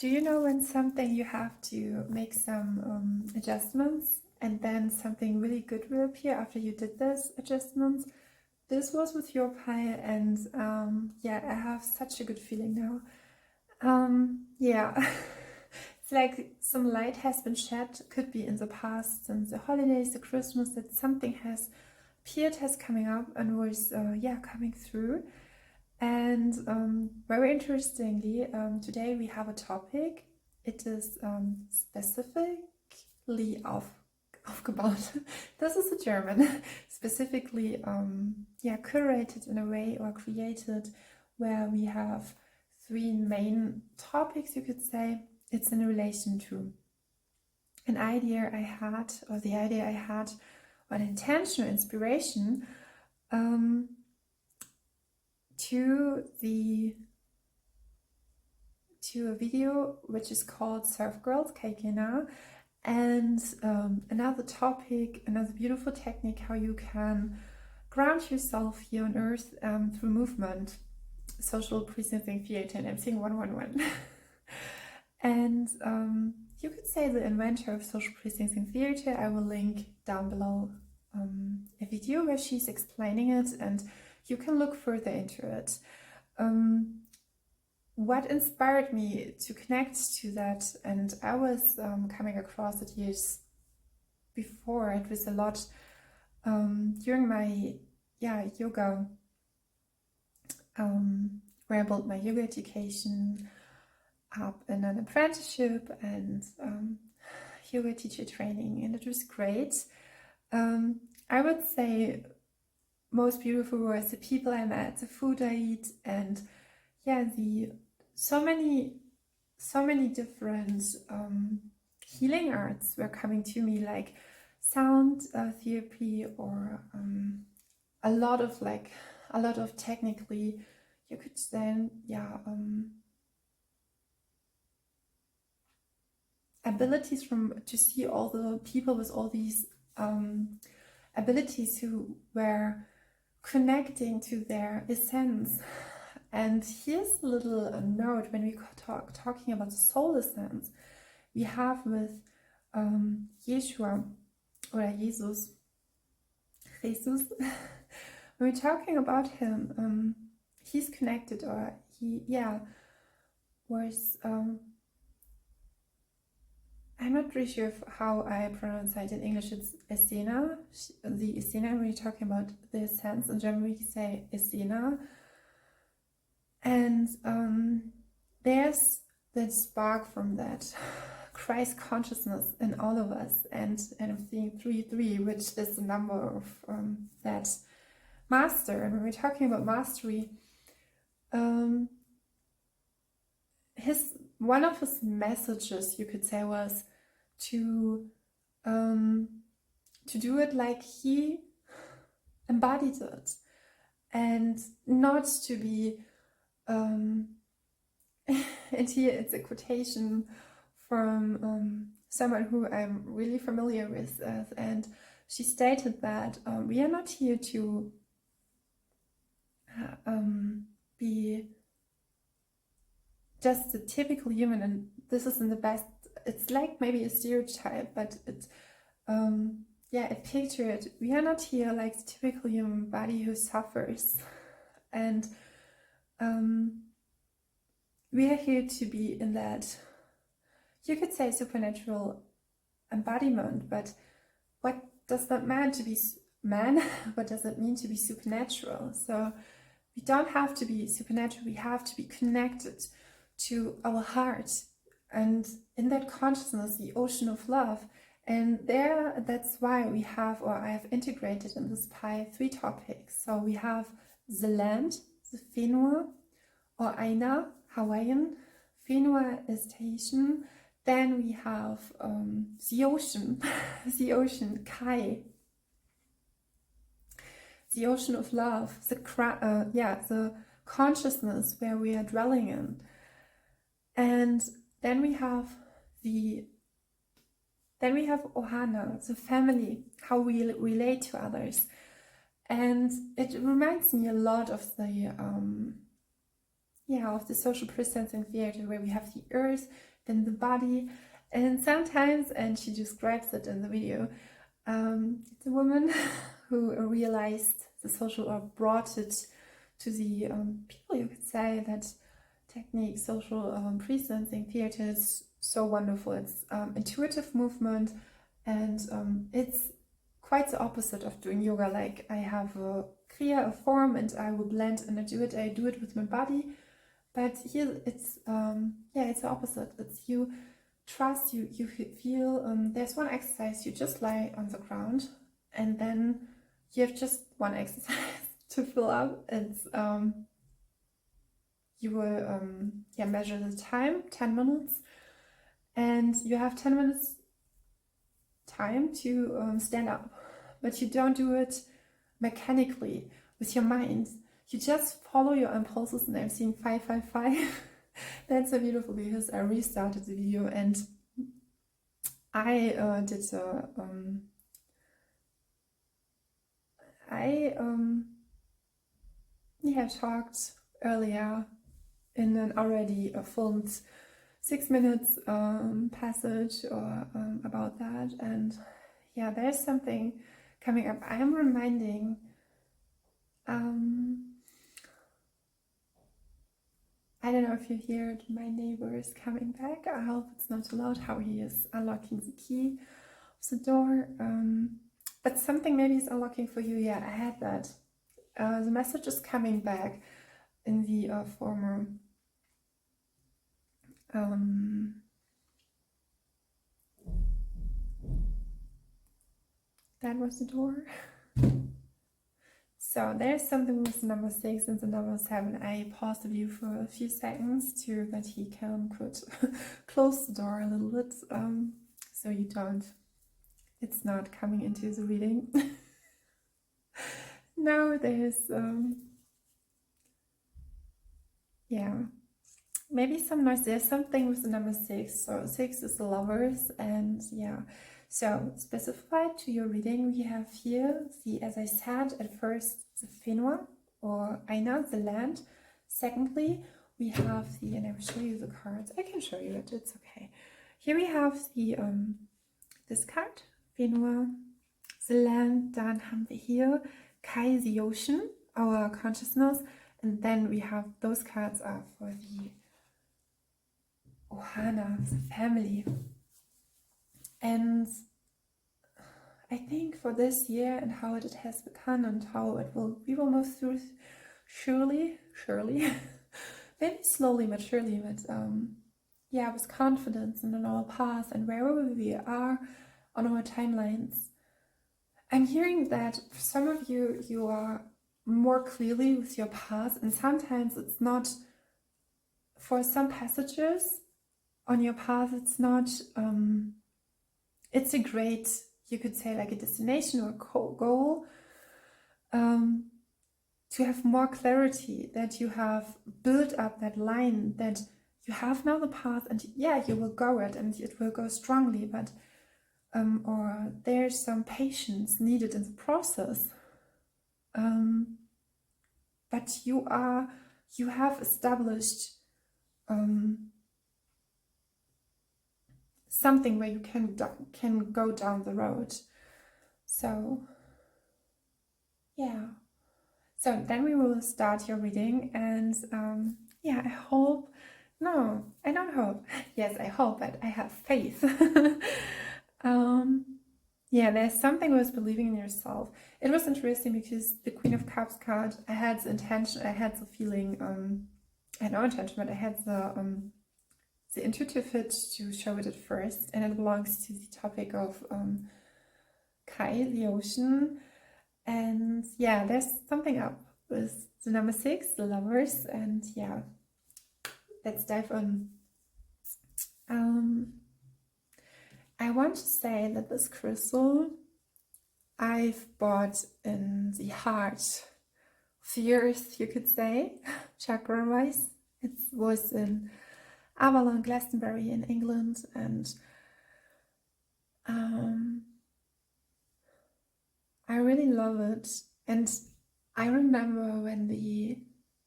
Do you know when something you have to make some adjustments and then something really good will appear after you did those adjustments? This was with your pie, and yeah, I have such a good feeling now. Yeah, it's like some light has been shed, could be in the past, since the holidays, the Christmas, that something has appeared, has coming up and was yeah, coming through. And very interestingly, today we have a topic. It is specifically aufgebaut. This is a German. Specifically, yeah, curated in a way, or created, where we have three main topics, you could say. It's in relation to an idea I had, or the idea I had, or an intentional inspiration to a video which is called Surfergirls, kaikaina, and another topic, another beautiful technique, how you can ground yourself here on earth through movement, social presencing theater, and I'm saying 111. And you could say the inventor of social presencing theater. I will link down below a video where she's explaining it, and you can look further into it. What inspired me to connect to that, and I was coming across it years before. It was a lot during my yoga, where I built my yoga education up in an apprenticeship and yoga teacher training, and it was great. I would say most beautiful was the people I met, the food I eat, and yeah, the so many different healing arts were coming to me, like sound therapy, or a lot of technically, you could say, yeah, abilities to see all the people with all these abilities who were connecting to their essence. And here's a little note when we talking about the soul essence. We have with Yeshua, or Jesus, when we're talking about him, he's connected, or he, yeah, was, I'm not really sure how I pronounce it in English. It's AINA, the AINA. When we're talking about the essence, in German we say AINA. And there's that spark from that Christ consciousness in all of us, and I'm seeing 3, which is the number of that master. And when we're talking about mastery, one of his messages, you could say, was to do it like he embodied it, and not to be and here it's a quotation from someone who I'm really familiar with, and she stated that we are not here to be just a typical human, and this is in the best, it's like maybe a stereotype, but it yeah, it pictured, we are not here like the typical human body who suffers, and we are here to be in that, you could say, supernatural embodiment. But what does that mean to be man? What does it mean to be supernatural? So we don't have to be supernatural, we have to be connected to our heart, and in that consciousness, the ocean of love. And there, that's why we have, or I have integrated in this pie, 3 topics. So we have the land, the Whenua, or AINA, Hawaiian. Whenua is Tahitian. Then we have the ocean, the ocean, Kai, the ocean of love, the consciousness where we are dwelling in. And then we have OHANA, the family, how we relate to others. And it reminds me a lot of the social presencing theater, where we have the earth, then the body. And sometimes, and she describes it in the video, it's a woman who realized the social, or brought it to the people, you could say, that technique, social presencing theater is so wonderful. It's intuitive movement, and it's quite the opposite of doing yoga. Like, I have a clear form and I will blend and I do it with my body. But here it's yeah, it's the opposite. It's you trust, you feel there's one exercise, you just lie on the ground, and then you have just one exercise to fill up. It's you will yeah, measure the time, 10 minutes, and you have 10 minutes time to stand up, but you don't do it mechanically with your mind. You just follow your impulses, and I'm seeing 555. That's so beautiful, because I restarted the video and I did a yeah, talked earlier in an already filmed 6 minutes passage or about that, and yeah, there's something coming up. I am reminding I don't know if you hear it, my neighbor is coming back. I hope it's not too loud, how he is unlocking the key of the door. But something maybe is unlocking for you. Yeah, I had that. The message is coming back in the former that was the door. So there's something with the number 6 and the number 7. I paused the view for a few seconds to that he could close the door a little bit, so you don't, it's not coming into the reading. No, there's yeah, maybe some noise. There's something with the number 6. So 6 is the lovers, and yeah. So, specified to your reading, we have here the, as I said at first, the Finwa or AINA, the land. Secondly, we have the, and I will show you the cards. I can show you it, it's okay. Here we have the this card, Finwa, the land. Dann haben wir hier KAI, the ocean, our consciousness, and then we have those cards are for the OHANA, the family. And I think for this year and how it has become and how it will, we will move through surely, maybe slowly but surely, but yeah, with confidence and on our path and wherever we are on our timelines. I'm hearing that for some of you, you are more clearly with your path, and sometimes it's not, for some passages on your path, it's not, it's a great, you could say, like a destination or a goal, to have more clarity, that you have built up that line, that you have now the path, and yeah, you will go it and it will go strongly, but or there's some patience needed in the process, but you have established something where you can go down the road. So yeah, so then we will start your reading, and yeah, I hope, no, I don't hope, yes, I hope, but I have faith. Yeah, there's something with believing in yourself. It was interesting because the Queen of Cups card, I had the intention, I had the feeling, I had no intention, but I had the intuitive fit to show it at first, and it belongs to the topic of Kai, the ocean. And yeah, there's something up with the number 6, the lovers, and yeah, let's dive in. I want to say that this crystal I've bought in the heart of the earth, you could say, chakra-wise. It was in Avalon, Glastonbury in England, and I really love it. And I remember when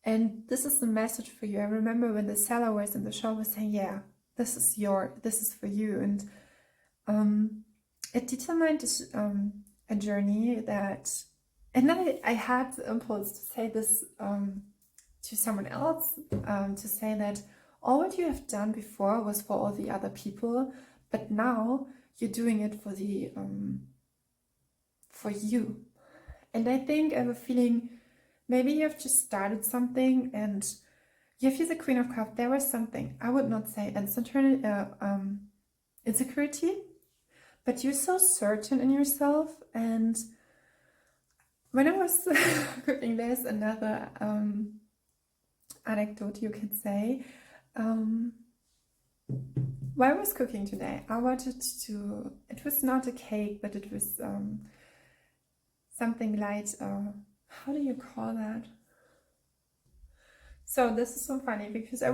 and this is the message for you, I remember when the seller was in the shop was saying, yeah, this is for you. And it determined a journey that, and then I had the impulse to say this to someone else, to say that all what you have done before was for all the other people, but now you're doing it for the for you. And I think I have a feeling maybe you have just started something and you have the Queen of Cups. There was something, I would not say insecurity, but you're so certain in yourself. And when I was cooking, there's another anecdote you could say. While I was cooking today, I wanted to, it was not a cake, but it was something light, how do you call that? So this is so funny because I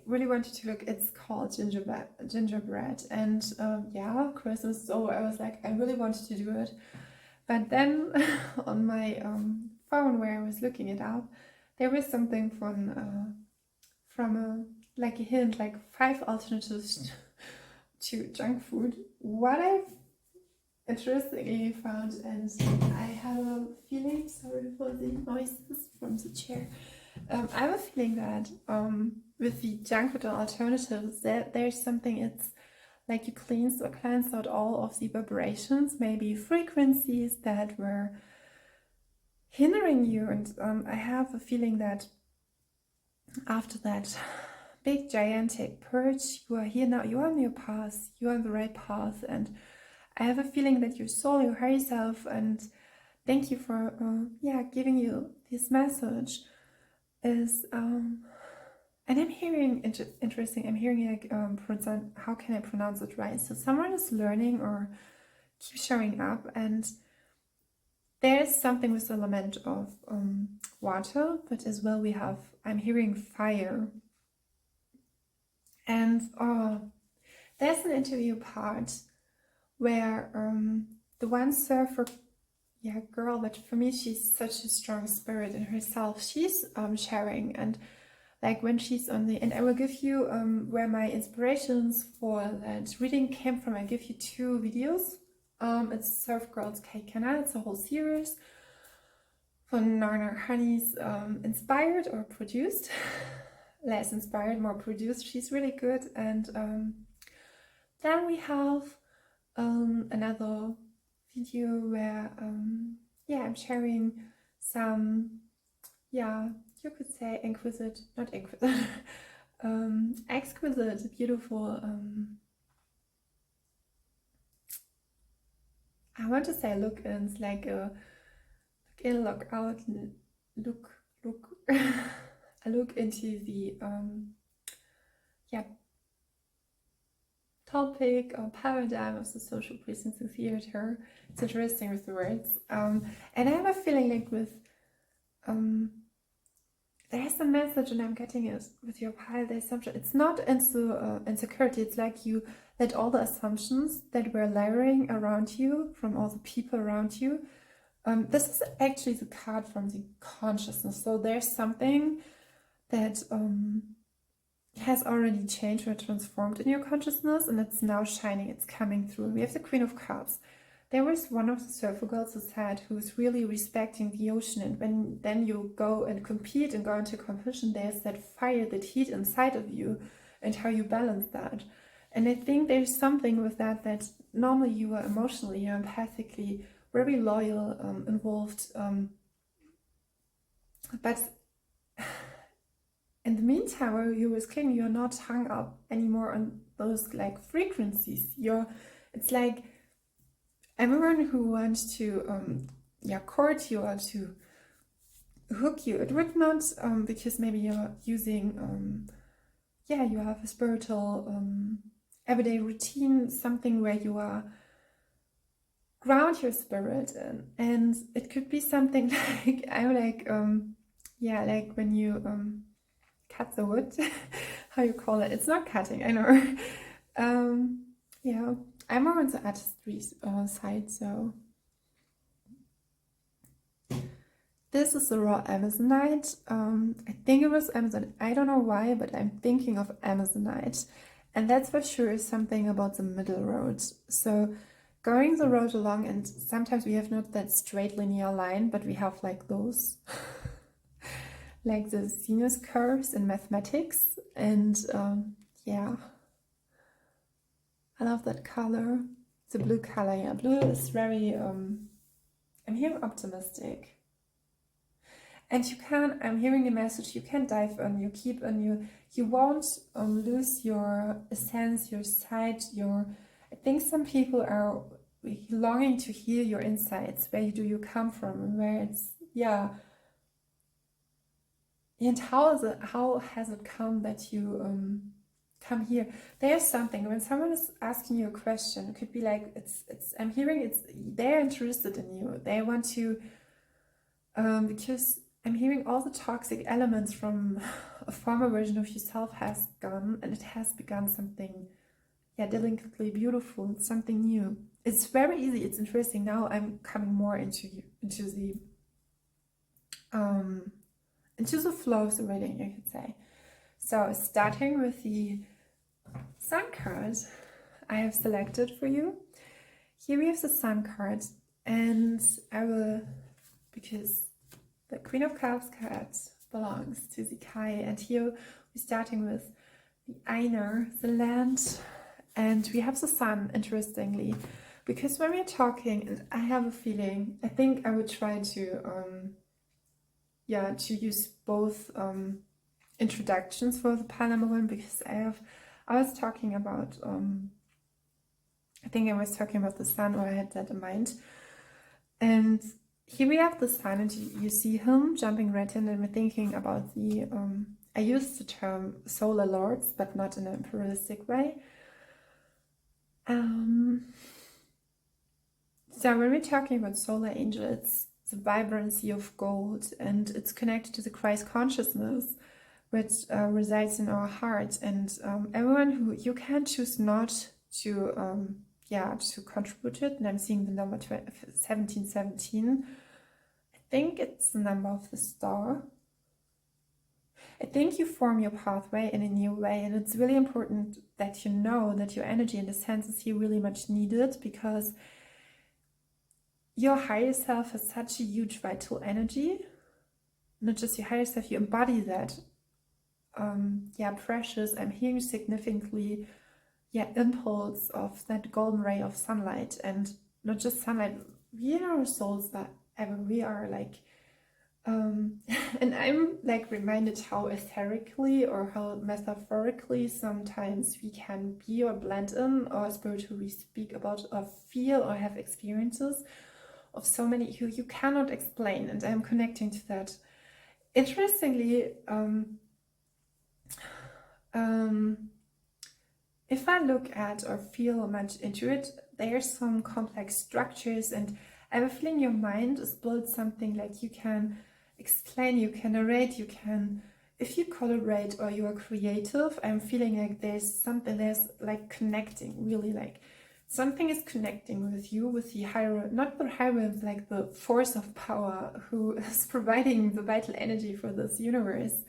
really wanted to look, it's called gingerbread, and yeah, Christmas is over. I was like, I really wanted to do it, but then on my phone where I was looking it up, there was something from like a hint, like 5 alternatives to junk food. What I've interestingly found, and I have a feeling, sorry for the noises from the chair, I have a feeling that with the junk food alternatives, there's something, it's like you cleanse out all of the vibrations, maybe frequencies that were hindering you. And I have a feeling that after that big gigantic purge, you are here now, you are on your path, you are on the right path. And I have a feeling that your soul, your higher self, and thank you for giving you this message, is and I'm hearing interesting, I'm hearing like how can I pronounce it right? So someone is learning or keep showing up, and there's something with the element of water, but as well I'm hearing fire. And there's an interview part where the one surfer girl, but for me she's such a strong spirit in herself, she's sharing, and like when she's on the, and I will give you where my inspirations for that reading came from. I give you 2 videos. It's Surfergirls Kaikaina, it's a whole series von Gnar Honey's inspired or produced. Less inspired, more produced. She's really good. And then we have another video where I'm sharing some, you could say exquisite, beautiful, I want to say look-ins, like a look-in, look-out, look a look into the topic or paradigm of the social presenting theater. It's interesting with the words, and I have a feeling like with there's a message, and I'm getting it with your pile, the assumption. It's not insecurity, it's like you let all the assumptions that were layering around you from all the people around you. This is actually the card from the consciousness. So there's something that has already changed or transformed in your consciousness, and it's now shining, it's coming through. We have the Queen of Cups. There was one of the surfer girls who said, who's really respecting the ocean, and when then you go and compete and go into competition, there's that fire, that heat inside of you, and how you balance that. And I think there's something with that normally you are emotionally, you're empathically very loyal, involved, but in the meantime, while you were cleaning, you're not hung up anymore on those like frequencies. It's like everyone who wants to court you or to hook you, it would not because maybe you're using you have a spiritual everyday routine, something where you are ground your spirit in, and it could be something like like when you cut the wood, how you call it, it's not cutting, I know. I'm more on the artistry side, so this is the raw Amazonite. I think it was Amazon, I don't know why, but I'm thinking of Amazonite, And that's for sure something about the middle road. So going the road along, and sometimes we have not that straight linear line, but we have like those, like the sinus curves in mathematics. And yeah, I love that color, the blue color. Yeah, blue is very, I'm here optimistic. And you can, I'm hearing the message, you can dive on, you keep on, you won't lose your essence, your sight, I think some people are longing to hear your insights. Where do you come from, and where it's, yeah. And how has it come that you come here? There's something, when someone is asking you a question, it could be like, I'm hearing they're interested in you. They want to, because I'm hearing all the toxic elements from a former version of yourself has gone, and it has begun something, yeah, delicately beautiful, something new. It's very easy, it's interesting. Now I'm coming more into the flow of the reading, you could say. So starting with the Sun card I have selected for you. Here we have the Sun card, and I will, because the Queen of Cups card belongs to the Kai, and here we're starting with the AINA, the land, and we have the Sun, interestingly, because when we're talking, and I have a feeling, I think I would try to to use both introductions for the pile number one, because I was talking about I think I was talking about the Sun, or I had that in mind. And here we have the Sun, and you see him jumping right in, and we're thinking about the I use the term solar lords, but not in an imperialistic way. So when we're talking about solar angel, it's the vibrancy of gold, and it's connected to the Christ consciousness, which resides in our heart. And everyone who, you can choose not to to contribute it. And I'm seeing the number 1717. I think it's the number of the star. I think you form your pathway in a new way, and it's really important that you know that your energy in the sense is here really much needed, because your higher self has such a huge vital energy. Not just your higher self, you embody that. Precious, I'm hearing significantly, impulse of that golden ray of sunlight, and not just sunlight, we are souls that ever we are, like, and I'm like reminded how etherically or how metaphorically sometimes we can be or blend in, or spiritually speak about or feel or have experiences of so many who you cannot explain, and I'm connecting to that. Interestingly, if I look at or feel much into it, there's some complex structures, and I have a feeling your mind is built something like you can explain, you can narrate, you can, if you collaborate or you are creative, I'm feeling like there's like connecting, really, like something is connecting with you, with the higher, not the higher, like the force of power who is providing the vital energy for this universe,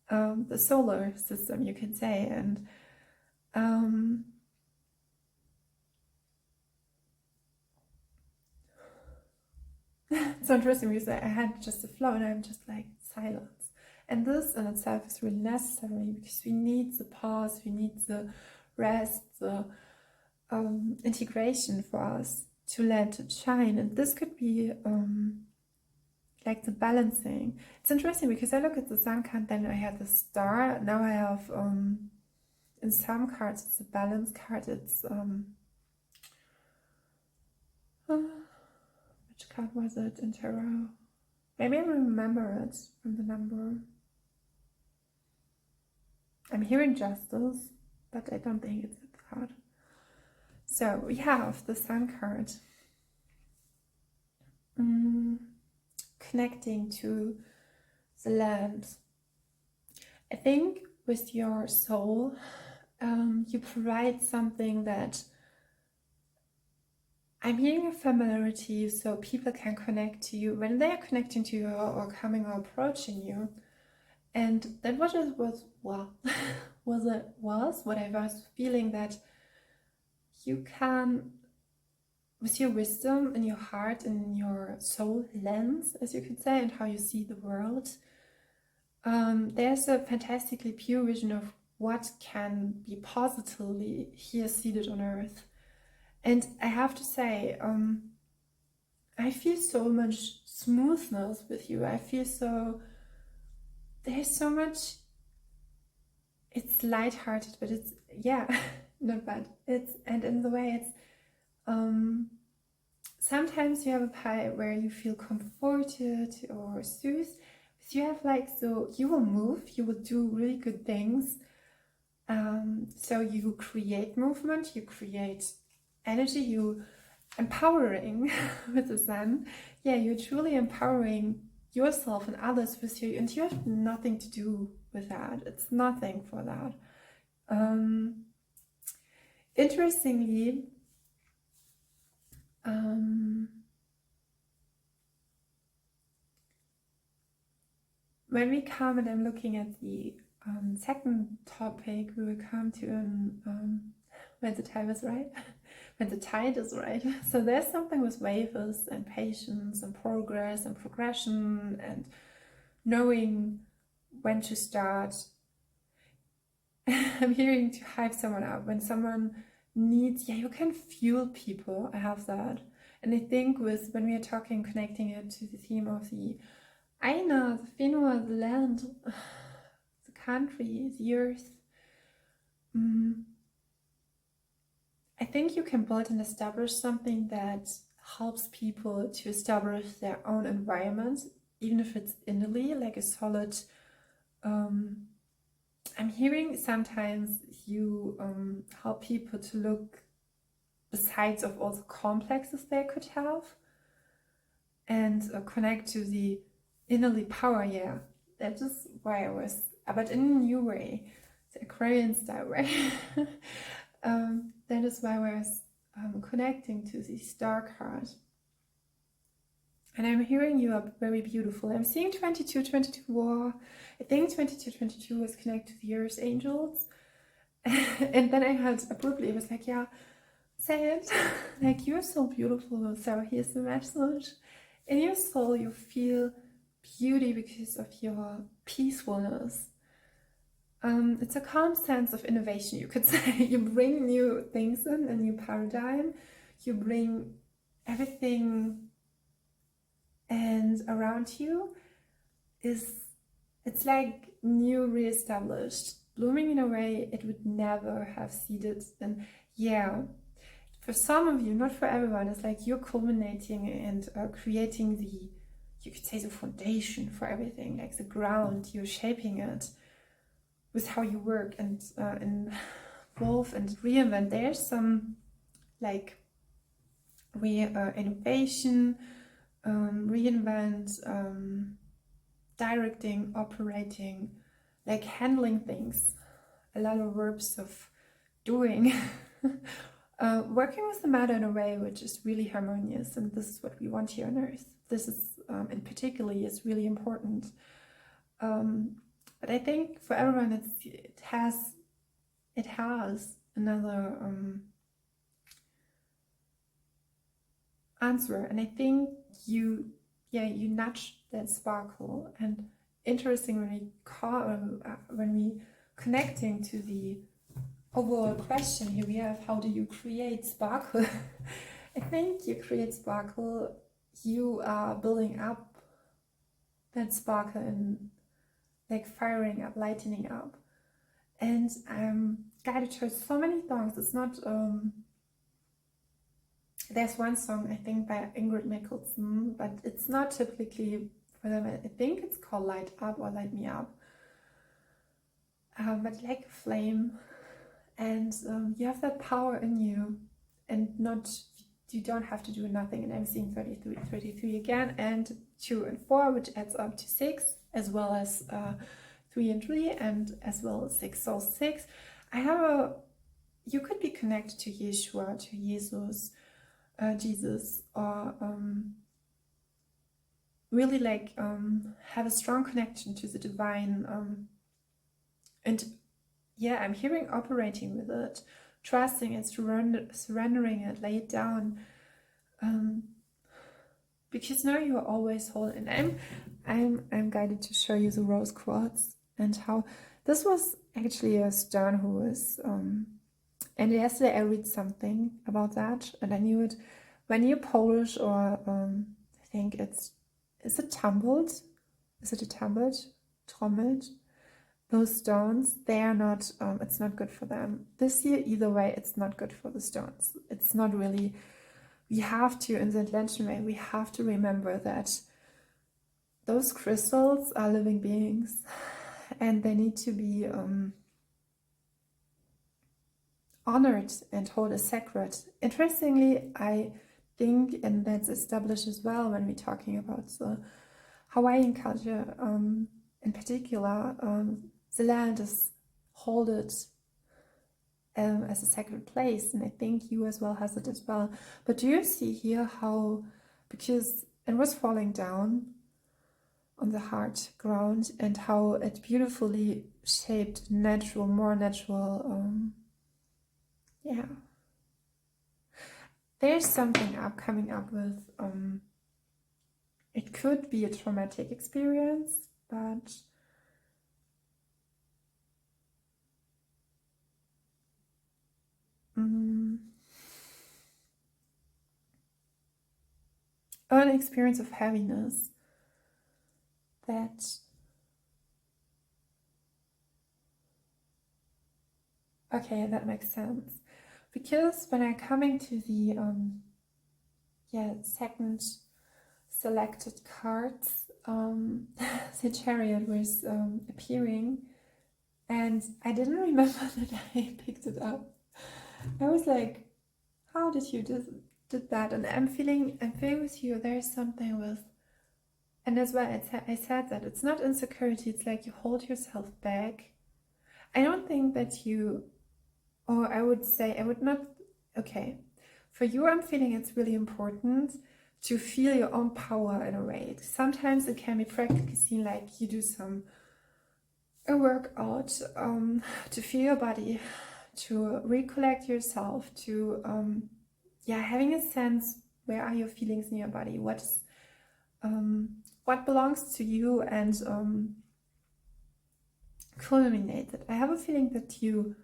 the solar system, you could say. And it's so interesting because I had just a flow, and I'm just like silence. And this in itself is really necessary, because we need the pause, we need the rest, the integration for us to let it shine. And this could be like the balancing. It's interesting because I look at the Sun card, then I had the star, now I have in some cards it's a balance card. It's which card was it in tarot? Maybe I remember it from the number. I'm hearing justice, but I don't think it's that card. So we have the Sun card, connecting to the land. I think with your soul, you provide something that I'm hearing a familiarity, so people can connect to you when they are connecting to you or coming or approaching you. And that was what I was feeling, that you can, with your wisdom and your heart and your soul lens, as you could say, and how you see the world, there's a fantastically pure vision of what can be positively here seated on earth. And I have to say, I feel so much smoothness with you. I feel so, there's so much, it's lighthearted, but it's, yeah, not bad. It's, and in the way it's, sometimes you have a part where you feel comforted or soothed. So you have like, so you will move, you will do really good things. So you create movement, you create energy, you empowering with the sun. Yeah, you're truly empowering yourself and others with you, and you have nothing to do with that. It's nothing for that. Interestingly, when we come, and I'm looking at the second topic, we will come to when the time is right, when the tide is right. So there's something with waves and patience and progress and progression and knowing when to start. I'm hearing to hype someone up when someone needs, yeah, you can fuel people. I have that. And I think with, when we are talking, connecting it to the theme of the AINA, the Finua, the land, the country, the earth, I think you can build and establish something that helps people to establish their own environment, even if it's innerly, like a solid, I'm hearing sometimes you help people to look besides of all the complexes they could have and connect to the innerly power. Yeah, that is why I was, but in a new way, the Aquarian style way. That is why I was connecting to the star card. And I'm hearing you are very beautiful. I'm seeing 2222 war. I think 2222 was connected to the Earth angels. And then I heard abruptly, it was like, yeah, say it. Like, you're so beautiful. So here's the message. In your soul, you feel beauty because of your peacefulness. It's a calm sense of innovation, you could say. You bring new things in, a new paradigm. You bring everything, and around you is, it's like new, re-established, blooming in a way it would never have seeded. And yeah, for some of you, not for everyone, it's like you're culminating and creating the, you could say, the foundation for everything, like the ground. You're shaping it with how you work and evolve and reinvent. There's some like innovation, reinvent, directing, operating, like handling things. A lot of verbs of doing. Working with the matter in a way which is really harmonious, and this is what we want here on Earth. This is, in particular, is really important. But I think for everyone, it has another answer, and I think you nudge that sparkle. And interesting, when we connecting to the overall question here, we have, how do you create sparkle? I think you create sparkle, you are building up that sparkle and like firing up, lightening up. And I'm guided towards so many songs. It's not there's one song, I think, by Ingrid Michaelson, but it's not typically for them. I think it's called Light Up or Light Me Up. But like a flame, and you have that power in you, and you don't have to do nothing. And I'm seeing 33 again, and 2 and 4, which adds up to 6, as well as 3 and 3, and as well as 6. So 6, you could be connected to Yeshua, to Jesus, Jesus, or really like have a strong connection to the divine, and yeah, I'm hearing operating with it, trusting it, surrendering it, lay it down. Because now you are always whole. And I'm guided to show you the rose quartz and how this was actually a stone who was and yesterday I read something about that, and I knew it. When you're Polish, or I think is it tumbled? Is it a tumbled? Trommelt? Those stones, they are not, it's not good for them. This year, either way, it's not good for the stones. It's not really, we have to, in the Atlantean way, we have to remember that those crystals are living beings, and they need to be honored and hold as sacred. Interestingly, I think, and that's established as well when we're talking about the Hawaiian culture, in particular, the land is held as a sacred place, and I think you as well has it as well. But do you see here how, because it was falling down on the hard ground, and how it beautifully shaped natural, more natural, yeah. There's something coming up with, it could be a traumatic experience, but an experience of heaviness that okay, that makes sense. Because when I'm coming to the second selected cards, the Chariot was appearing, and I didn't remember that I picked it up. I was like, how did you did that? And I'm feeling with you, there's something with, and as well I said that it's not insecurity, it's like you hold yourself back. I don't think that you, or I would say, I would not, okay, for you I'm feeling it's really important to feel your own power in a way. Sometimes it can be practically seen like you do a workout to feel your body, to recollect yourself, to having a sense, where are your feelings in your body, what belongs to you, and culminate it. I have a feeling that you,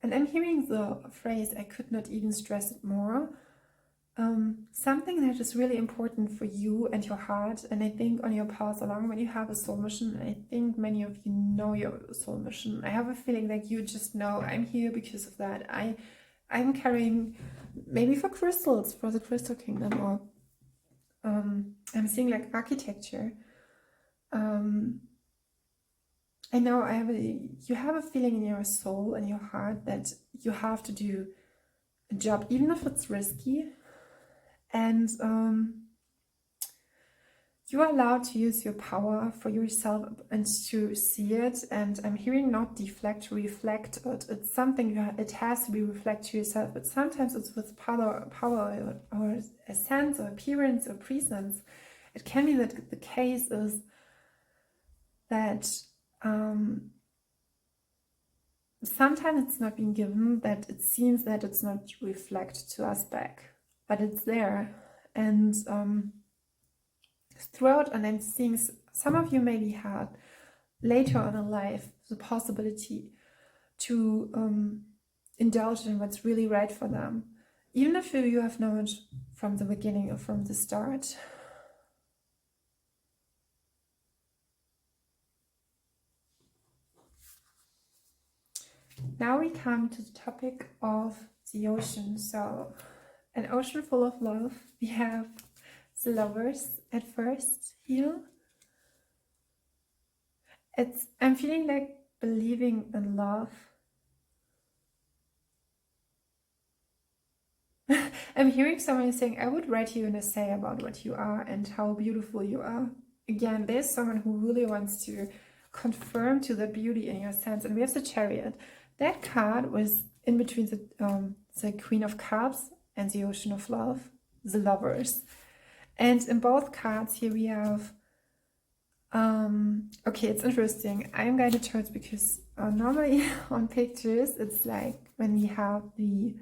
and I'm hearing the phrase, I could not even stress it more, something that is really important for you and your heart. And I think on your path along, when you have a soul mission, I think many of you know your soul mission. I have a feeling that you just know, I'm here because of that. I'm carrying, maybe for crystals, for the crystal kingdom, or I'm seeing like architecture. I know you have a feeling in your soul and your heart that you have to do a job, even if it's risky, and you are allowed to use your power for yourself and to see it. And I'm hearing not deflect, reflect it. It's something it has to be reflected to yourself, but sometimes it's with power or a sense or appearance or presence. It can be that the case is that sometimes it's not being given, that it seems that it's not reflected to us back, but it's there. And throughout, and I'm seeing some of you maybe had later on in life the possibility to indulge in what's really right for them, even if you have known it from the beginning or from the start. Now we come to the topic of the ocean. So an ocean full of love. We have the lovers at first here. I'm feeling like believing in love. I'm hearing someone saying, I would write you an essay about what you are and how beautiful you are. Again, there's someone who really wants to confirm to the beauty in your sense. And we have the Chariot. That card was in between the Queen of Cups and the Ocean of Love, the lovers. And in both cards here we have, okay, it's interesting. I am guided towards, because normally on pictures, it's like when we have the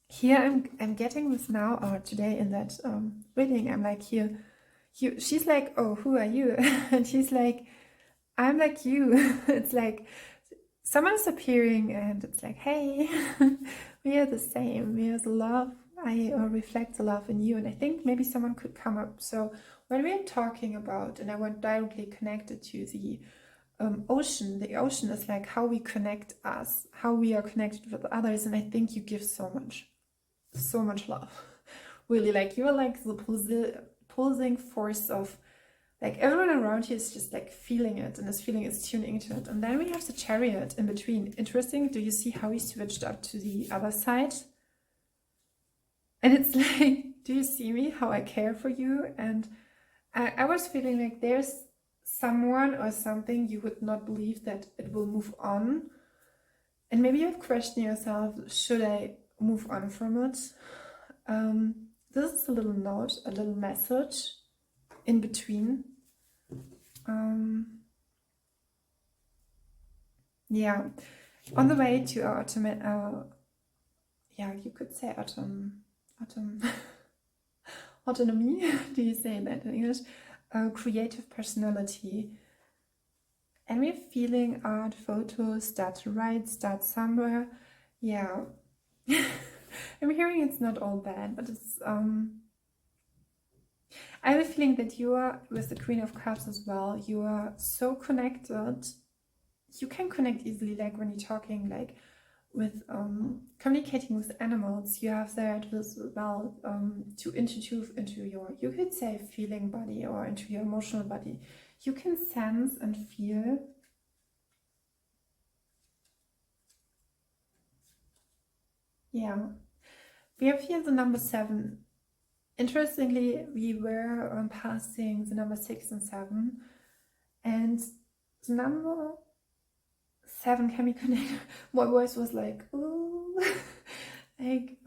here I'm getting this now, or today in that reading, I'm like, here she's like, oh, who are you? And she's like, I'm like you. It's like someone's appearing and it's like, hey, we are the same, we are the love, I reflect the love in you. And I think maybe someone could come up. So when we're talking about, and I want directly connected to the ocean, the ocean is like how we connect us, how we are connected with others. And I think you give so much love. Really, like you're like the pulsing force of, like everyone around you is just like feeling it, and this feeling is tuning into it. And then we have the Chariot in between. Interesting. Do you see how we switched up to the other side? And it's like, do you see me, how I care for you? And I was feeling like there's someone or something you would not believe that it will move on. And maybe you've questioned yourself, should I move on from it? This is a little note, a little message in between. Yeah, on the way to our yeah, you could say autonomy. Do you say that in English? Creative personality. And we're feeling art, photos, start to write, start somewhere. Yeah. I'm hearing it's not all bad, but it's I have a feeling that you are, with the Queen of Cups as well, you are so connected. You can connect easily, like when you're talking, like with communicating with animals, you have that as well, to introduce into your, you could say, feeling body, or into your emotional body. You can sense and feel. Yeah, we have here the number 7. Interestingly, we were passing the number 6 and 7, and the number 7 can be connected. My voice was like, ooh, like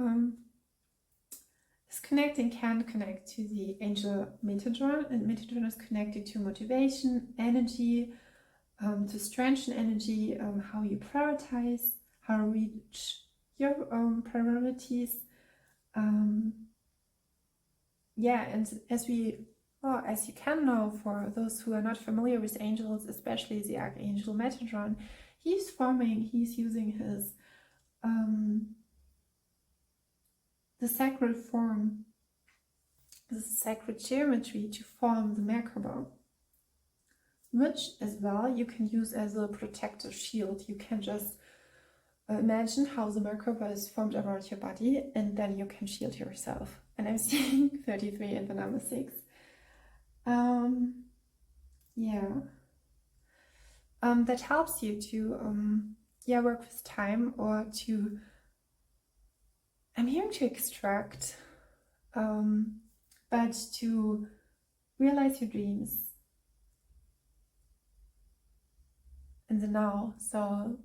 this connecting can connect to the angel Metatron, and Metatron is connected to motivation, energy, to strengthen energy, how you prioritize, how to reach your priorities. Yeah, and as you can know, for those who are not familiar with angels, especially the Archangel Metatron, he's using his the sacred form, the sacred geometry to form the Merkaba, which as well you can use as a protective shield. You can just imagine how the Merkaba is formed around your body, and then you can shield yourself. And I'm seeing 33 and the number 6. Yeah. That helps you to work with time, or to, I'm hearing to extract, but to realize your dreams in the now. So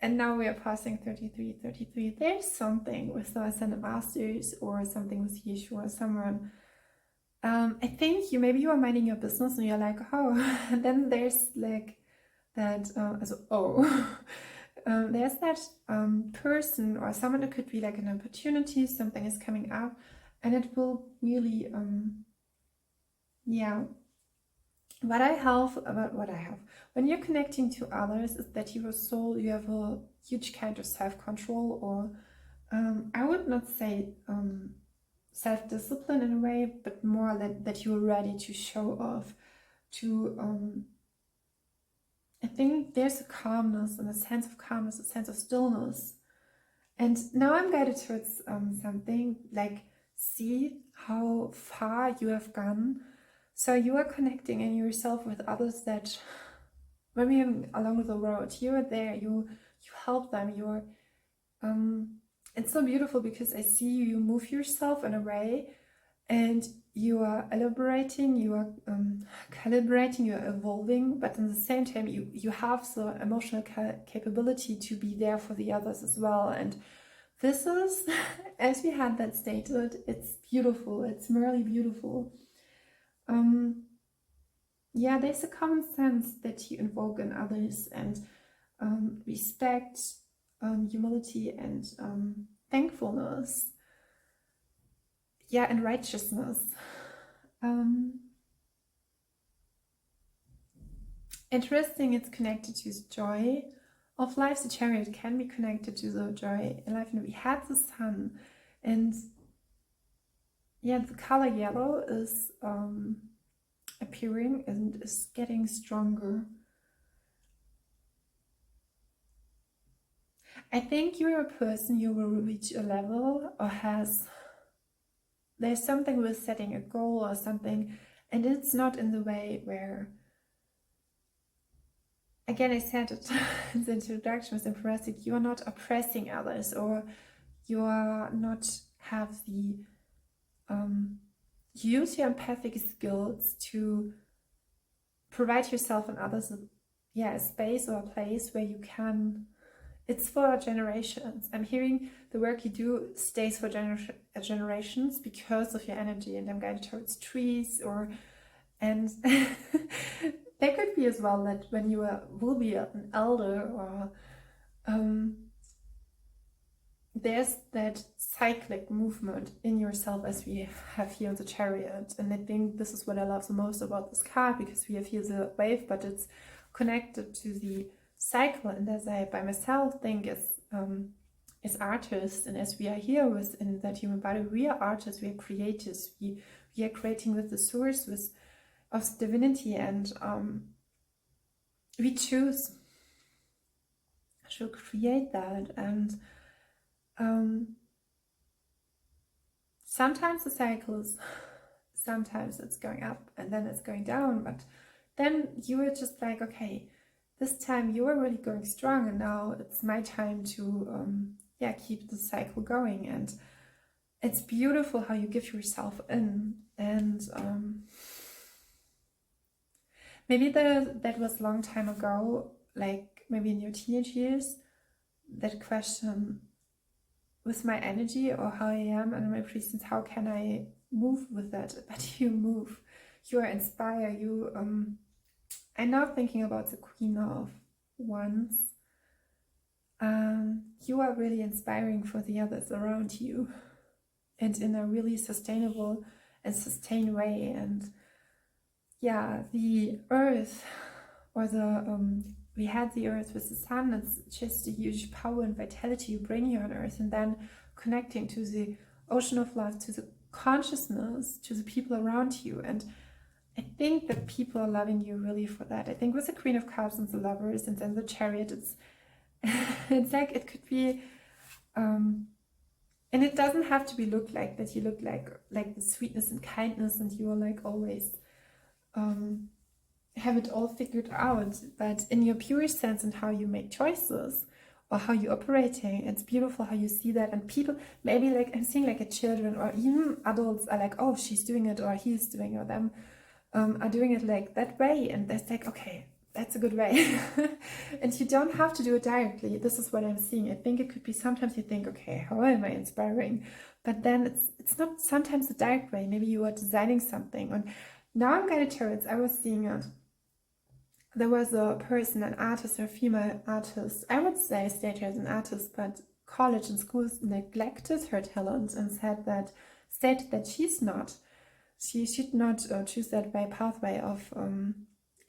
and now we are passing 33. There's something with the Ascended Masters, or something with Yeshua, someone. I think maybe you are minding your business and you're like, oh, and then there's like that, there's that person or someone that could be like an opportunity, something is coming up, and it will really, what I have, when you're connecting to others, is that you have a huge kind of self-control, or I would not say self-discipline in a way, but more that you're ready to show off, to I think there's a calmness, and a sense of calmness, a sense of stillness. And now I'm guided towards something like, see how far you have gone. So you are connecting in yourself with others, that when we are along the road, you are there, you help them, you're it's so beautiful, because I see you move yourself in a way, and you are elaborating, you are calibrating, you are evolving, but at the same time you have the emotional capability to be there for the others as well. And this is, as we had that stated, it's beautiful, it's merely beautiful. yeah, there's a common sense that you invoke in others, and respect, humility, and thankfulness, yeah, and righteousness. Interesting, it's connected to the joy of life. The chariot can be connected to the joy in life, and we had the sun, and yeah, the color yellow is appearing and is getting stronger. I think you're a person, you will reach a level, or there's something with setting a goal or something, and it's not in the way where, again, I said it in the introduction with impressive, you are not oppressing others, or you are not have the use your empathic skills to provide yourself and others a space or a place where you can. It's for generations. I'm hearing the work you do stays for generations because of your energy, and I'm guided towards trees, and there could be as well that when you will be an elder, or there's that cyclic movement in yourself as we have here the chariot. And I think this is what I love the most about this card, because we have here the wave, but it's connected to the cycle. And as I by myself think as artists, and as we are here within that human body, we are artists, we are creators, we are creating with the source of divinity, and we choose to create that. And sometimes the cycles, sometimes it's going up and then it's going down, but then you are just like, okay, this time you are really going strong, and now it's my time to keep the cycle going. And it's beautiful how you give yourself in. And maybe that was a long time ago, like maybe in your teenage years, that question with my energy or how I am and my presence, how can I move with that? But you move, you are inspired, you I'm now thinking about the Queen of Wands. You are really inspiring for the others around you, and in a really sustainable and sustained way. And yeah, the earth, or the we had the earth with the sun. It's just a huge power and vitality you bring here on earth, and then connecting to the ocean of love, to the consciousness, to the people around you. And I think that people are loving you really for that. I think with the Queen of Cups and the Lovers and then the Chariot, it's it's like it could be and it doesn't have to be look like that you look like the sweetness and kindness, and you are like always have it all figured out. But in your pure sense and how you make choices or how you're operating, it's beautiful how you see that. And people, maybe like I'm seeing like a children or even adults are like, oh, she's doing it, or he's doing it, or them are doing it like that way, and that's like, okay, that's a good way. And you don't have to do it directly. This is what I'm seeing. I think it could be sometimes you think, okay, how am I inspiring? But then it's not sometimes the direct way. Maybe you are designing something. And now I'm guided towards, I was seeing it. There was a person, an artist or female artist, I would say state her as an artist, but college and schools neglected her talent and stated that she should not choose that pathway of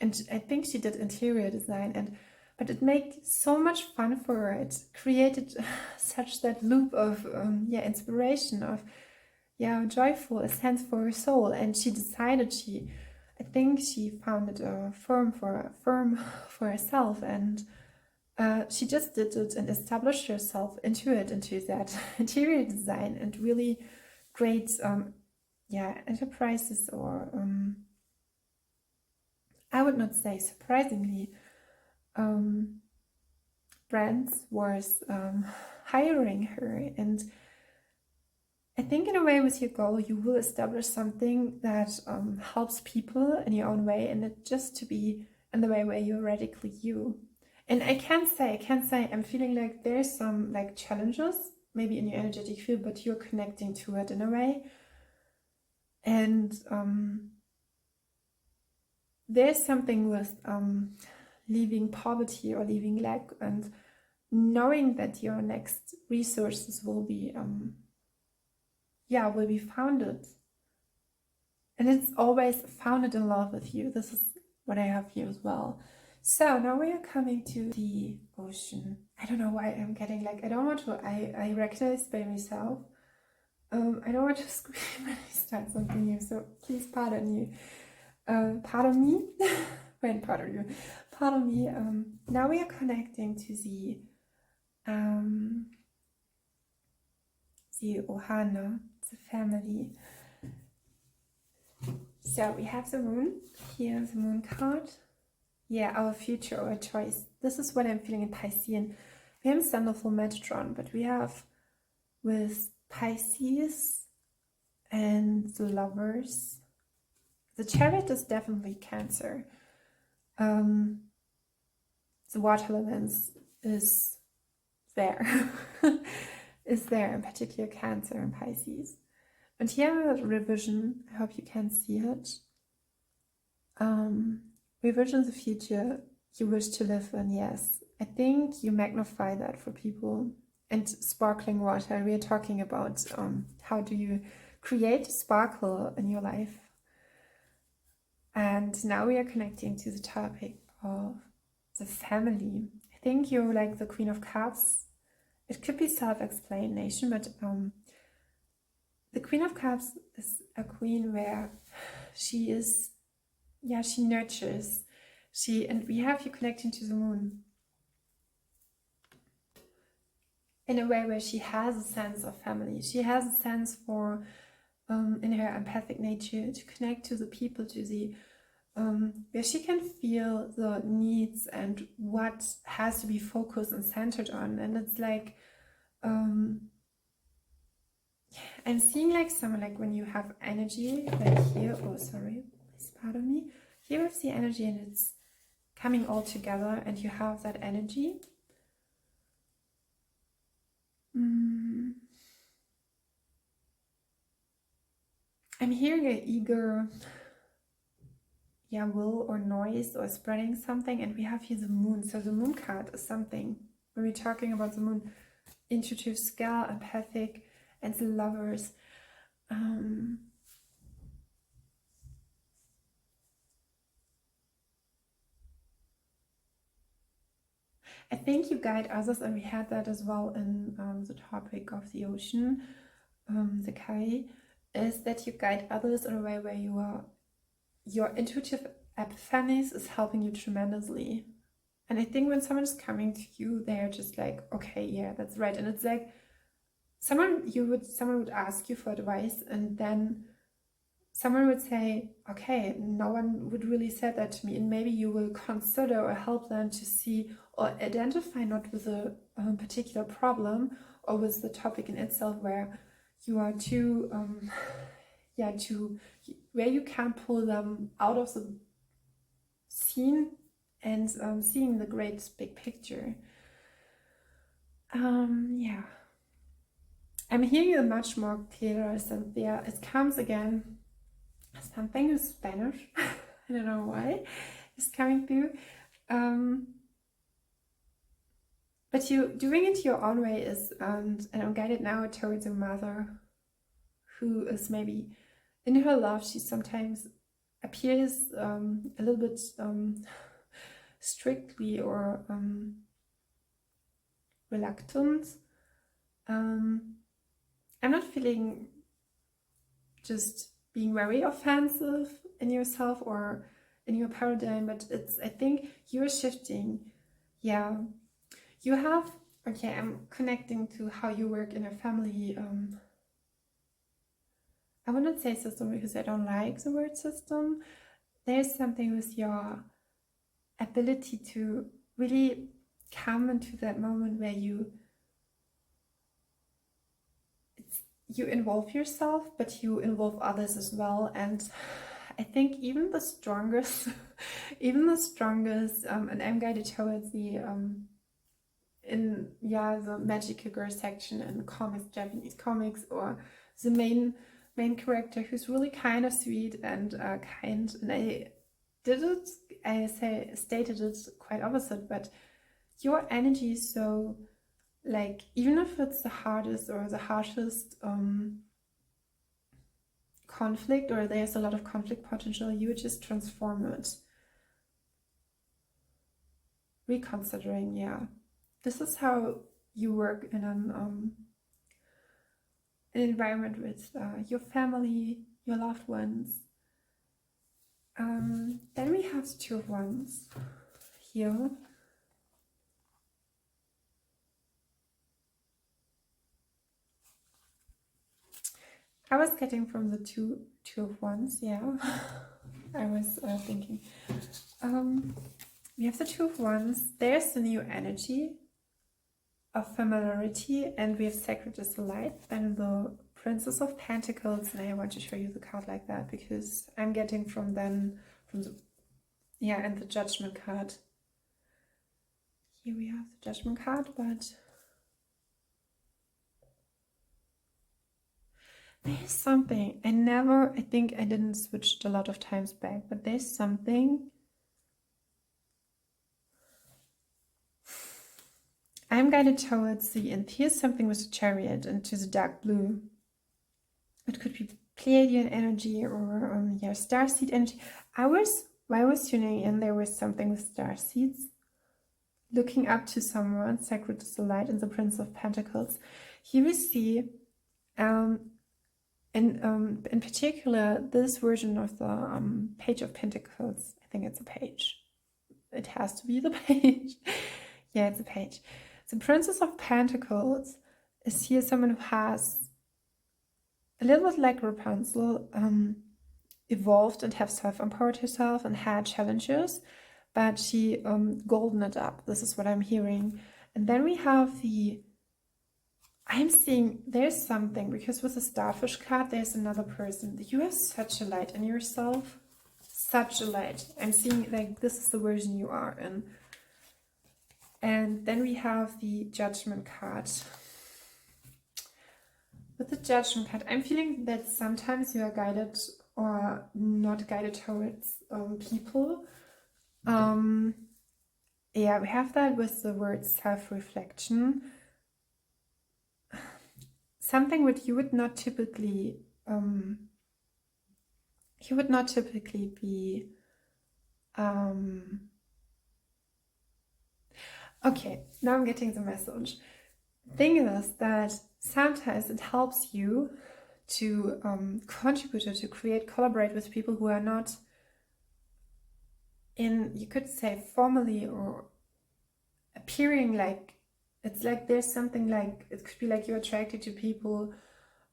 and I think she did interior design, but it made so much fun for her. It created such that loop of inspiration, of joyful, a sense for her soul. And she decided I think she founded a firm for herself, and she just did it and established herself into that interior design, and really great enterprises, or I would not say surprisingly, brands was hiring her. And I think in a way with your goal you will establish something that helps people in your own way, and it just to be in the way where you're radically you. And I can say I'm feeling like there's some like challenges maybe in your energetic field, but you're connecting to it in a way. And there's something with leaving poverty or leaving lack and knowing that your next resources will be founded, and it's always founded in love with you. This is what I have here as well. So now we are coming to the ocean. I don't know why I'm getting like, I don't want to, I recognize by myself. I don't want to scream when I start something new, so please pardon me. Pardon me. Pardon me. Now we are connecting to the OHANA, the family. So we have the moon here, the moon card. Yeah, our future, our choice. This is what I'm feeling in Piscean. We haven't done the full Metatron, but we have with Pisces and the Lovers. The Chariot is definitely Cancer. The water elements is there. Is there, in particular Cancer and Pisces. And here a revision, I hope you can see it. Revision the future you wish to live in, yes. I think you magnify that for people. And sparkling water, we are talking about how do you create sparkle in your life. And now we are connecting to the topic of the family. I think you're like the Queen of Cups. It could be self-explanation, but the Queen of Cups is a queen where she is, she nurtures. And we have you connecting to the moon in a way where she has a sense of family. She has a sense for, in her empathic nature, to connect to the people, to the, where she can feel the needs and what has to be focused and centered on. And it's like, I'm seeing like someone, like when you have energy, like here, oh sorry, please pardon me. Here we have the energy and it's coming all together and you have that energy. I'm hearing an eager will or noise or spreading something, and we have here the moon. So the moon card is something, when we're talking about the moon, intuitive scale, empathic, and the Lovers. I think you guide others, and we had that as well in the topic of the ocean, the KAI, is that you guide others in a way where your intuitive epiphanies is helping you tremendously. And I think when someone is coming to you, they're just like, okay, yeah, that's right. And it's like someone would ask you for advice, and then someone would say, okay, no one would really say that to me, and maybe you will consider or help them to see or identify not with a particular problem or with the topic in itself where you are too where you can pull them out of the scene and seeing the great big picture. I'm hearing a much more clearer sense there. It comes again, something in Spanish. I don't know why it's coming through. But you doing it your own way is, and I'm guided now towards a mother who is maybe in her love, she sometimes appears a little bit strictly or reluctant. I'm not feeling just being very offensive in yourself or in your paradigm, but it's, I think you're shifting. Yeah, you have, okay, I'm connecting to how you work in a family. I would not say system because I don't like the word system. There's something with your ability to really come into that moment where you involve yourself, but you involve others as well. And I think even the strongest, and I'm guided towards the the magical girl section in comics, Japanese comics, or the main character who's really kind of sweet and kind, and did it, stated it quite opposite, but your energy is so, like, even if it's the hardest or the harshest conflict, or there's a lot of conflict potential, you would just transform it. Reconsidering, yeah. This is how you work in an environment with your family, your loved ones. Then we have the Two of Wands here. I was getting from the two of Wands, yeah. I was thinking. We have the Two of Wands. There's the new energy of familiarity, and we have Sacred as the Light. Then the Princess of Pentacles, and I want to show you the card like that because I'm getting from the, yeah, and the Judgment card. Here we have the Judgment card, but there's something, I think I didn't switch it a lot of times back, but there's something. I'm guided towards the end. Here's something with the Chariot and to the dark blue. It could be Pleiadian energy or yeah, starseed energy. While I was tuning in, there was something with starseeds. Looking up to someone, Sacred as the Light, and the Prince of Pentacles. Here we see, in particular, this version of the Page of Pentacles. I think it's a page. It has to be the page. Yeah, it's a page. The Princess of Pentacles is here someone who has, a little bit like Rapunzel, evolved and have self-empowered herself and had challenges, but she goldened it up. This is what I'm hearing. And then we have I'm seeing there's something, because with the Starfish card, there's another person. You have such a light in yourself. Such a light. I'm seeing, like, this is the version you are in. And then we have the Judgment card. With the Judgment card, I'm feeling that sometimes you are guided or not guided towards people. Yeah, we have that with the word self-reflection. Something that you would not typically be okay, now I'm getting the message. Thing is that sometimes it helps you to contribute or to collaborate with people who are not in, you could say, formally or appearing like, it's like there's something like, it could be like you're attracted to people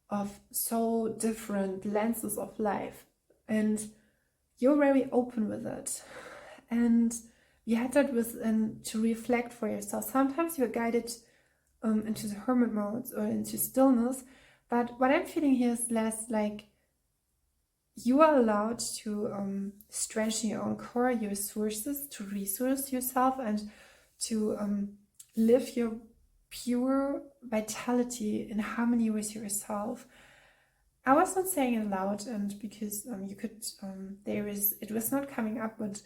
of so different lenses of life and you're very open with it. And you had that within to reflect for yourself. Sometimes you're guided into the hermit modes or into stillness, but what I'm feeling here is less like you are allowed to strengthen your own core, your sources, to resource yourself and to live your pure vitality in harmony with yourself. I was not saying it loud, and because you could, it was not coming up, but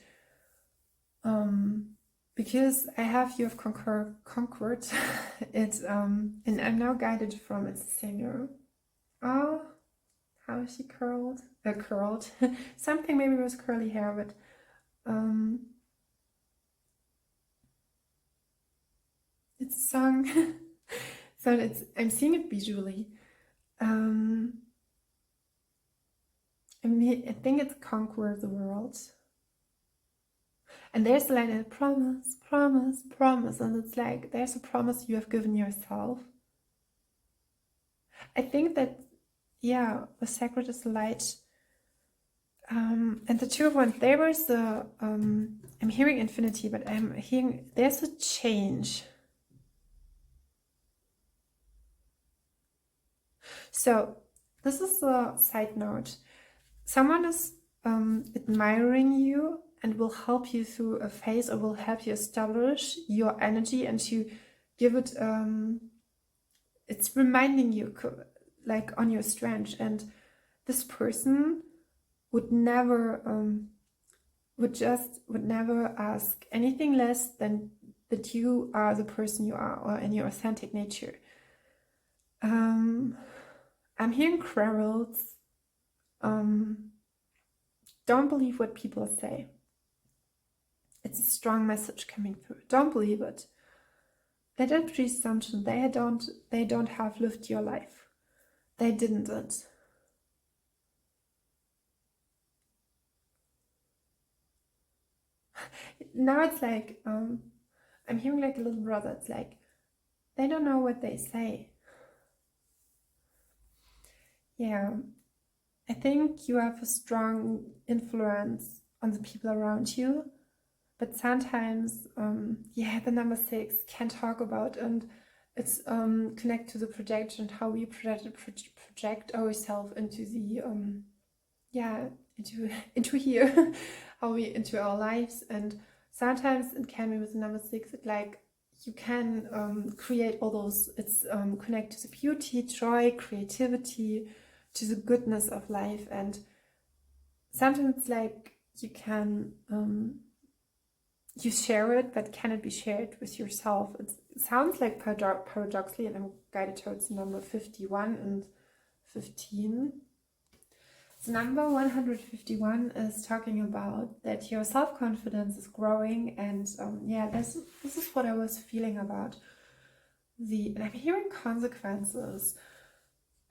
because I have you have conquered it, and I'm now guided from its singer. Oh, how is she curled? Curled. Something maybe was curly hair, but it's a song. So I'm seeing it visually. I think it's conquer the world. And there's the line, promise, promise, promise. And it's like, there's a promise you have given yourself. I think that, yeah, the Sacred is the Light. And the Two of Wands, there was the, I'm hearing infinity, but I'm hearing, there's a change. So this is a side note. Someone is admiring you and will help you through a phase, or will help you establish your energy and to give it, it's reminding you like on your strength. And this person would never would never ask anything less than that you are the person you are, or in your authentic nature. I'm hearing quarrels. Don't believe what people say. It's a strong message coming through. Don't believe it. That is presumption. They don't have lived your life. They didn't it. Now it's like I'm hearing like a little brother. It's like they don't know what they say. Yeah, I think you have a strong influence on the people around you, but sometimes yeah, the number 6 can talk about, and it's connect to the projection, how we project ourselves into the yeah, into here, how we into our lives. And sometimes it can be with the number 6, it like you can create all those, it's connect to the beauty, joy, creativity, to the goodness of life. And sometimes it's like you can you share it, but can it be shared with yourself? It sounds like paradoxically, and I'm guided towards number 51 and 15. So number 151 is talking about that your self-confidence is growing, and yeah, this is what I was feeling about and I'm hearing consequences.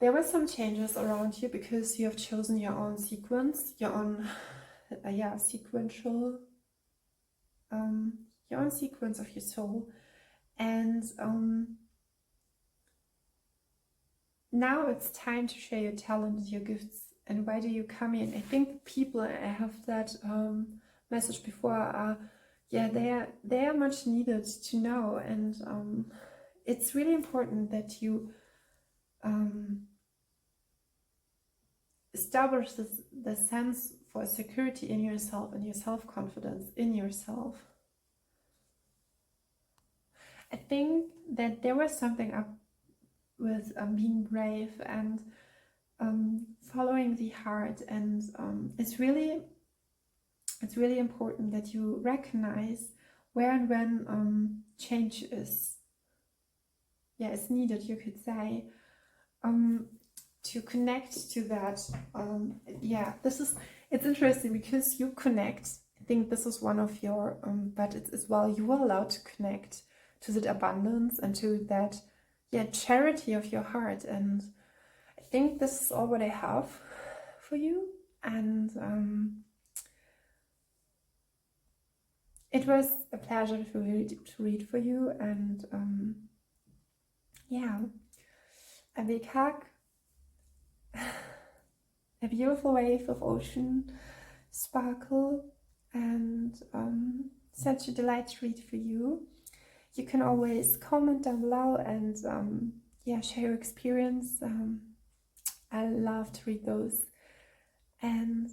There were some changes around you because you have chosen your own sequence, your own yeah, sequential your own sequence of your soul. And now it's time to share your talents, your gifts. And why do you come in? I think people, I have that message before, yeah, they are much needed to know. And it's really important that you establish the sense for security in yourself and your self-confidence in yourself. I think that there was something up with being brave and following the heart, and it's really important that you recognize where and when change is needed, you could say, to connect to that. Yeah, it's interesting because you connect. I think this is one of your but it's as well, you are allowed to connect to that abundance and to that charity of your heart. And I think this is all what I have for you. And it was a pleasure to read for you. And yeah, a big hug, a beautiful wave of ocean sparkle, and such a delight to read for you. You can always comment down below and share your experience. I love to read those. And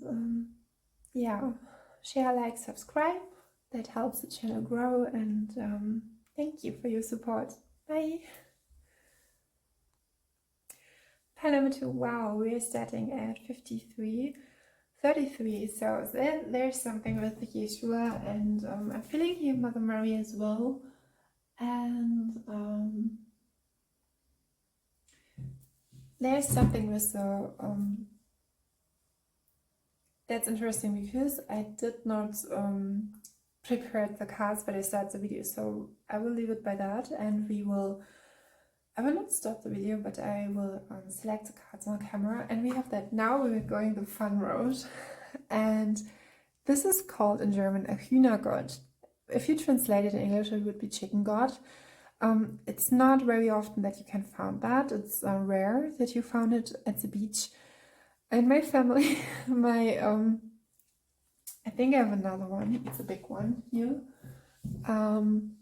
share, like, subscribe. That helps the channel grow. And thank you for your support. Bye. Pile number 2. Wow, we're starting at 33. So then there's something with Yeshua, and I'm feeling here Mother Mary as well. And there's something with the that's interesting because I did not prepare the cards, but I started the video, so I will leave it by that. And I will not stop the video, but I will select the cards on camera. And we have that. Now we're going the fun road. And this is called in German a Hühnergott. If you translate it in English, it would be chicken god. It's not very often that you can find that. It's rare that you found it at the beach. In my family, I think I have another one. It's a big one here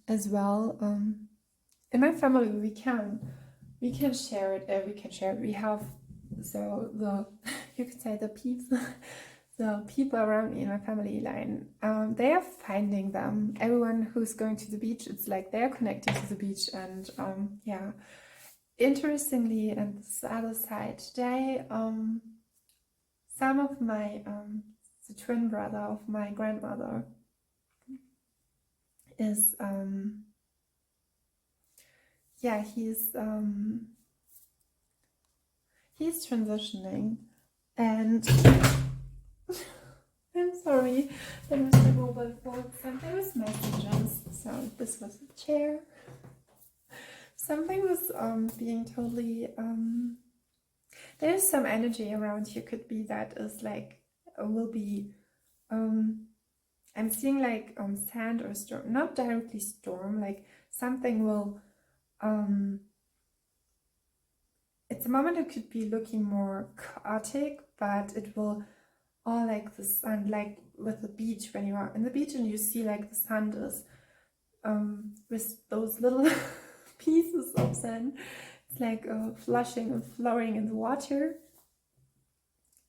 as well. In my family, we can share it. We have you could say the people around me in my family line. They are finding them. Everyone who's going to the beach, it's like they're connecting to the beach. And yeah, interestingly, and this other side today, some of my the twin brother of my grandmother, is yeah, he's transitioning, and I'm sorry, there was the mobile phone, and there was messages, so this was a chair. Something was being totally there's some energy around here, could be that is like will be I'm seeing like sand or storm, not directly storm, like something will it's a moment it could be looking more chaotic, but it will all like the sun, like with the beach, when you are in the beach and you see like the sand is with those little pieces of sand, it's like flushing and flowing in the water,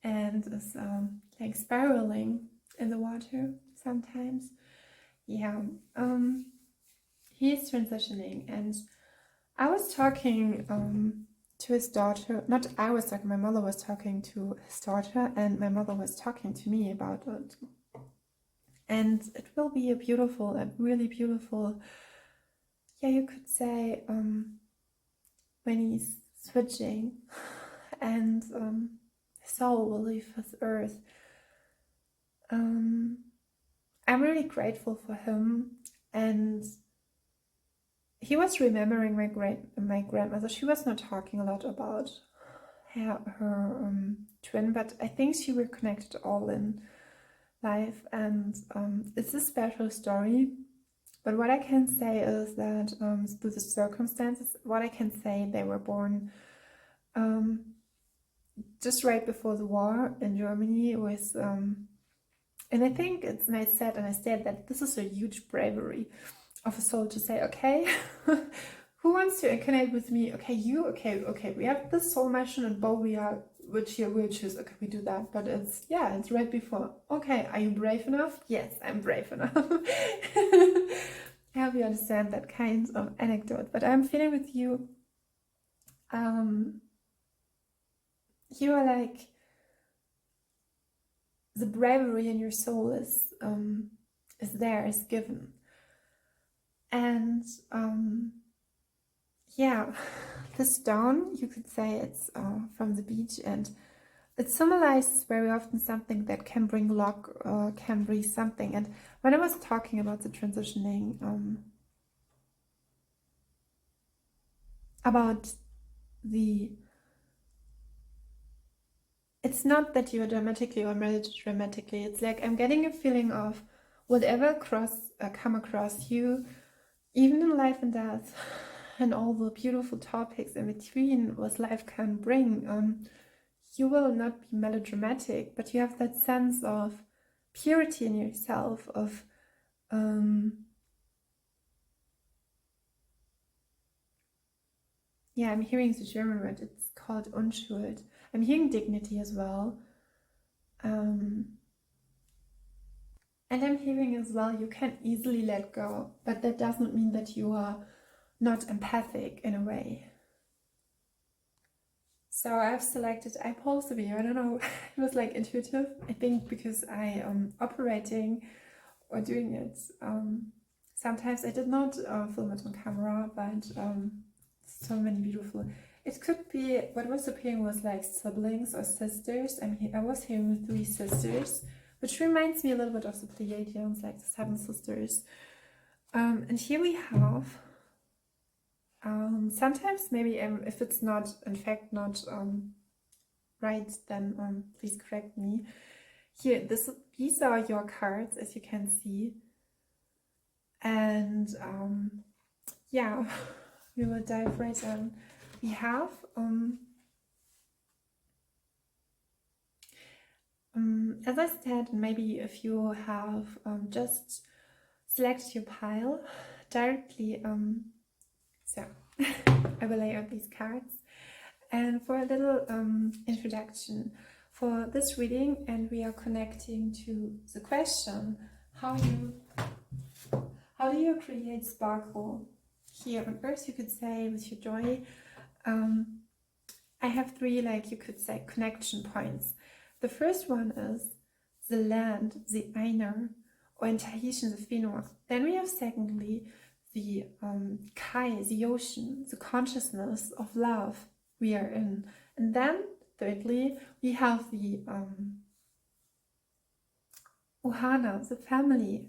and is like spiraling in the water sometimes. Yeah, he's transitioning, and I was talking to his daughter, not I was talking, my mother was talking to his daughter, and my mother was talking to me about it. And it will be a beautiful, a really beautiful, yeah, you could say, when he's switching and his soul will leave his earth. I'm really grateful for him, and he was remembering my grandmother. She was not talking a lot about her twin, but I think she reconnected all in life, and it's a special story. But what I can say is that through the circumstances, what I can say, they were born just right before the war in Germany with and I think it's, and I said that this is a huge bravery of a soul to say, okay, who wants to incarnate with me? Okay, you, okay, we have this soul mission and both we are, which here we'll choose, okay, we do that, but it's, yeah, it's right before. Okay, are you brave enough? Yes, I'm brave enough. I hope you understand that kind of anecdote, but I'm feeling with you, you are like, the bravery in your soul is there, is given. And yeah, the stone, you could say it's from the beach, and it symbolizes very often something that can bring luck, can bring something. And when I was talking about the transitioning, about the, it's not that you are dramatically or melodramatically, it's like I'm getting a feeling of whatever come across you, even in life and death, and all the beautiful topics in between what life can bring, you will not be melodramatic, but you have that sense of purity in yourself, of yeah, I'm hearing the German word, it's called Unschuld. I'm hearing dignity as well. And I'm hearing as well, you can easily let go, but that does not mean that you are not empathic in a way. So I've selected, I paused the video, I don't know, it was like intuitive, I think, because I am operating or doing it. Sometimes I did not film it on camera, but so many beautiful, it could be, what was appearing was like siblings or sisters. I was hearing 3 sisters, which reminds me a little bit of the Pleiadians, like the 7 sisters. And here we have, sometimes maybe if it's not, in fact, not right, then please correct me. Here, these are your cards, as you can see. And yeah, we will dive right in. We have as I said, maybe if you have just select your pile directly, so I will lay out these cards, and for a little introduction for this reading, and we are connecting to the question, how do you create sparkle here on earth, you could say, with your joy. I have 3, like you could say, connection points. The first one is the land, the AINA, or in Tahitian, the whenua. Then we have secondly the kai, the ocean, the consciousness of love we are in. And then thirdly, we have the OHANA, the family.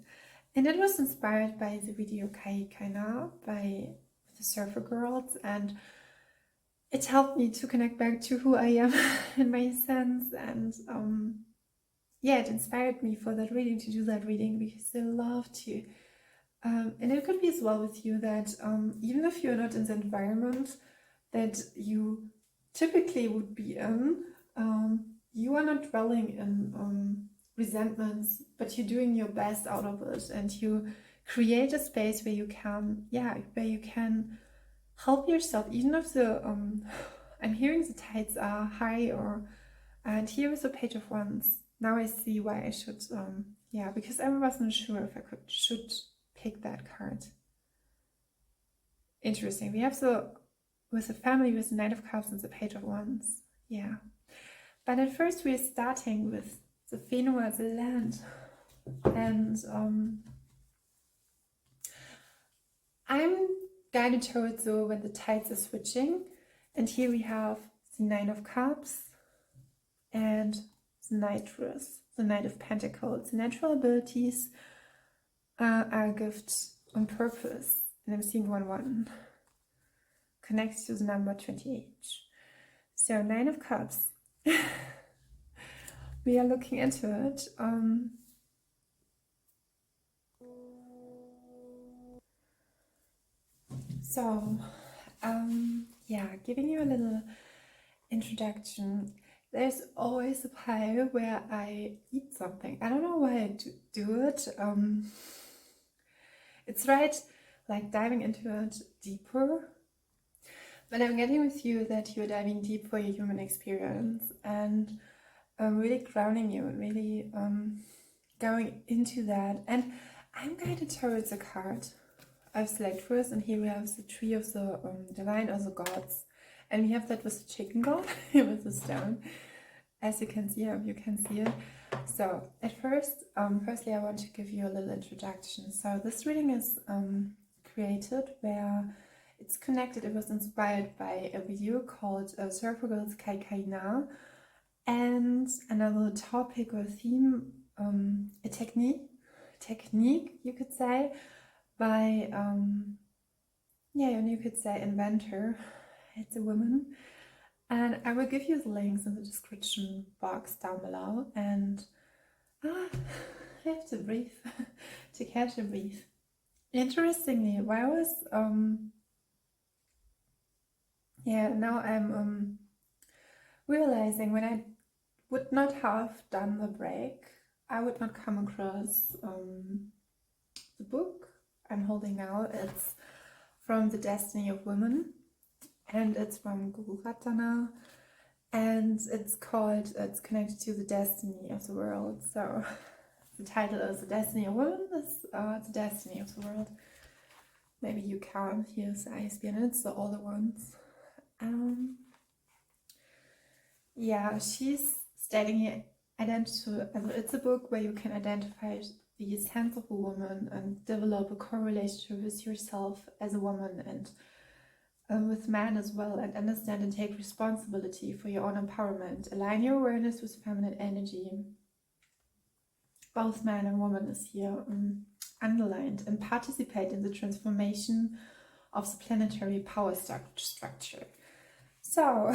And it was inspired by the video kaikaina by the surfergirls, and it helped me to connect back to who I am in my sense. And yeah, it inspired me for that reading, to do that reading, because I love to. And it could be as well with you that even if you're not in the environment that you typically would be in, you are not dwelling in resentments, but you're doing your best out of it, and you create a space where you can, where you can help yourself, even if the I'm hearing the tides are high, or and here is a page of wands. Now I see why I should because I wasn't sure if I should pick that card. Interesting. We have with the family, with the Knight of Cups and the Page of Wands. Yeah, but at first we're starting with the whenua, the land, and I'm guided towards when the tides are switching, and here we have the Nine of Cups and the Knightress, the Knight of Pentacles. The natural abilities are a gift on purpose, and I'm seeing 1-1 connects to the number 28. So 9 of Cups. We are looking into it. Giving you a little introduction. There's always a pile where I eat something. I don't know why I do it. It's right, like diving into it deeper. But I'm getting with you that you're diving deep for your human experience, and really grounding you, and really going into that. And I'm guided towards a card I've selected first, and here we have the tree of the divine, or the gods, and we have that with the chicken god with the stone, as you can see. I hope you can see it. So at first, firstly, I want to give you a little introduction. So this reading is created where it's connected. It was inspired by a video called Surfergirls Kaikaina, and another topic or theme, a technique you could say, by you could say inventor. It's a woman, and I will give you the links in the description box down below. And I have to breathe to catch a breath. Interestingly, while I was now I'm realizing, when I would not have done the break, I would not come across the book I'm holding now. It's from The Destiny of Women, and it's from Guru Ratana, and it's connected to the destiny of the world. So the title is The Destiny of Women, is the destiny of the world. Maybe you can't hear the ISBN, it's the older ones. She's stating here, it's a book where you can identify the essence of a woman and develop a core relationship with yourself as a woman, and with man as well, and understand and take responsibility for your own empowerment. Align your awareness with feminine energy. Both man and woman is here underlined, and participate in the transformation of the planetary power structure. So,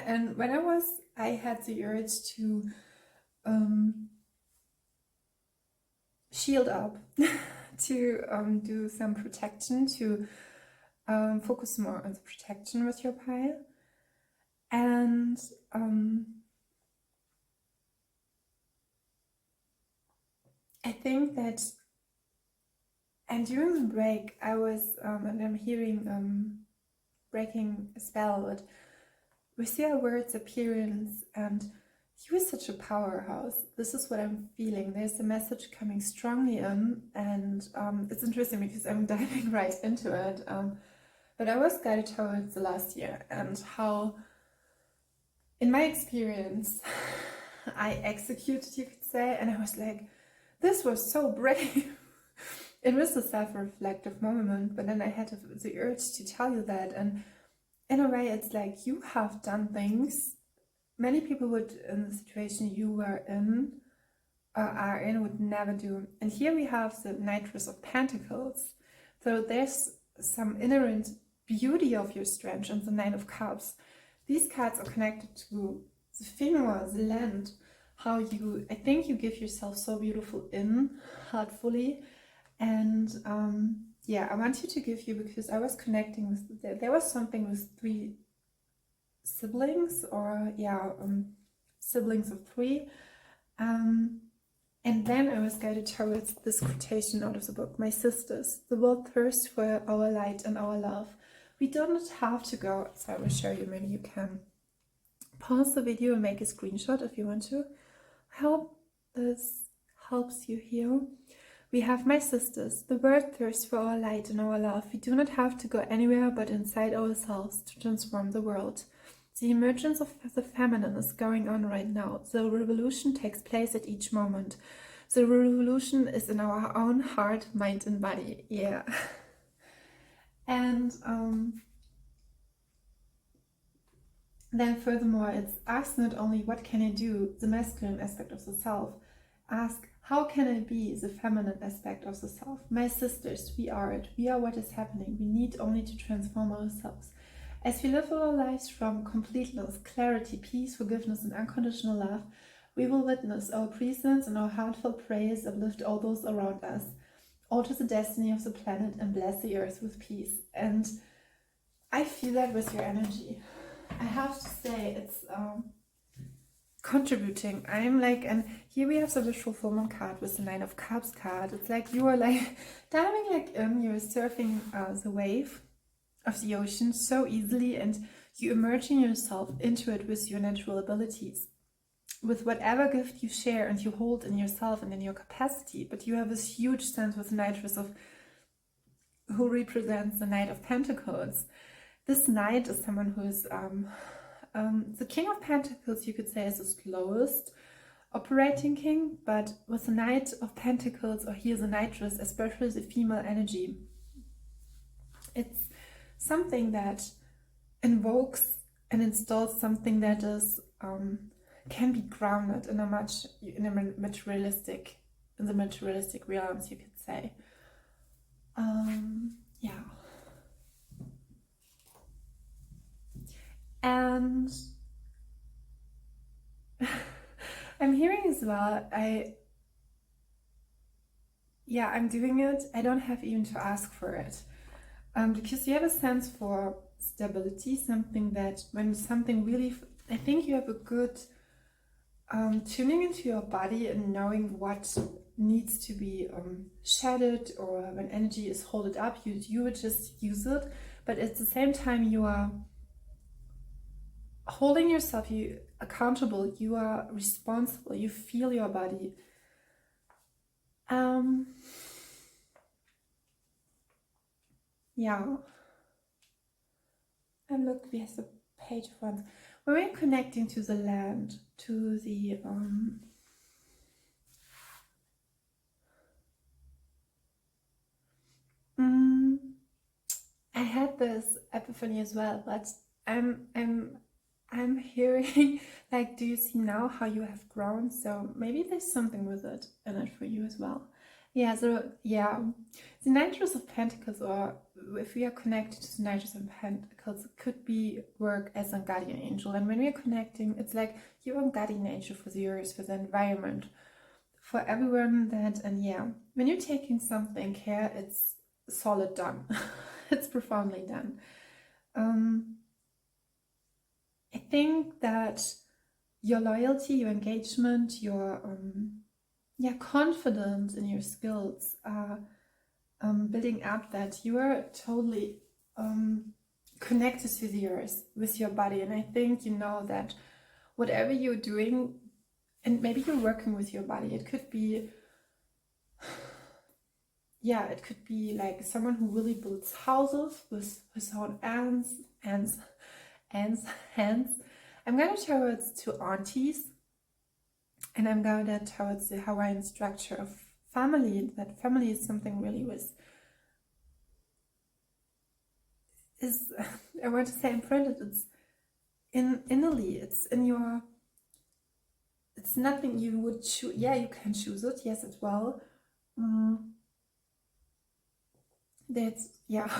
and when I had the urge to shield up, to do some protection, to focus more on the protection with your pile. And I think that, and during the break I was and I'm hearing breaking a spell, but we see our words appearance, and you are such a powerhouse. This is what I'm feeling. There's a message coming strongly in, and it's interesting because I'm diving right into it. But I was guided towards the last year, and how, in my experience, I executed, you could say, and I was like, this was so brave. It was a self-reflective moment, but then I had the urge to tell you that, and in a way it's like you have done things many people would, in the situation you were in or are in, would never do. And here we have the Knightress of Pentacles, so there's some inherent beauty of your strength, and the Knight of Cups. These cards are connected to the Finua, the land, how you, I think you give yourself so beautiful in, heartfully. And yeah, I want you to give you, because I was connecting with, there was something with 3 siblings, or yeah, siblings of 3. And then I was guided towards this quotation out of the book, "My sisters, the world thirsts for our light and our love. We don't have to go," so I will show you, maybe you can pause the video and make a screenshot if you want to. I hope this helps you here. We have "My sisters, the world thirsts for our light and our love. We do not have to go anywhere but inside ourselves to transform the world. The emergence of the feminine is going on right now. The revolution takes place at each moment. The revolution is in our own heart, mind and body." Yeah. And then furthermore, it's ask not only what can I do, the masculine aspect of the self. Ask, how can I be the feminine aspect of the self? My sisters, we are it. We are what is happening. We need only to transform ourselves. As we live our lives from completeness, clarity, peace, forgiveness, and unconditional love, we will witness our presence and our heartfelt praise uplift all those around us, alter the destiny of the planet, and bless the earth with peace. And I feel that with your energy. I have to say, it's contributing. I'm like, and here we have the visual fulfillment card with the 9 of Cups card. It's like you are like diving like you're surfing the wave of the ocean so easily, and you immersing yourself into it with your natural abilities, with whatever gift you share and you hold in yourself and in your capacity. But you have this huge sense with the Knightress of, who represents the Knight of Pentacles. This knight is someone who is the King of Pentacles, you could say, is the slowest operating king, but with the Knight of Pentacles, or here the Knightress, especially the female energy, it's something that invokes and installs something that is can be grounded in the materialistic realms, you could say. Yeah. And I'm hearing as well, I'm doing it. I don't have even to ask for it. Because you have a sense for stability, something that when something really, I think you have a good tuning into your body and knowing what needs to be shedded, or when energy is held up, you would just use it. But at the same time, you are holding yourself accountable, you are responsible, you feel your body. Yeah. And look, we have the Page of Wands. When we're connecting to the land, to the I had this epiphany as well, but I'm hearing, like, do you see now how you have grown? So maybe there's something with it in it for you as well. Yeah, so yeah, the Knightress of Pentacles, or if we are connected to the Knightress of Pentacles, it could be work as a guardian angel. And when we're connecting, it's like you're a guardian angel for the earth, for the environment, for everyone that, and yeah, when you're taking something care, it's solid done. It's profoundly done. I think that your loyalty, your engagement, your confidence in your skills are building up, that you are totally connected to the earth with your body. And I think you know that whatever you're doing, and maybe you're working with your body, it could be, yeah, it could be like someone who really builds houses with his own hands. I'm gonna show it to aunties, And I'm guided towards the Hawaiian structure of family, that family is something really I want to say imprinted, it's in Italy, it's in your, it's nothing you would choose. Yeah, you can choose it, yes, as well. That's, yeah.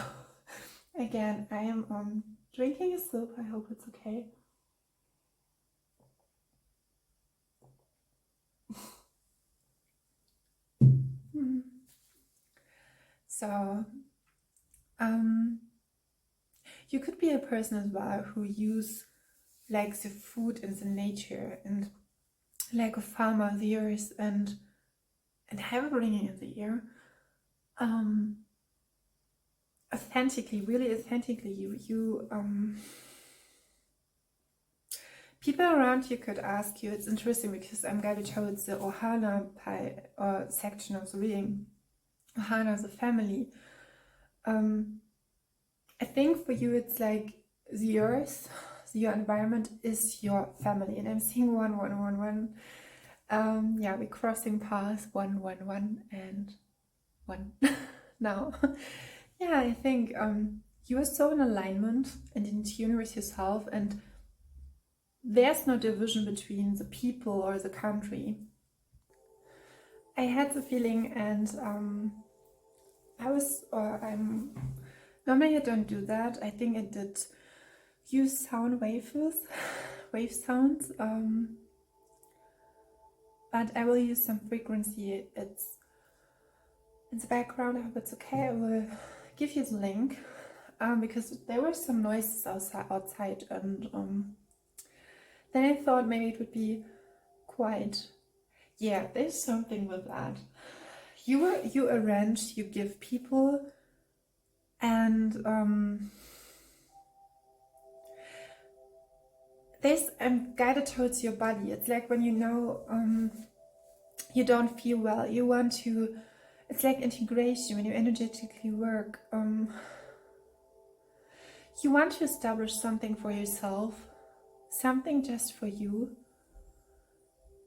Again, I am drinking a sip, I hope it's okay. So, you could be a person as well who likes the food and the nature and like a farmer, the earth and everything in the air. Authentically, really authentically, you people around you could ask you. It's interesting because I'm guided towards the OHANA section of the reading. OHANA, the family. I think for you it's like the earth, your environment is your family, and I'm seeing 1 yeah, we're crossing paths 1 1 1 and 1 now. Yeah, I think you are so in alignment and in tune with yourself, and there's no division between the people or the country. I had the feeling, and normally I don't do that. I think I did use sound wave sounds, but I will use some frequency. It's in the background. I hope it's okay. I will give you the link because there were some noises outside, and then I thought maybe it would be quite, yeah, there's something with that. You arrange, you give people, and I'm guided towards your body. It's like when you know you don't feel well, you want to, it's like integration when you energetically work. You want to establish something for yourself, something just for you,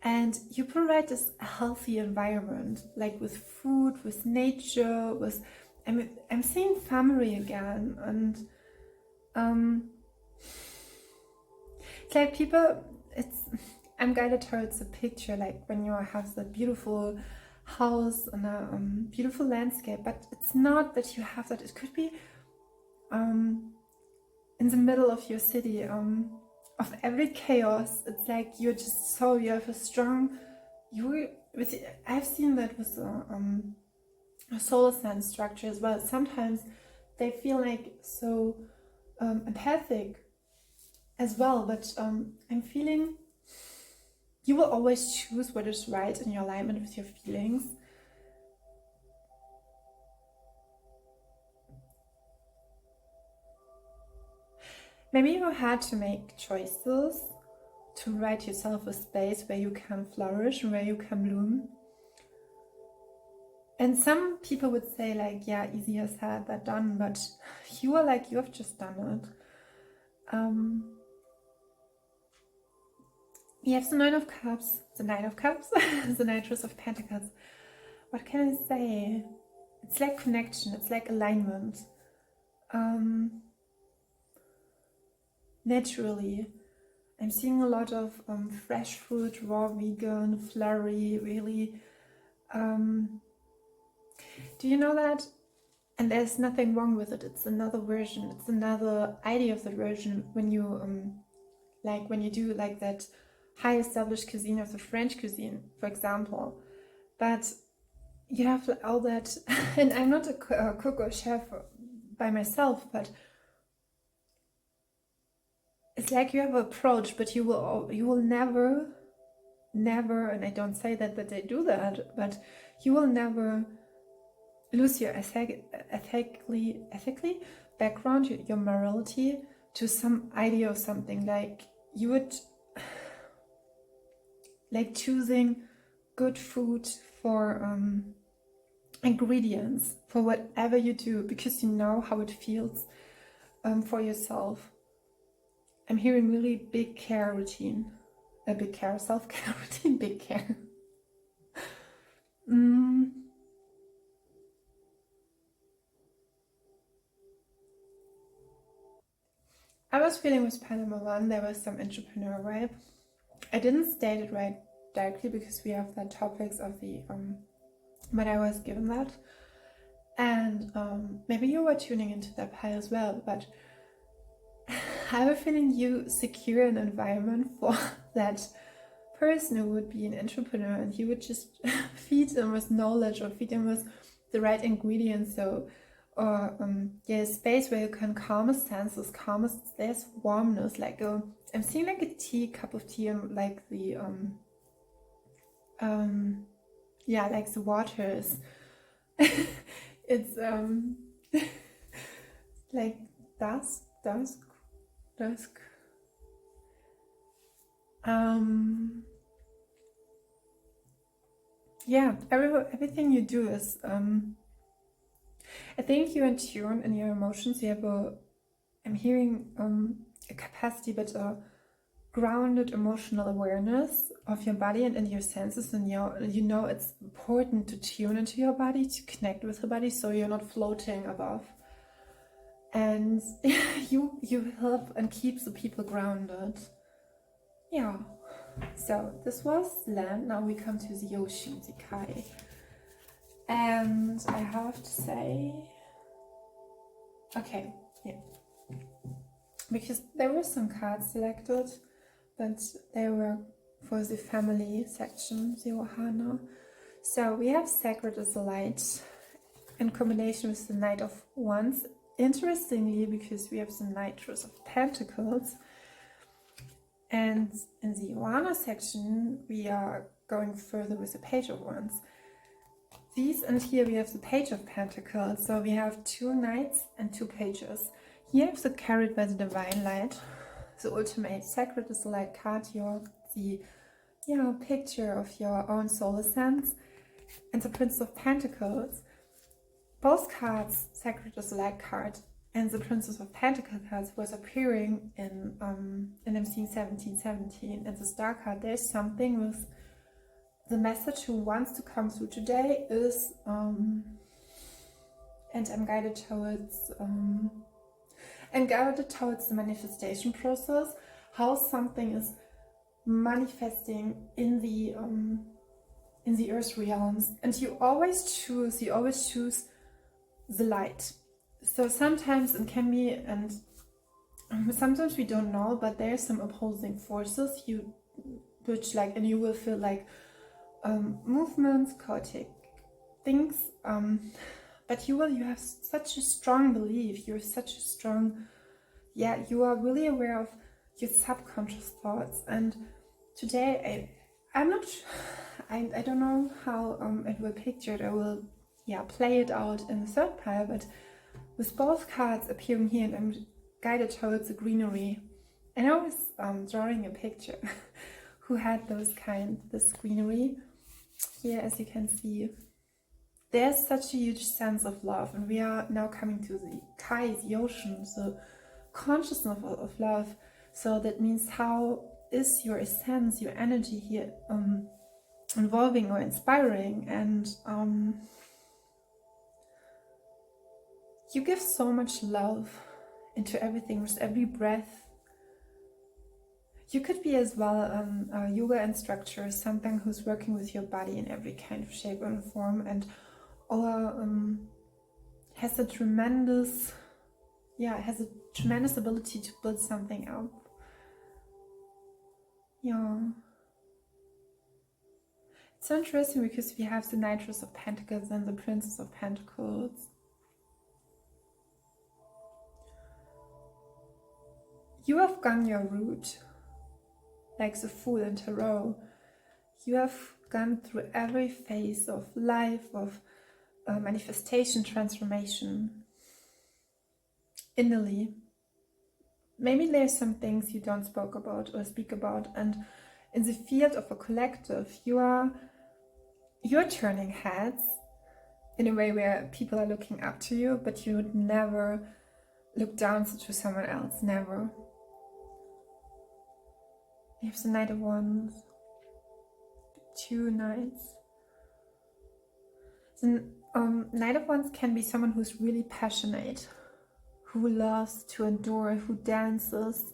and you provide this healthy environment, like with food, with nature, with, I'm seeing family again, and it's like people, I'm guided towards a picture, like when you have that beautiful house and a beautiful landscape, but it's not that you have that. It could be in the middle of your city, of every chaos. It's like you have a strong, I've seen that with a solar sign structure as well. Sometimes they feel like so empathic as well, but I'm feeling you will always choose what is right in your alignment with your feelings. Maybe you had to make choices to write yourself a space where you can flourish and where you can bloom. And some people would say like, yeah, easier said than done, but you are like, you have just done it. We have the Nine of Cups, the Knight of Cups, the Knightress of Pentacles. What can I say? It's like connection, it's like alignment. Naturally, I'm seeing a lot of fresh food, raw, vegan, flurry, really. Do you know that? And there's nothing wrong with it. It's another version. It's another idea of the version when you when you do like that high established cuisine of the French cuisine, for example. But you have all that, and I'm not a cook or chef by myself, but it's like you have an approach, but you will never, and I don't say that they do that, but you will never lose your ethically background, your morality to some idea of something. Like you would like choosing good food for ingredients for whatever you do, because you know how it feels for yourself. I'm hearing really big care routine a big care, self-care routine, big care. I was feeling with pen number 1, there was some entrepreneur vibe. I didn't state it right directly because we have the topics of the, but I was given that. And maybe you were tuning into that pile as well, but I have a feeling you secure an environment for that person who would be an entrepreneur, and you would just feed them with knowledge or feed them with the right ingredients. So, or a space where you can calm his senses, there's warmness, like I'm seeing like a cup of tea, and like the like the waters. It's like dusk. Yeah, everything you do is I think you're in tune in your emotions. You have I'm hearing a capacity, but a grounded emotional awareness of your body and in your senses, and you know it's important to tune into your body, to connect with the body, so you're not floating above. And you help and keep the people grounded. Yeah. So this was land. Now we come to the ocean, the Kai. And I have to say, okay, yeah, because there were some cards selected, but they were for the family section, the OHANA. So we have Sacred as the Light in combination with the Knight of Wands. Interestingly, because we have the Knightress of Pentacles. And in the OHANA section, we are going further with the Page of Wands. And here we have the Page of Pentacles. So we have 2 knights and 2 pages. Here is the carried by the divine light, the ultimate Sacred is the Light card, the picture of your own soul essence, and the Prince of Pentacles. Both cards, Sacred is the Light card and the Princess of Pentacles cards, was appearing in I'm seeing 1717, and the Star card. There's something with the message who wants to come through today is and I'm guided towards the manifestation process, how something is manifesting in the earth realms, and you always choose the light. So sometimes it can be, and sometimes we don't know, but there's some opposing forces and you will feel like movements, chaotic things, but you have such a strong belief, you are really aware of your subconscious thoughts. And today I don't know how it will picture it. I will play it out in the third pile, but with both cards appearing here, and I'm guided towards the greenery, and I was drawing a picture who had this greenery. Here, as you can see, there's such a huge sense of love, and we are now coming to the Kai, the ocean, the consciousness of love. So that means, how is your essence, your energy here involving or inspiring? And you give so much love into everything, with every breath. You could be as well a yoga instructor, something who's working with your body in every kind of shape and form, or has a tremendous ability to build something up. Yeah. It's so interesting because we have the Knightress of Pentacles and the Princess of Pentacles. You have gone your route. Like the Fool in Tarot, you have gone through every phase of life, of manifestation, transformation, innerly. Maybe there's some things you don't speak about, and in the field of a collective, you're turning heads in a way where people are looking up to you, but you would never look down to someone else, never. You have the Knight of Wands, 2 knights. The Knight of Wands can be someone who's really passionate, who loves to adore, who dances.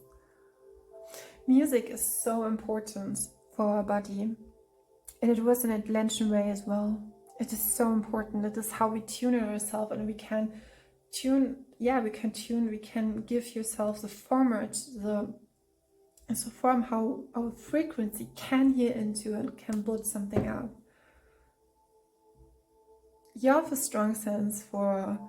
Music is so important for our body, and it was in an Atlantean way as well. It is so important. It is how we tune ourselves, and we can tune, we can give yourself the format, the form how our frequency can hear into and can build something up. You have a strong sense for,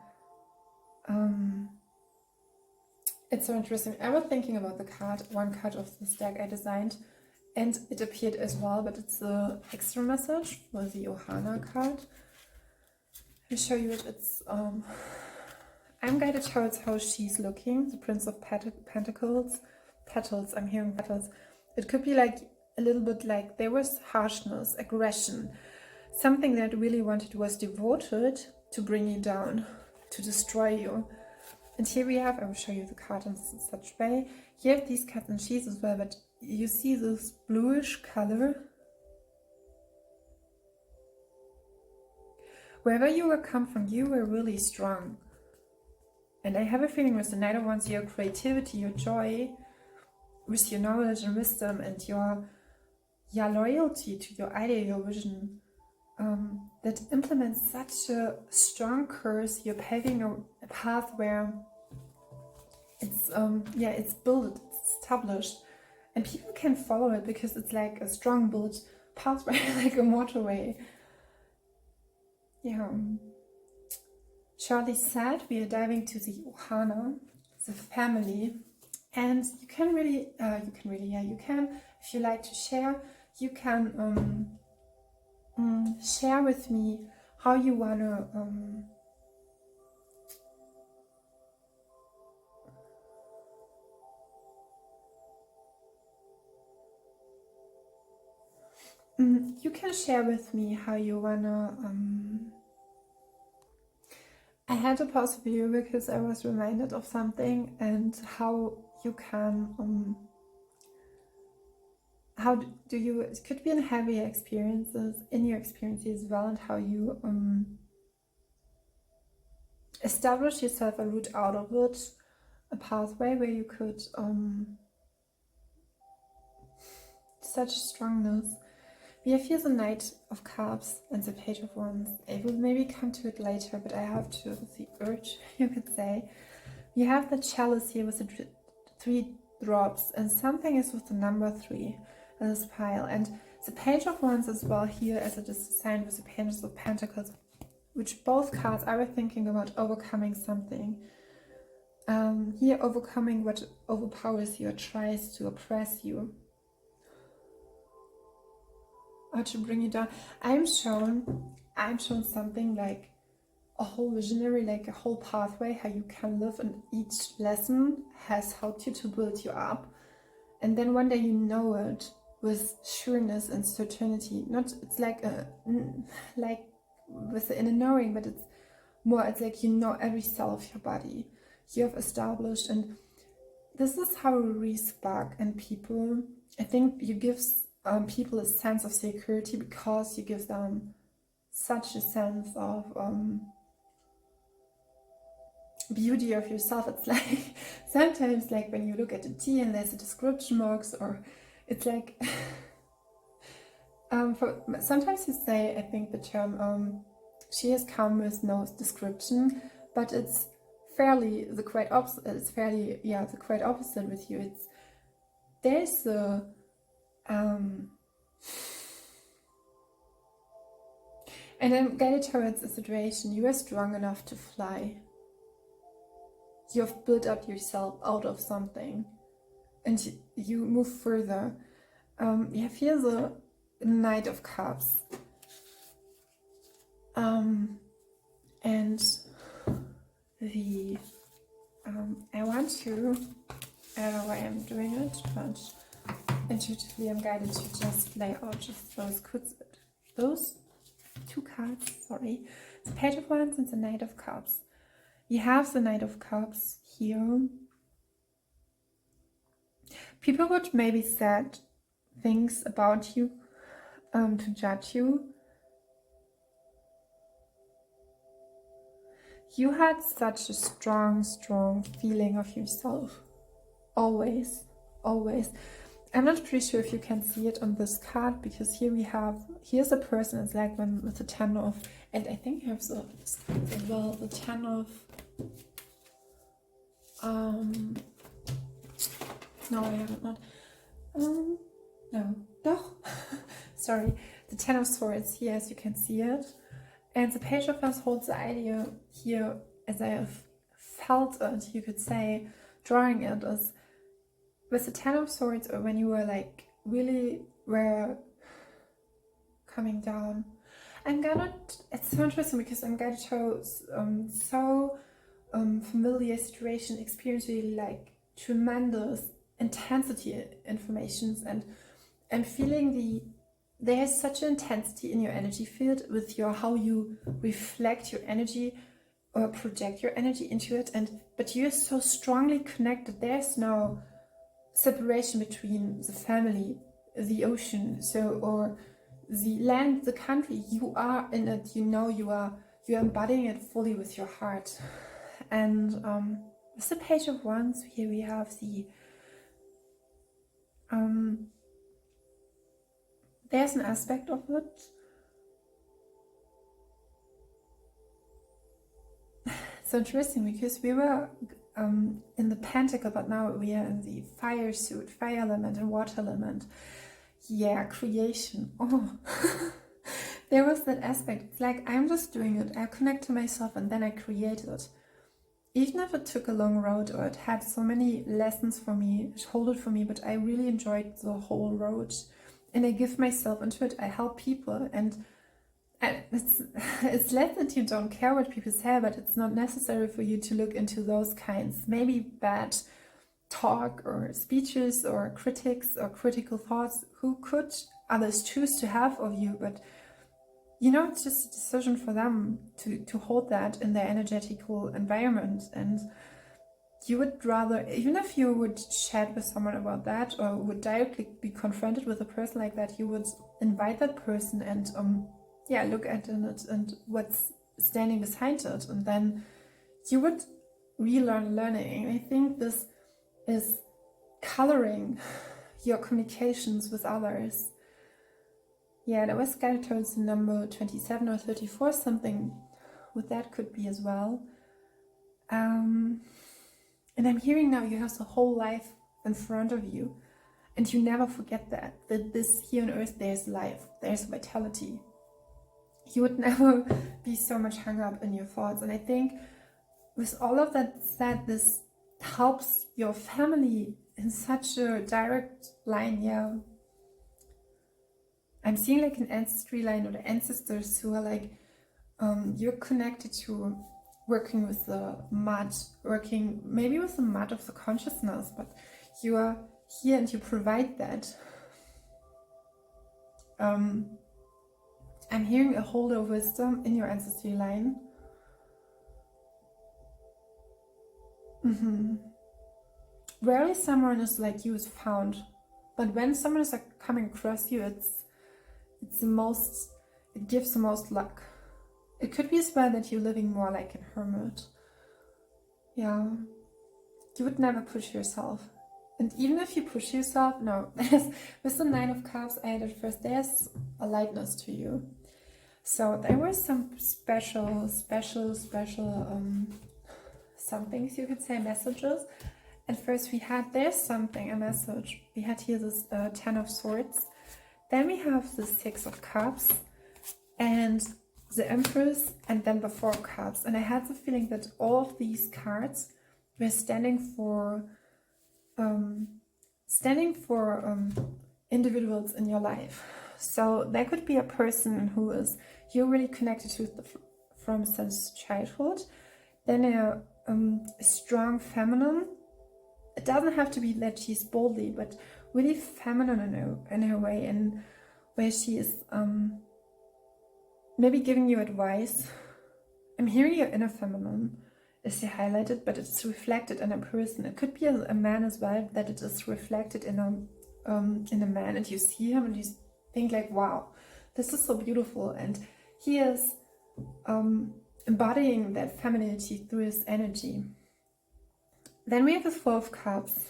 it's so interesting. I was thinking about the card, one card of this deck I designed, and it appeared as well, but it's the extra message with the OHANA card. I'll show you it. It's, I'm guided towards how she's looking, the Prince of Pentacles. Petals, I'm hearing petals. It could be like a little bit like there was harshness, aggression. Something that really wanted was devoted to bring you down, to destroy you. And here we have, I will show you the card in such way. You have these cats and she's as well, but you see this bluish color. Wherever you were come from, you were really strong. And I have a feeling with the Knight of Wands, your creativity, your joy, with your knowledge and wisdom and your loyalty to your idea, your vision, that implements such a strong course. You're paving a path where it's it's built, it's established, and people can follow it because it's like a strong built pathway, like a motorway. Yeah. Shortly said, we are diving to the OHANA, the family, and you can really, if you like to share, you can share with me how you wanna you can share with me how you wanna I had to pause the video because I was reminded of something, and how you can how do you, it could be in heavy experiences, in your experiences as well, and how you establish yourself a route out of it, a pathway where you could such strongness. We have here the Knight of Cups and the Page of Wands. I will maybe come to it later, but I have to the urge, you could say. We have the Chalice here with the 3 drops, and something is with the number 3 in this pile. And the Page of Wands as well here, as it is designed with the Page of Pentacles, which both cards I was thinking about overcoming something. Here, overcoming what overpowers you or tries to oppress you, or to bring you down. I'm shown something like a whole visionary, like a whole pathway, how you can live, and each lesson has helped you to build you up. And then one day you know it with sureness and certainty. Not, it's like with the inner knowing, but it's more, it's like you know every cell of your body. You have established, and this is how we re-spark in people. I think you give people a sense of security because you give them such a sense of beauty of yourself. It's like sometimes, like when you look at a tea and there's a description marks, or it's like sometimes you say, I think the term she has come with no description, but it's fairly the quite opposite. It's fairly the quite opposite with you. It's there's a and I'm guided towards a situation. You are strong enough to fly. You have built up yourself out of something, and you move further. You have here the Knight of Cups, and the I want to, I don't know why I'm doing it, but intuitively I'm guided to just lay out just those 2 cards, sorry, the Page of Wands and the Knight of Cups. You have the Knight of Cups here. People would maybe said things about you, to judge you. You had such a strong feeling of yourself. Always, always. I'm not pretty sure if you can see it on this card, because here's a person, it's like when with the 10 of, and I think you have this card as well, the 10 of, no, I haven't, not, no, doch, sorry, the 10 of Swords here, as you can see it, and the Page of Wands holds the idea here, as I have felt it, you could say, drawing it as, with the 10 of Swords, or when you were like really were coming down, it's so interesting because I'm gonna show familiar situation, experience really like tremendous intensity informations, and I'm feeling there's such an intensity in your energy field with how you reflect your energy or project your energy into it, but you're so strongly connected. There's no separation between the family, the ocean, or the land, the country. You are in it, you're embodying it fully with your heart. And with the Page of Wands, here we have there's an aspect of it. So interesting, because we were in the Pentacle, but now we are in the fire suit, fire element and water element. Yeah, creation. Oh, there was that aspect. It's like, I'm just doing it. I connect to myself and then I create it. Even if it took a long road, or it had so many lessons for me, it hold it for me, but I really enjoyed the whole road. And I give myself into it. I help people, and it's less that you don't care what people say, but it's not necessary for you to look into those kinds, maybe bad talk or speeches or critics or critical thoughts who could others choose to have of you, but it's just a decision for them to hold that in their energetical environment. And you would rather, even if you would chat with someone about that, or would directly be confronted with a person like that, you would invite that person and look at it and what's standing behind it, and then you would relearn learning. I think this is coloring your communications with others. Yeah, that was guided towards the number 27 or 34, something with that could be as well. And I'm hearing now you have the whole life in front of you, and you never forget that this here on earth, there's life, there's vitality. You would never be so much hung up in your thoughts. And I think with all of that said, this helps your family in such a direct line. Yeah, I'm seeing like an ancestry line, or the ancestors who are like, you're connected to working with the mud, working maybe with the mud of the consciousness, but you are here and you provide that. I'm hearing a holder of wisdom in your ancestry line. Rarely someone is like you is found, but when someone is like coming across you, it gives the most luck. It could be as well that you're living more like a hermit. Yeah, you would never push yourself. And even if you push yourself, no, with the 9 of Cups I had at first, there's a lightness to you. So there were some special some things you could say, messages. At first there's a message. We had here this 10 of Swords. Then we have the 6 of Cups and the Empress, and then the 4 of Cups. And I had the feeling that all of these cards were standing for individuals in your life. So there could be a person who you're really connected to from since childhood. Then a strong feminine. It doesn't have to be that she's boldly, but really feminine in her way, and where she is maybe giving you advice. I'm hearing your inner feminine is highlighted, but it's reflected in a person. It could be a man as well, that it is reflected in in a man, and you see him and you think like, wow, this is so beautiful, and he is embodying that femininity through his energy. Then we have the Four of Cups.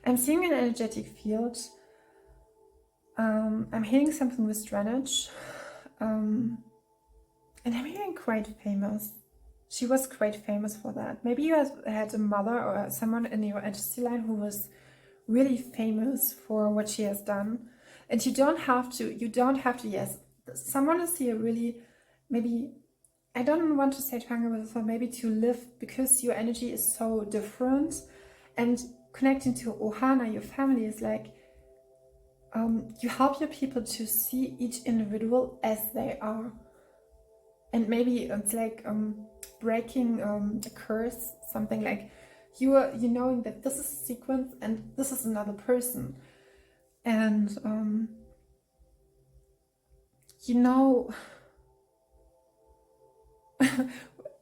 I'm seeing an energetic field. I'm hearing something with drainage. And I'm hearing quite famous. She was quite famous for that. Maybe you had a mother or someone in your ancestry line who was really famous for what she has done. And you don't have to, yes, someone is here really, maybe, I don't want to say to hang with, or maybe to live, because your energy is so different. And connecting to Ohana, your family, is like, you help your people to see each individual as they are. And maybe it's like breaking a curse, something like you knowing that this is a sequence and this is another person. And I'm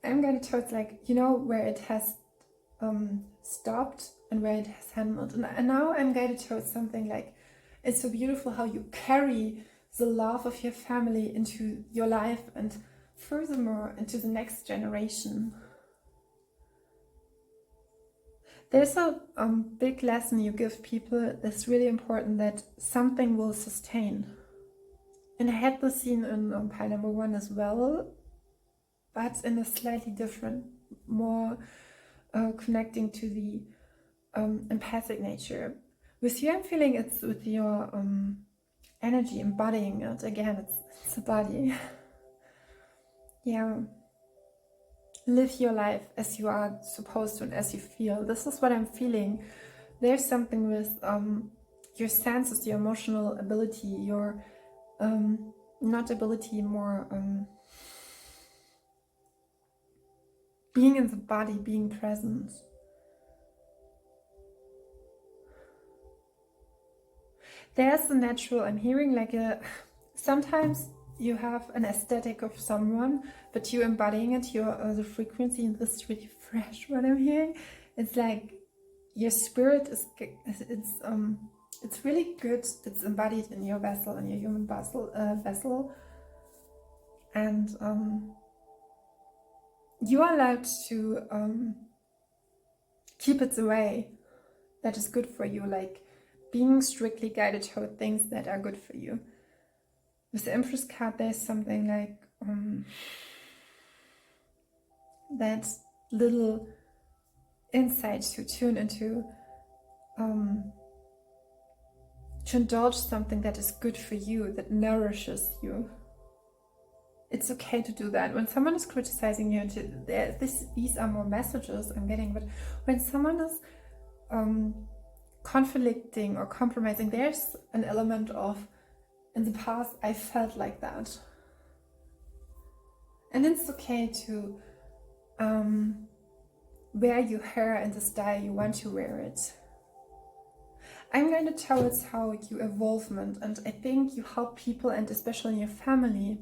going to towards like, where it has stopped and where it has handled. And now I'm guided towards something like, it's so beautiful how you carry the love of your family into your life and furthermore into the next generation. There's a big lesson you give people that's really important, that something will sustain. And I had this scene in pile number 1 as well, but in a slightly different, more connecting to the empathic nature. With you, I'm feeling it's with your energy, embodying it. Again, it's a body. Yeah. Live your life as you are supposed to and as you feel. This is what I'm feeling. There's something with your senses, your emotional ability, your not ability, more being in the body, being present. There's the natural, I'm hearing like sometimes you have an aesthetic of someone, but you embodying it, the frequency, and this is really fresh what I'm hearing. It's like your spirit is, it's really good, it's embodied in your vessel, in your human vessel. And you are allowed to keep it the way that is good for you, like being strictly guided toward things that are good for you. With the Empress card, there's something like that little insight to tune into, to indulge something that is good for you, that nourishes you. It's okay to do that. When someone is criticizing you, these are more messages I'm getting, but when someone is conflicting or compromising, there's an element of, in the past I felt like that, and it's okay to wear your hair in the style you want to wear it. I'm going to tell it's how you evolvement, and I think you help people, and especially in your family,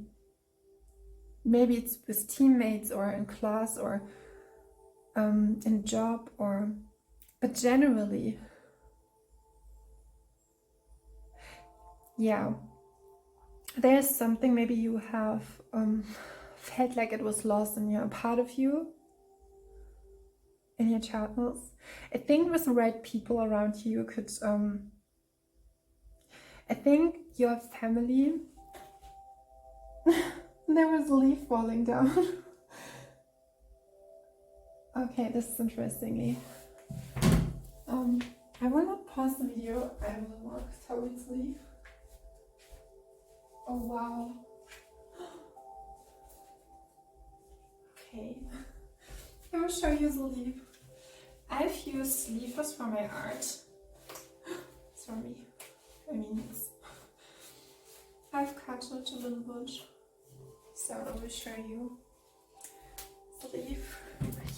maybe it's with teammates or in class or in job, but generally, yeah, there's something maybe you have felt like it was lost in your part of you, in your childhood. I think with the right people around you could, I think your family, there was a leaf falling down. Okay, this is interestingly. I will not pause the video, I will walk towards the leaf. Oh wow. Okay, I will show you the leaf. I've used leafers for my art. Sorry, I've cut it a little bit, so I will show you the leaf.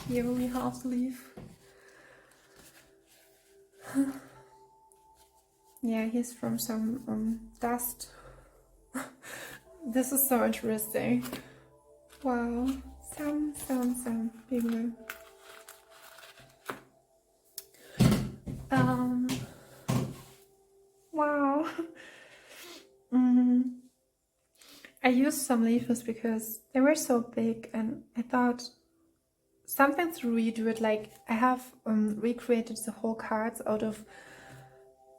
Here we have the leaf. Yeah, he's from some dust. This is so interesting. Wow, some bigger. I used some leaves because they were so big, and I thought something to redo it. Like, I have recreated the whole cards out of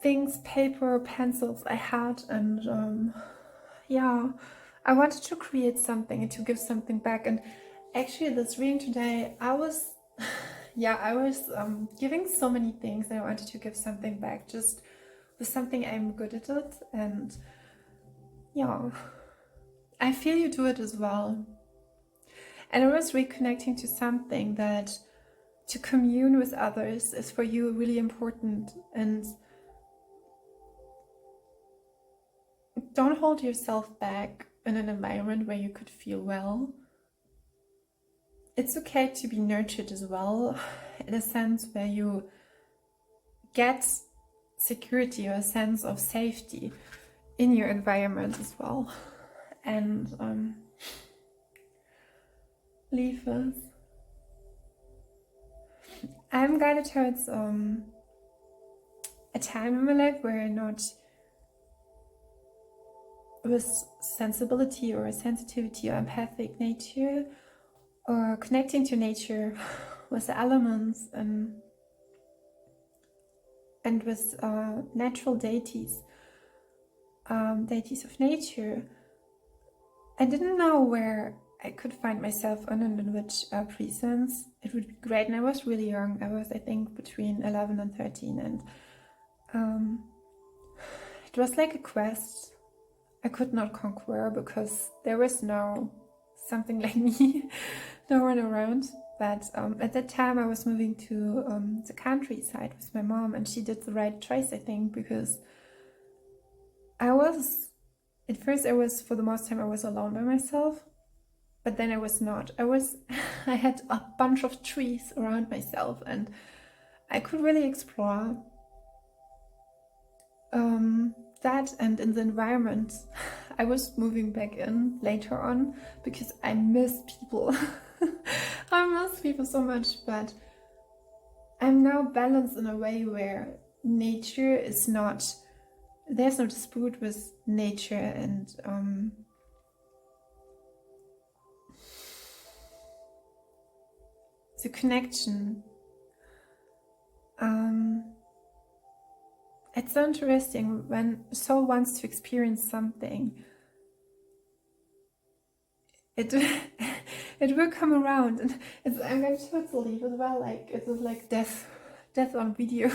things, paper, pencils I had, and yeah, I wanted to create something and to give something back. And actually this reading today, I was giving so many things, and I wanted to give something back, just with something I'm good at it. And yeah, I feel you do it as well. And I was reconnecting to something that to commune with others is for you really important. And don't hold yourself back in an environment where you could feel well. It's okay to be nurtured as well, in a sense where you get security or a sense of safety in your environment as well. And leave us. I'm guided towards a time in my life where I'm not with sensibility or sensitivity or empathic nature, or connecting to nature with the elements and with natural deities, deities of nature. I didn't know where I could find myself on and in which presence it would be great. And I was really young. I was, I think, between 11 and 13, and it was like a quest I could not conquer because there was no something like me, no one around. But at that time I was moving to the countryside with my mom, and she did the right choice, I think, because at first for the most time I was alone by myself, but then I was not. I had a bunch of trees around myself, and I could really explore that. And in the environment I was moving back in later on, because I miss people. I miss people so much, but I'm now balanced in a way where nature is not, there's no dispute with nature, and the connection. It's so interesting when soul wants to experience something, it it will come around, and I'm going to believe as well, like it is like death on video.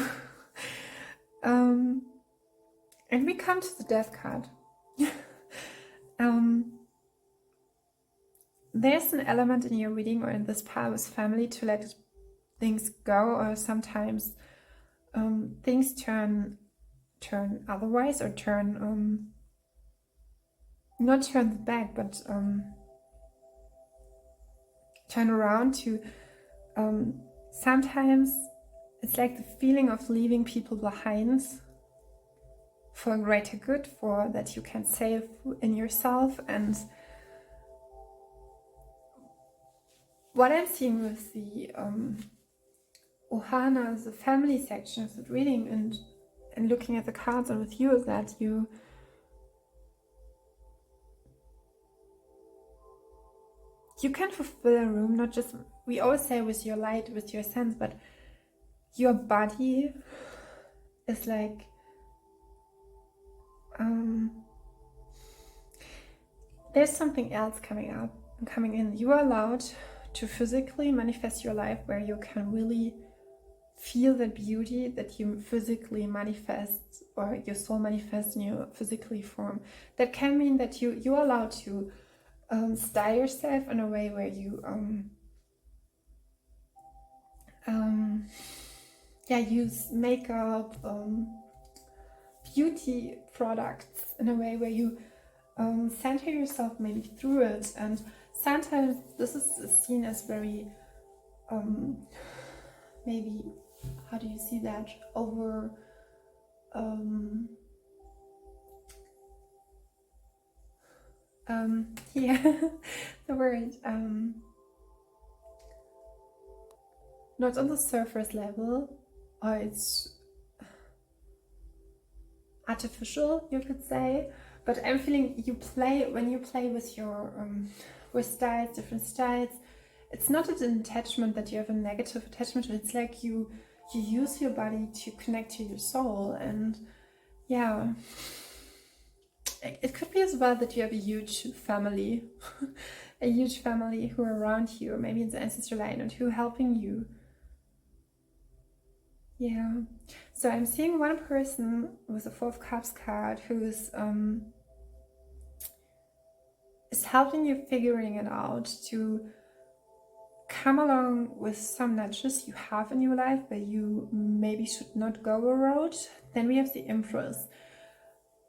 And we come to the death card. There's an element in your reading or in this part with family to let things go, or sometimes things turn otherwise, or not turn back, but turn around to sometimes it's like the feeling of leaving people behind for a greater good, for that you can save in yourself. And what I'm seeing with the OHANA, the family section of the reading, and looking at the cards and with you, is that you can fulfill a room, not just, we always say with your light, with your sense, but your body is like there's something else coming up and coming in. You are allowed to physically manifest your life, where you can really feel the beauty that you physically manifest, or your soul manifests in your physically form. That can mean that you're allowed to style yourself in a way where you use makeup, beauty products in a way where you center yourself maybe through it. And sometimes this is seen as very maybe, how do you see that, over the word not on the surface level, or it's artificial, you could say, But I'm feeling when you play with your with styles, different styles, it's not an attachment that you have a negative attachment to. It's like you use your body to connect to your soul. And yeah, it could be as well that you have a huge family a huge family who are around you, maybe in the ancestral line, and who are helping you. Yeah, so I'm seeing one person with a Four of Cups card who is helping you figuring it out, to come along with some nudges you have in your life where you maybe should not go a road. Then we have the Empress,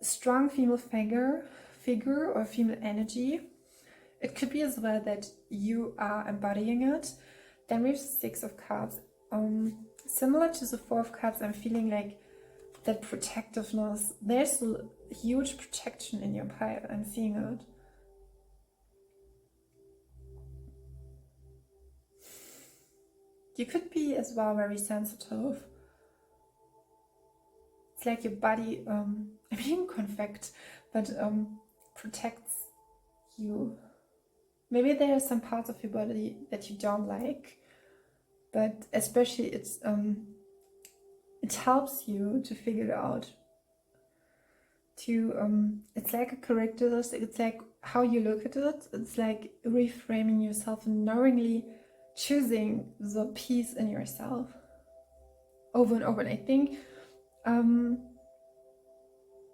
strong female figure or female energy. It could be as well that you are embodying it. Then we have the Six of Cups. Similar to the Four of Cups, I'm feeling like that protectiveness. There's a huge protection in your pipe. I'm seeing it. You could be as well very sensitive. It's like your body, I mean convect, but protects you. Maybe there are some parts of your body that you don't like, but especially it helps you to figure it out. It's like a characteristic. It's like how you look at it. It's like reframing yourself and knowingly choosing the peace in yourself over and over. And I think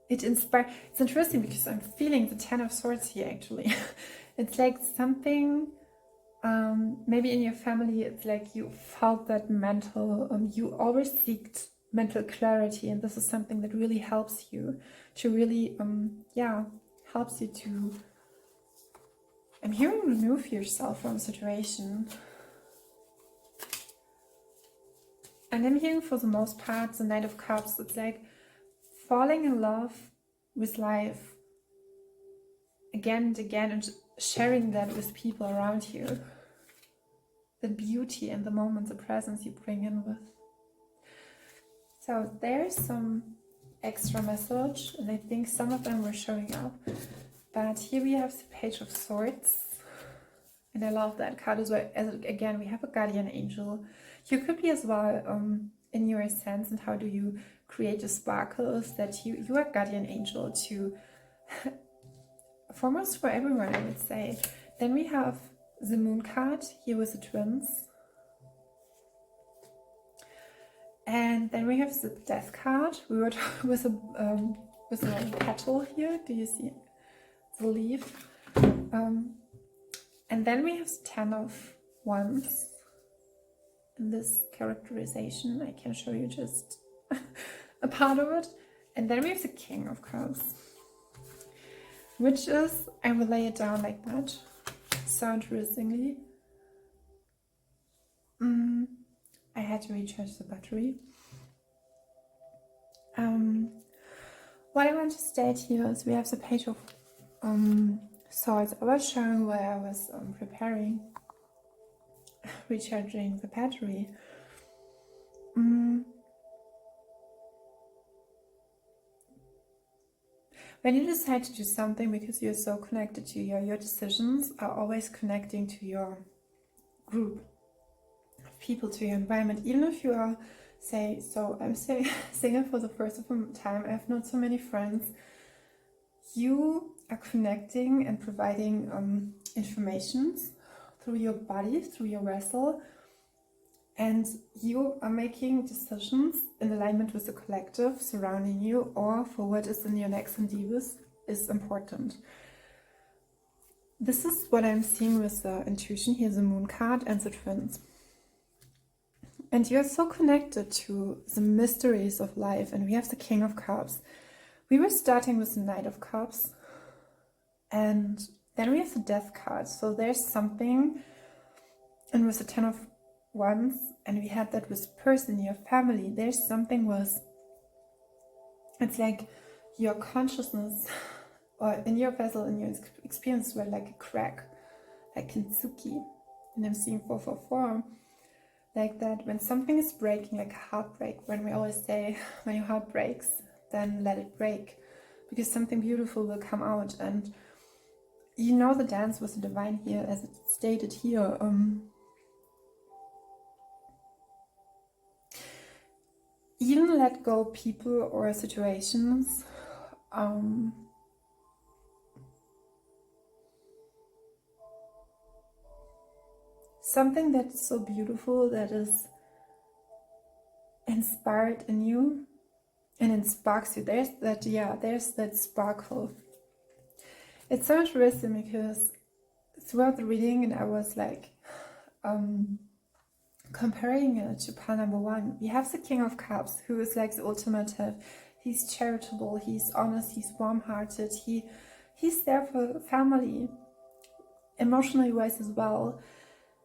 it's interesting because I'm feeling the Ten of Swords here actually. It's like something, maybe in your family, it's like you felt that you always seeked mental clarity, and this is something that really helps you to really, helps you to, I'm hearing, remove yourself from a situation. And I'm hearing for the most part, the Knight of Cups, it's like falling in love with life again and again, and sharing that with people around you. The beauty and the moment, the presence you bring in with. So there's some extra message, and I think some of them were showing up. But here we have the Page of Swords. And I love that card as well. Again, we have a guardian angel. You could be as well in your sense, and how do you create a sparkle, is that you are guardian angel to foremost for everyone, I would say. Then we have the Moon card here with the twins. And then we have the Death card. We were with a petal here. Do you see the leaf? And then we have the Ten of Wands. In this characterization, I can show you just a part of it. And then we have the King of Cups, which is, I will lay it down like that, so interestingly. I had to recharge the battery. What I want to state here is we have the Page of Swords. I was showing where I was preparing, recharging the battery. When you decide to do something, because you're so connected to your decisions are always connecting to your group of people, to your environment. Even if you are, I'm single for the first time, I have not so many friends, you are connecting and providing informations through your body, through your vessel, and you are making decisions in alignment with the collective surrounding you, or for what is in your next endeavors is important. This is what I'm seeing with the intuition here, the Moon card and the twins. And you're so connected to the mysteries of life. And we have the King of Cups. We were starting with the Knight of Cups, and then we have the Death card. So there's something, and with the Ten of Wands, and we had that with person, your family, there's something with, it's like your consciousness, or in your vessel, in your experience, were like a crack, like kintsugi. And I'm seeing 444, like that, when something is breaking, like a heartbreak, when we always say, when your heart breaks, then let it break. because something beautiful will come out. And you know the dance with the divine here, as it's stated here. Even let go people or situations. Something that's so beautiful, that is inspired in you, and it sparks you. There's that sparkle. It's so interesting because throughout the reading, and I was like comparing it to pile number 1, we have the King of Cups, who is like the ultimate. He's charitable, he's honest, he's warm-hearted, he's there for family, emotionally wise as well.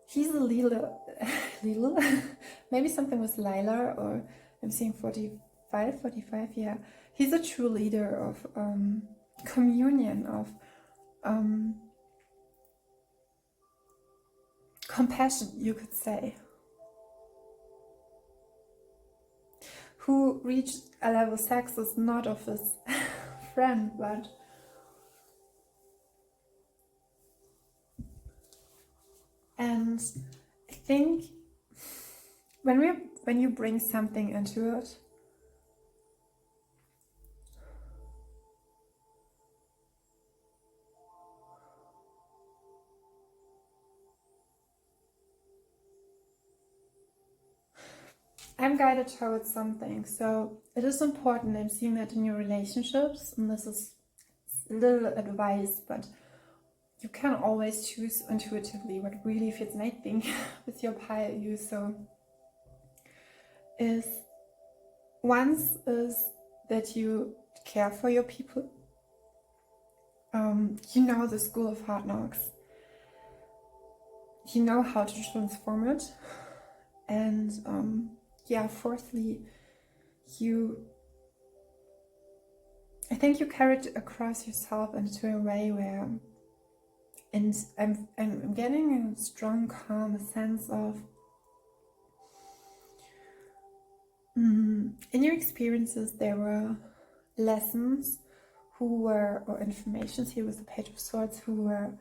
He's a leader, maybe something with Lila, or I'm saying 45, yeah. He's a true leader of communion, of compassion, you could say, who reached a level sex is not of his friend, but and I think when you bring something into it, I'm guided towards something. So it is important. I'm seeing that in your relationships, and this is a little advice, but you can always choose intuitively what really fits. And I think with your pile you is that you care for your people. You know the school of hard knocks. You know how to transform it. And fourthly, I think you carry it across yourself into a way where, and I'm getting a strong, calm sense of, in your experiences there were lessons or informations. Here was the Page of Swords, who were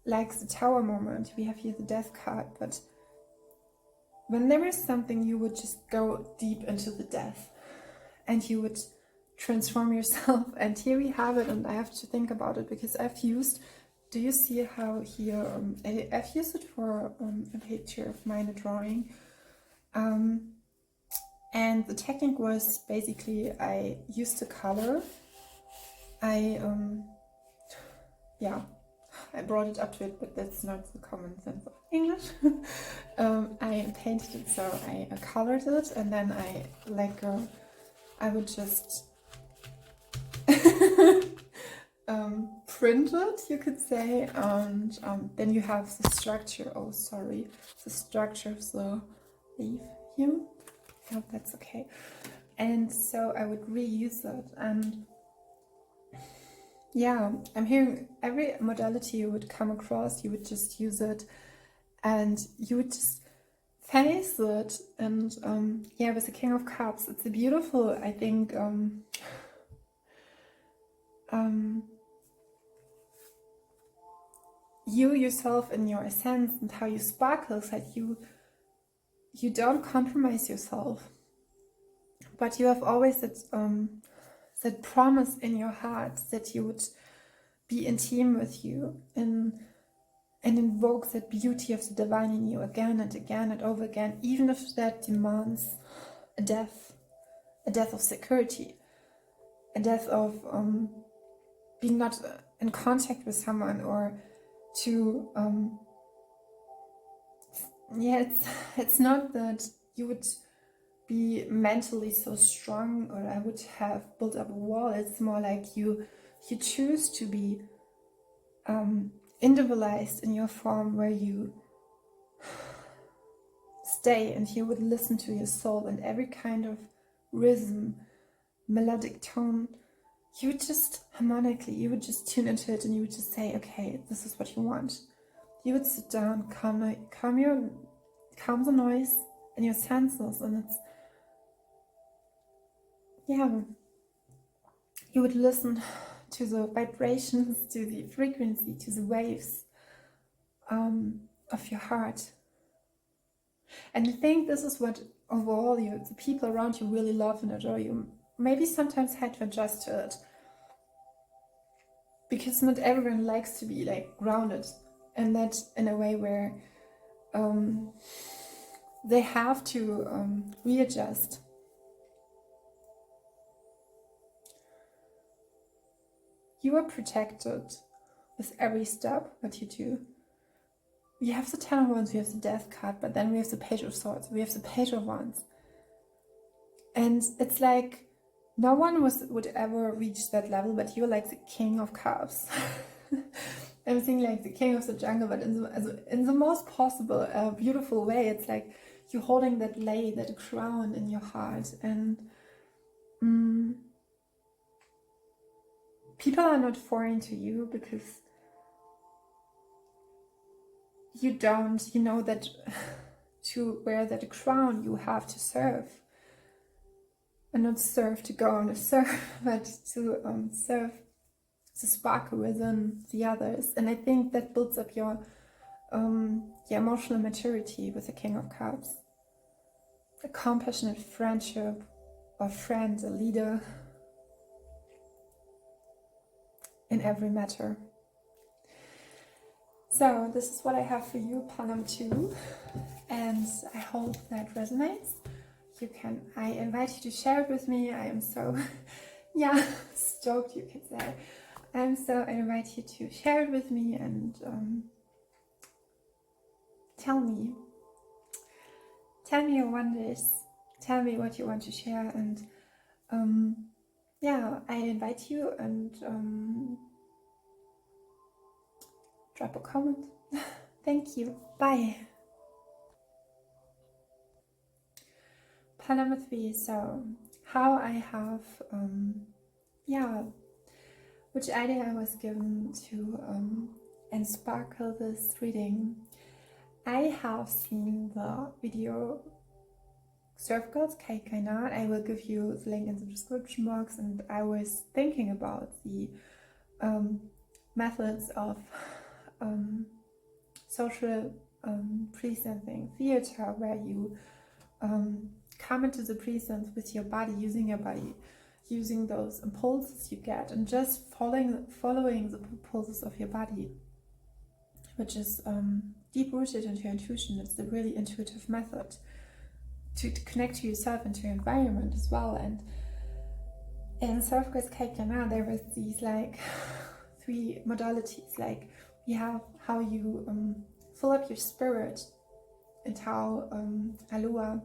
like the Tower moment. We have here the Death card, but when there was something, you would just go deep into the death and you would transform yourself. And here we have it, and I have to think about it because do you see how here, I've used it for a picture of mine, a drawing. And the technique was basically, I used a color. I brought it up to it, but that's not the common sense of English. I painted it, so I colored it, and then I would just print it, you could say, and then you have the structure. The structure of the leaf here. I hope that's okay. And so I would reuse it, and yeah, I'm hearing every modality you would come across, you would just use it, and you would just face it. And with the King of Cups, it's a beautiful, I think, you yourself in your essence and how you sparkle, that you don't compromise yourself, but you have always that promise in your heart that you would be in team with you and invoke that beauty of the divine in you again and again and over again, even if that demands a death of security, a death of being not in contact with someone, or to it's not that you would be mentally so strong, or I would have built up a wall. It's more like you choose to be individualized in your form, where you stay and you would listen to your soul, and every kind of rhythm, melodic tone, you would just harmonically, you would just tune into it, and you would just say, okay, this is what you want. You would sit down, calm the noise in your senses, and it's you would listen to the vibrations, to the frequency, to the waves of your heart. And I think this is what overall the people around you really love and adore you. Maybe sometimes had to adjust to it, because not everyone likes to be like grounded, and that in a way where they have to readjust. You are protected with every step that you do. We have the Ten of Wands, we have the Death card, but then we have the Page of Swords, we have the Page of Wands. And it's like no one would ever reach that level, but you're like the King of Cups. I'm thinking like the King of the Jungle, but in the most possible beautiful way. It's like you're holding that that crown in your heart, and people are not foreign to you, because you know that to wear that crown you have to serve, and not serve to go on a serve, but to serve the sparkle within the others. And I think that builds up your emotional maturity with the King of Cups. A compassionate friendship, or friend, a leader in every matter. So this is what I have for you, Panam 2, and I hope that resonates. I invite you to share it with me. I am so stoked, you could say. I invite you to share it with me and tell me your wonders, tell me what you want to share, and I invite you, and drop a comment. Thank you. Bye. Panama 3. So how I have which idea I was given to sparkle this reading. I have seen the video Surfergirls, kaikaina. I will give you the link in the description box, and I was thinking about the methods of social presenting theater, where you come into the presence with your body, using your body, using those impulses you get, and just following the impulses of your body, which is deep-rooted into your intuition. It's a really intuitive method to connect to yourself and to your environment as well. And in Surfergirls kaikaina, there was these like 3 modalities. Like we have how you fill up your spirit, and how aloha,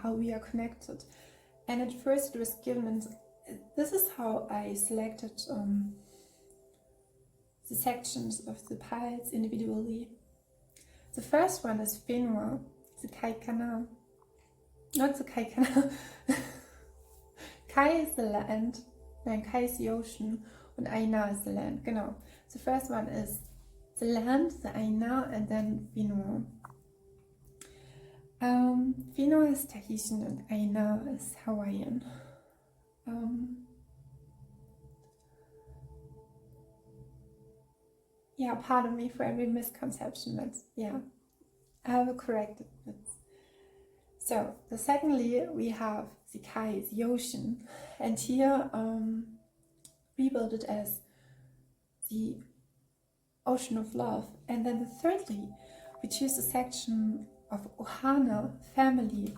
how we are connected. And at first it was given, and this is how I selected the sections of the piles individually. The first one is Whenua, the kaikaina. Not the kaikaina. Kai is the land, then Kai is the ocean, and Aina is the land. Genau. The first one is the land, the Aina, and then Whenua. Whenua is Tahitian and Aina is Hawaiian. Pardon me for every misconception. I will correct it. So, secondly, we have the Kai, the ocean, and here we build it as the ocean of love. And then thirdly, we choose a section of OHANA.family.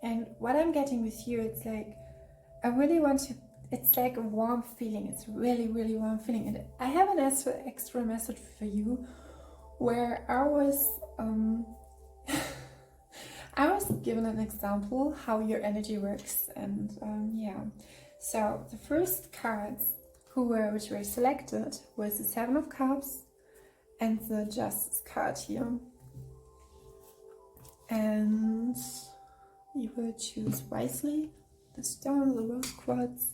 And what I'm getting with here, it's like, I really want to, it's like a warm feeling. It's really, really warm feeling. And I have an extra message for you, where I was given an example how your energy works. And so the first cards which were selected was the 7 of Cups and the Justice card here. And you will choose wisely the stone, the rose quartz.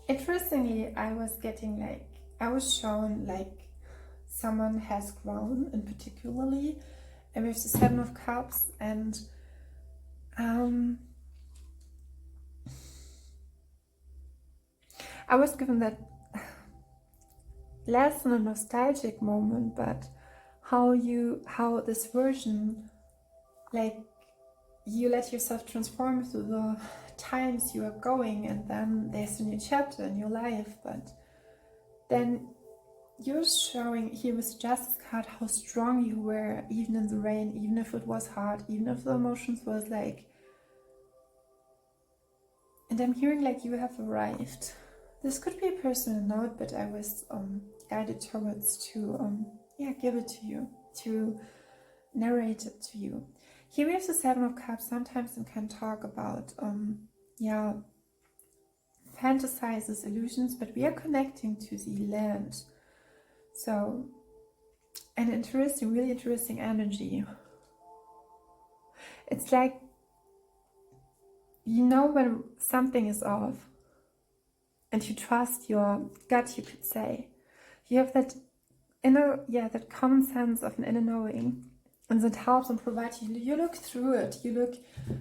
Interestingly, I was shown like someone has grown in particularly, and we have the Seven of Cups, and I was given that less in a nostalgic moment, but how this version, like, you let yourself transform through the times you are going, and then there's a new chapter in your life. But then you're showing here with the Justice card how strong you were, even in the rain, even if it was hard, even if the emotions was like, and I'm hearing like you have arrived. This could be a personal note, but I was guided towards to give it to you, to narrate it to you. Here we have the Seven of Cups. Sometimes we can talk about fantasizes, illusions, but we are connecting to the land. So an interesting, really interesting energy. It's like, you know, when something is off and you trust your gut, you could say. You have that inner, that common sense of an inner knowing, and that helps and provides you. You look through it, you look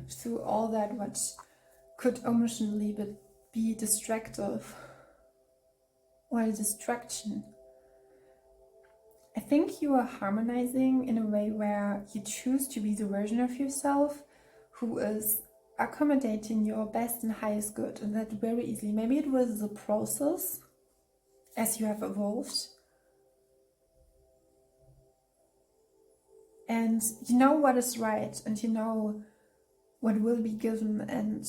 through all that what could emotionally be distractive or a distraction. I think you are harmonizing in a way where you choose to be the version of yourself who is accommodating your best and highest good, and that very easily. Maybe it was the process as you have evolved, and you know what is right, and you know what will be given, and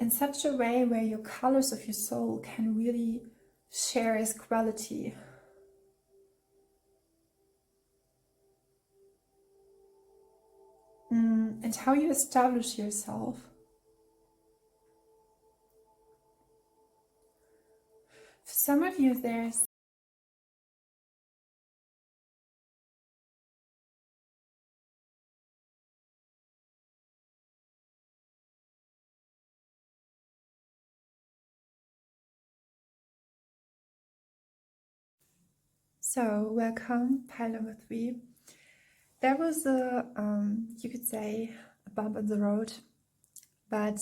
in such a way where your colors of your soul can really share as quality. And how you establish yourself. For some of you, there's so welcome, pile number 3. There was a, you could say, a bump in the road, but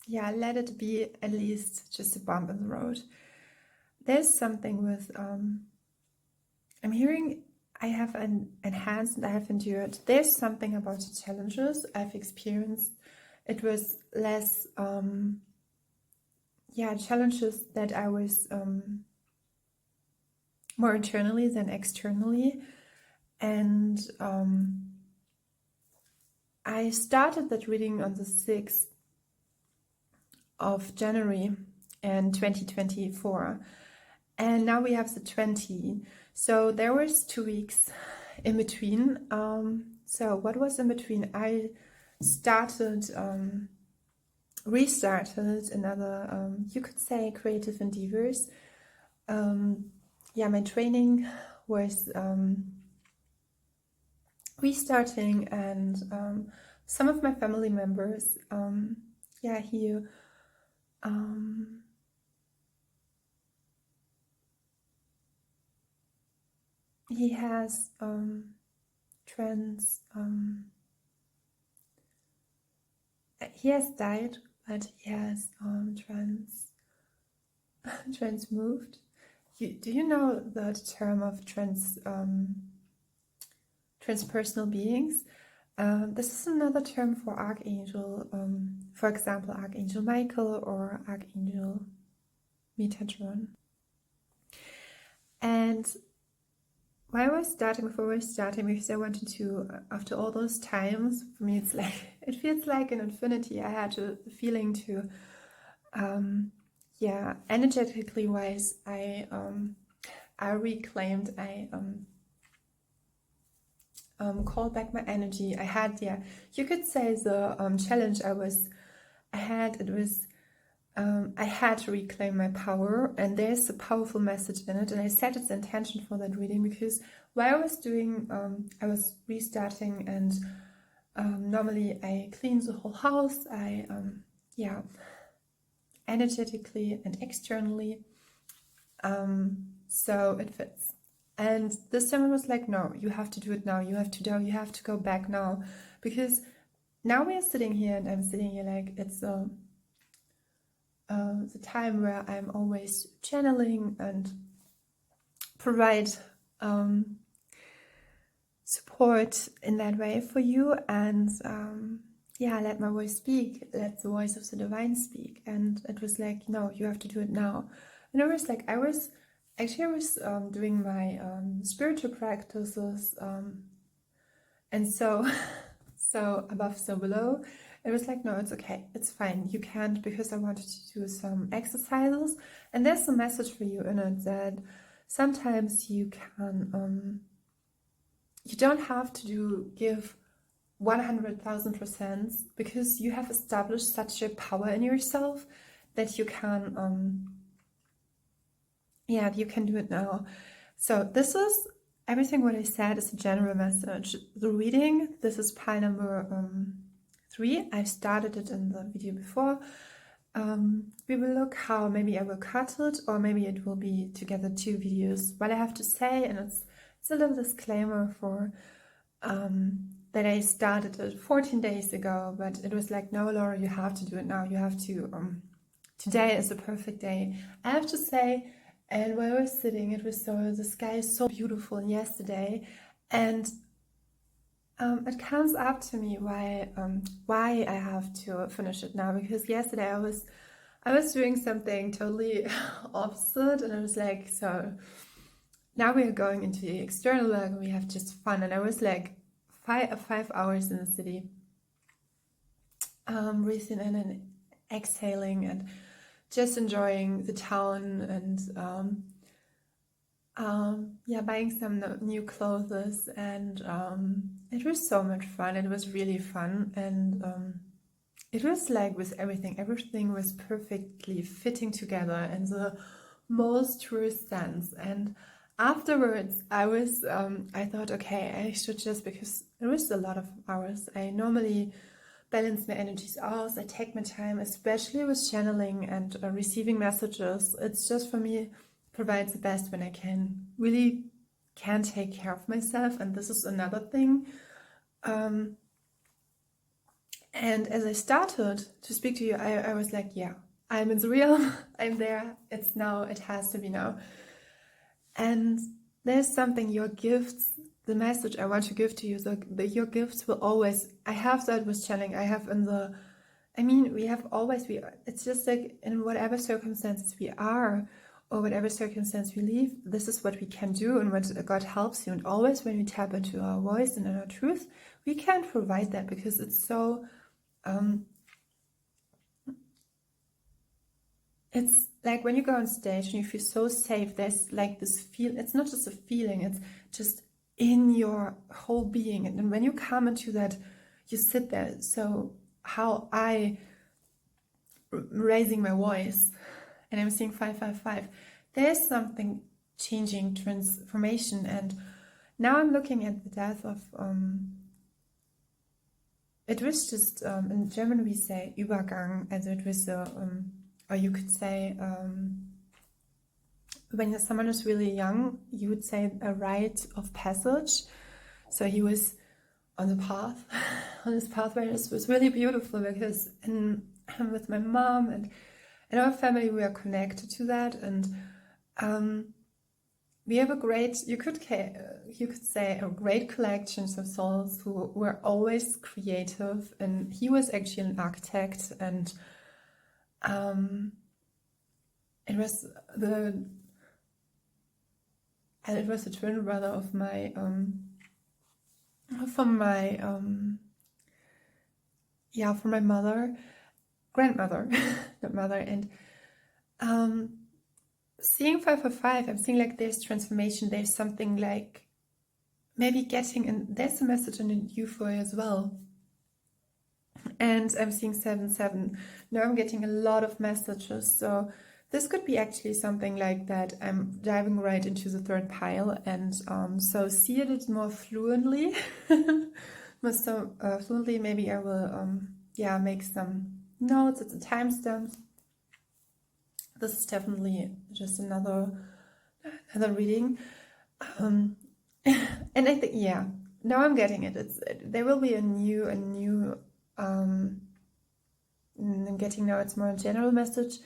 yeah, let it be at least just a bump in the road. There's something with, I'm hearing I have enhanced and I have endured. There's something about the challenges I've experienced. It was less, challenges that I was more internally than externally. And I started that reading on the 6th of January in 2024, and now we have the 20. So there was 2 weeks in between. So what was in between? I restarted another, you could say, creative endeavors. My training was restarting, and some of my family members, he has he has died, but he has transmoved. Do you know the term of transpersonal beings? This is another term for Archangel, for example, Archangel Michael or Archangel Metatron. And before I was starting, because I wanted to, after all those times, for me it feels like an infinity. I had a feeling to, energetically wise, I reclaimed, called back my energy. I had, you could say the challenge I had to reclaim my power, and there's a powerful message in it, and I set its intention for that reading because while I was doing, I was restarting, and normally I clean the whole house, I, energetically and externally, so it fits. And this time it was like, no, you have to do it now, you have to go back now, because now we are sitting here and I'm sitting here like it's the time where I'm always channeling and provide support in that way for you, and yeah, let my voice speak, let the voice of the divine speak. And it was like, no, you have to do it now. And it was like, I was doing my spiritual practices, and so above, so below. It was like, no, it's okay, it's fine, you can't, because I wanted to do some exercises. And there's a message for you in it that sometimes you can you don't have to give 100,000%, because you have established such a power in yourself that you can yeah, you can do it now. So this is everything what I said is a general message. The reading, this is pile number 3. I started it in the video before. We will look how maybe I will cut it, or maybe it will be together 2 videos. What I have to say, and it's a little disclaimer for that I started it 14 days ago, but it was like, no, Laura, you have to do it now. You have to, today is a perfect day, I have to say. And while I was sitting, it was the sky is so beautiful yesterday, and it comes up to me why I have to finish it now, because yesterday I was doing something totally opposite, and I was like, so now we are going into the external work and we have just fun. And I was like 5 hours in the city, breathing in and exhaling and just enjoying the town, and yeah, buying some new clothes, and it was so much fun. It was really fun, and it was like with everything was perfectly fitting together in the most truest sense. And afterwards I thought, okay, I should just, because it was a lot of hours, I normally balance my energies out. I take my time, especially with channeling and receiving messages. It's just, for me, provides the best when I really can take care of myself. And this is another thing. And as I started to speak to you, I was like, yeah, I'm in the real, I'm there, it's now, it has to be now. And there's something, your gifts, the message I want to give to you, your gifts will always, I have that with channeling, I have it's just like in whatever circumstances we are, or whatever circumstance we live, this is what we can do, and what God helps you. And always when we tap into our voice and in our truth, we can provide that, because it's so, it's like when you go on stage and you feel so safe, there's like this feel, it's not just a feeling, it's just in your whole being. And when you come into that, you sit there. So how I raising my voice and I'm seeing 555, there's something changing, transformation. And now I'm looking at the death of it was just in German we say Übergang, also it was or you could say when someone is really young, you would say a rite of passage. So he was on the path, on this pathway. It was really beautiful, because with my mom and in our family we are connected to that, and we have a great, you could say a great collection of souls who were always creative. And he was actually an architect, and it was the twin brother of my from my grandmother, not mother. And seeing 555, I'm seeing like there's transformation, there's something like maybe getting, and there's a message in euphoria as well. And I'm seeing 77. Now I'm getting a lot of messages, so this could be actually something like that. I'm diving right into the third pile, and so see it more fluently. Fluently, maybe I will make some notes at the timestamps. This is definitely just another another reading. And I think, yeah, now I'm getting it. There will be a new. I'm getting now. It's more a general message.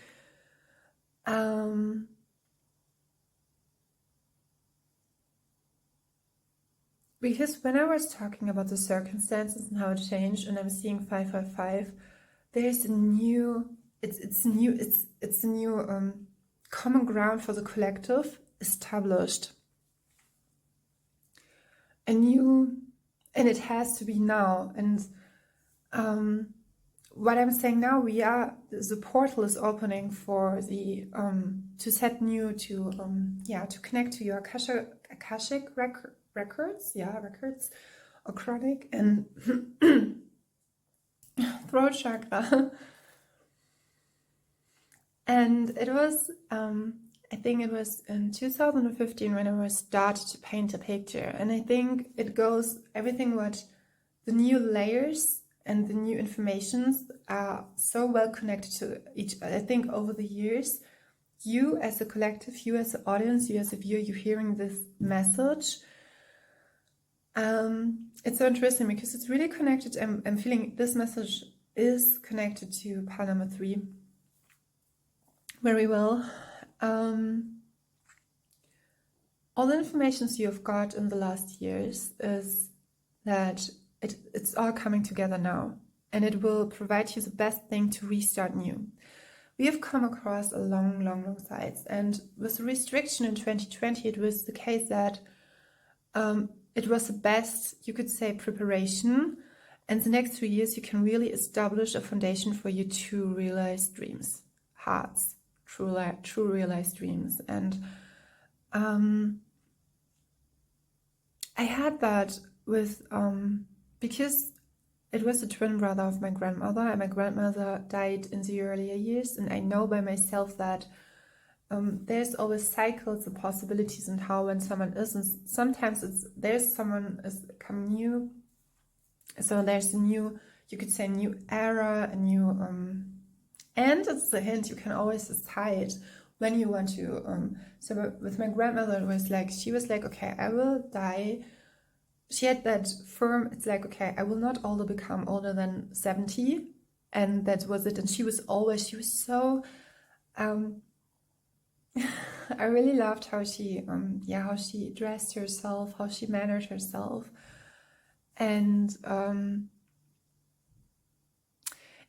Because when I was talking about the circumstances and how it changed, and I'm seeing 555, there's a new. It's a new common ground for the collective established. A new, and it has to be now. And what I'm saying now, the portal is opening for the to set new, to connect to your Akashic records, or chronic and throat chakra. And it was, I think it was in 2015 when I started to paint a picture. And I think it goes, everything what the new layers and the new informations are so well connected to each other. I think over the years, you as a collective, you as an audience, you as a viewer, you're hearing this message. It's so interesting because it's really connected. I'm feeling this message is connected to pile number 3 very well. All the informations you have got in the last years is that it's all coming together now, and it will provide you the best thing to restart new. We have come across a long sides, and with the restriction in 2020, it was the case that it was the best, you could say, preparation, and the next 3 years you can really establish a foundation for you to realize dreams, hearts, true realized dreams. And I had that with because it was the twin brother of my grandmother, and my grandmother died in the earlier years, and I know by myself that there's always cycles and possibilities in how when someone is, and sometimes there's someone is coming new, so there's a new, you could say, new era, a new and it's a hint you can always decide when you want to so with my grandmother, it was like, she was like, okay, I will die. She had that firm, it's like, okay, I will not become older than 70, and that was it. And she was so I really loved how she dressed herself, how she mannered herself. And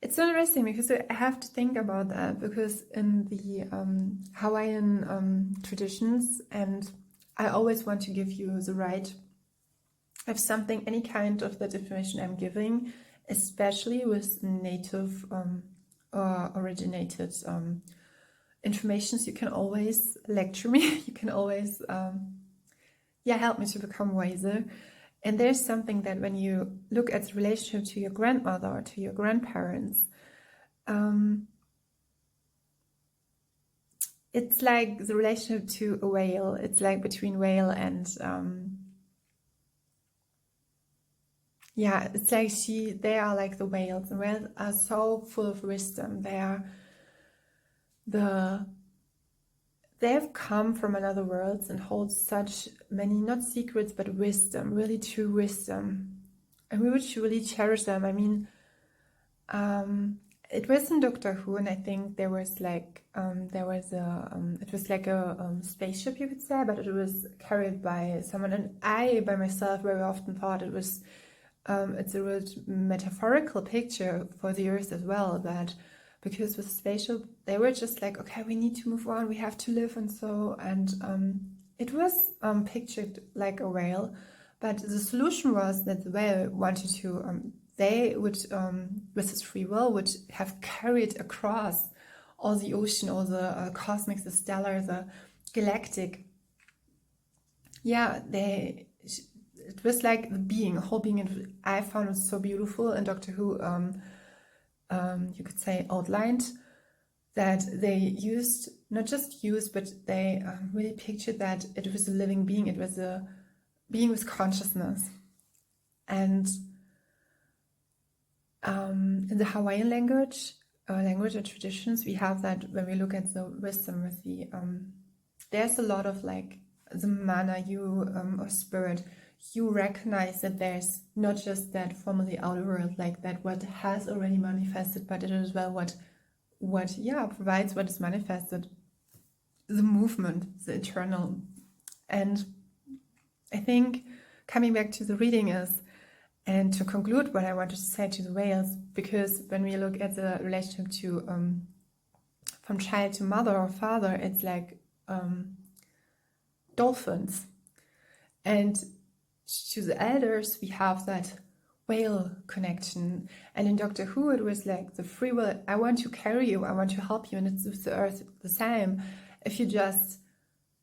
it's so interesting because I have to think about that, because in the Hawaiian traditions, and I always want to give you the right of something, any kind of that information I'm giving, especially with native or originated informations. You can always lecture me, you can always help me to become wiser. And there's something that when you look at the relationship to your grandmother or to your grandparents, it's like the relationship to a whale. It's like between whale and it's like they are like the whales. The whales are so full of wisdom. They've come from another world and hold such many, not secrets, but wisdom, really true wisdom. And we would really cherish them. I mean, it was in Doctor Who, and I think there was like, it was like a spaceship, you could say, but it was carried by someone. And I, by myself, very often thought it was, it's a real metaphorical picture for the Earth as well, that because with spatial, they were just like, okay, we need to move on, we have to live, and so, and it was pictured like a whale, but the solution was that the whale wanted to, they would, with its free will, would have carried across all the ocean, all the cosmic, the stellar, the galactic. It was like the being, a whole being, and I found it so beautiful in Doctor Who. You could say outlined, that they used, not just used, but they really pictured that it was a living being, it was a being with consciousness. And in the Hawaiian language or traditions, we have that when we look at the wisdom with the there's a lot of like the mana, you or spirit, you recognize that there's not just that formally outer world, like that what has already manifested, but it is as well what provides what is manifested, the movement, the eternal. And I think coming back to the reading is, and to conclude what I wanted to say to the whales, because when we look at the relationship to from child to mother or father, it's like dolphins. And to the elders, we have that whale connection. And in Doctor Who, it was like the free will. I want to carry you, I want to help you. And it's with the earth the same. If you just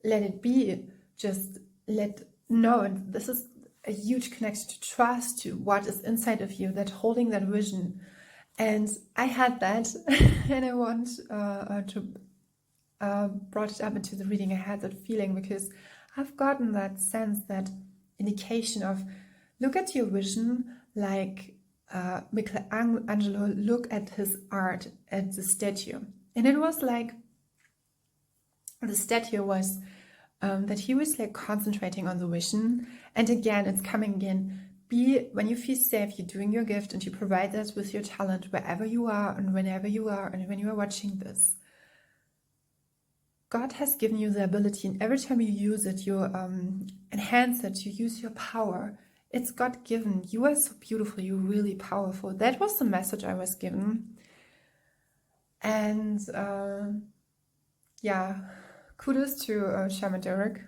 let it be, just let know. And this is a huge connection to trust, to what is inside of you, that holding that vision. And I had that, and I want to brought it up into the reading. I had that feeling because I've gotten that sense, that indication of look at your vision like Michelangelo look at his art, at the statue. And it was like the statue was that he was like concentrating on the vision. And again, it's coming again. When you feel safe, you're doing your gift and you provide that with your talent wherever you are and whenever you are and when you are watching this. God has given you the ability, and every time you use it, you enhance it, you use your power. It's God-given. You are so beautiful. You're really powerful. That was the message I was given. And kudos to Shaman Derek.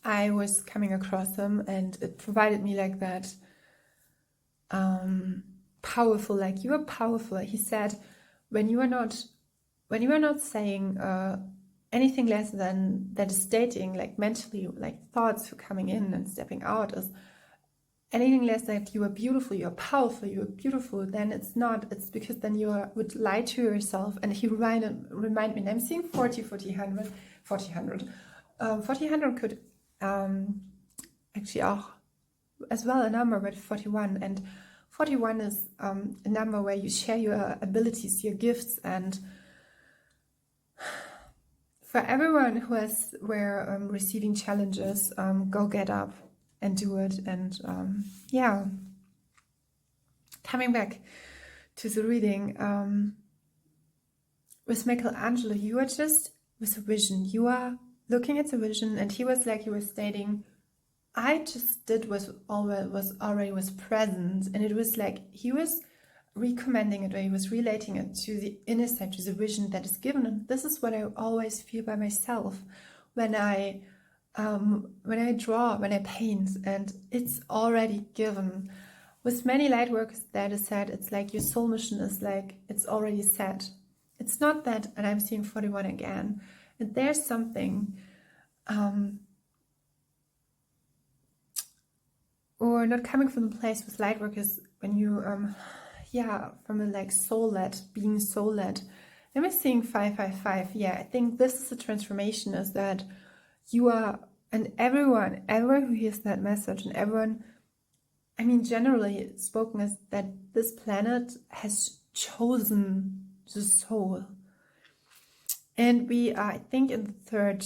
I was coming across him, and it provided me like that powerful, like you are powerful. He said, when you are not saying anything less than that is stating, like mentally, like thoughts coming in and stepping out, is anything less that you are beautiful, you are powerful, you are beautiful, then it's not. It's because then you would lie to yourself. And he remind me, and I'm seeing 40/100 could actually auch as well a number, but 41. And 41 is a number where you share your abilities, your gifts. And for everyone were receiving challenges, go get up and do it. And coming back to the reading, with Michelangelo, you are just with a vision. You are looking at the vision, and he was stating, I just did what already was present. And it was like he was recommending it, or he was relating it to the inner side, to the vision that is given. And this is what I always feel by myself when I draw, when I paint, and it's already given. With many light workers, that is said, it's like your soul mission is like, it's already set. It's not that, and I'm seeing 41 again, and there's something, or not coming from the place with light workers, when you, from a like soul-led, being soul-led. I'm seeing 555. I think this is the transformation, is that you are, and everyone who hears that message, and everyone, I mean, generally spoken, is that this planet has chosen the soul. And we are, I think, in the third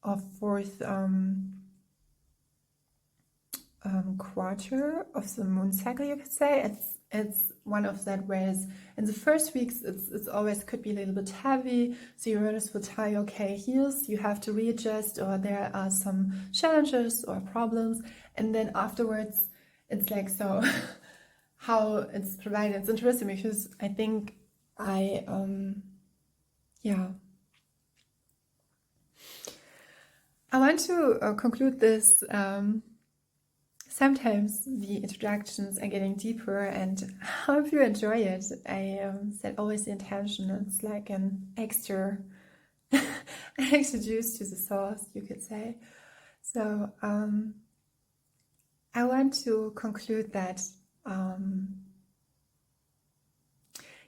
or fourth quarter of the moon cycle, you could say. It's one of that, whereas in the first weeks it's always could be a little bit heavy, so Uranus will tell you, okay, here's, you have to readjust, or there are some challenges or problems. And then afterwards it's like, so how it's provided. It's interesting because I think I want to conclude this. Sometimes the introductions are getting deeper, and I hope you enjoy it. I said always the intention. It's like an extra juice to the sauce, you could say. So I want to conclude that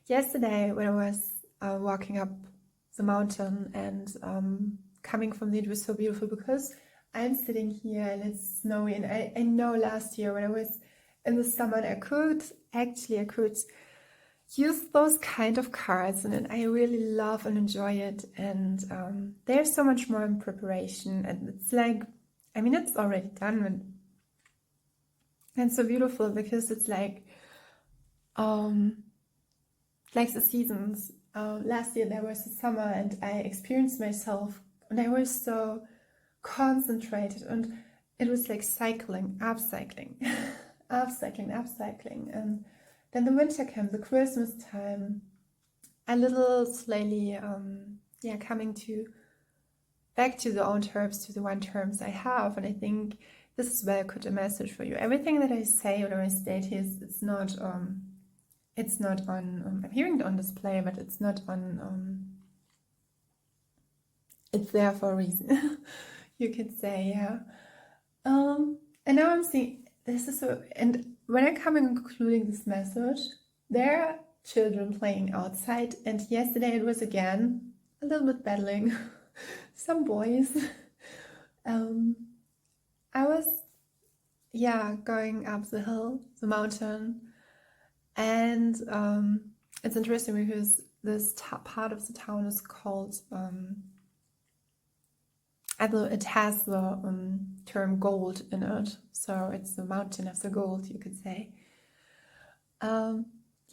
yesterday when I was walking up the mountain and coming from it was so beautiful, because I'm sitting here and it's snowy, and I know last year when I was in the summer, I could use those kind of cards, and I really love and enjoy it. And there's so much more in preparation, and it's like, I mean, it's already done, and it's so beautiful because it's like the seasons. Last year there was the summer, and I experienced myself, and I was so concentrated, and it was like cycling, upcycling, upcycling, and then the winter came, the Christmas time, a little slowly, coming back to the own terms, to the one terms I have, and I think this is where I put a message for you. Everything that I say or I state here, it's not on. I'm hearing it on display, but it's not on. It's there for a reason. You could say, yeah. And now I'm seeing this is so. And when I come and concluding this message, there are children playing outside, and yesterday it was again a little bit battling some boys. I was, going up the hill, the mountain, and it's interesting because this part of the town is called. It has the term gold in it, so it's the mountain of the gold, you could say.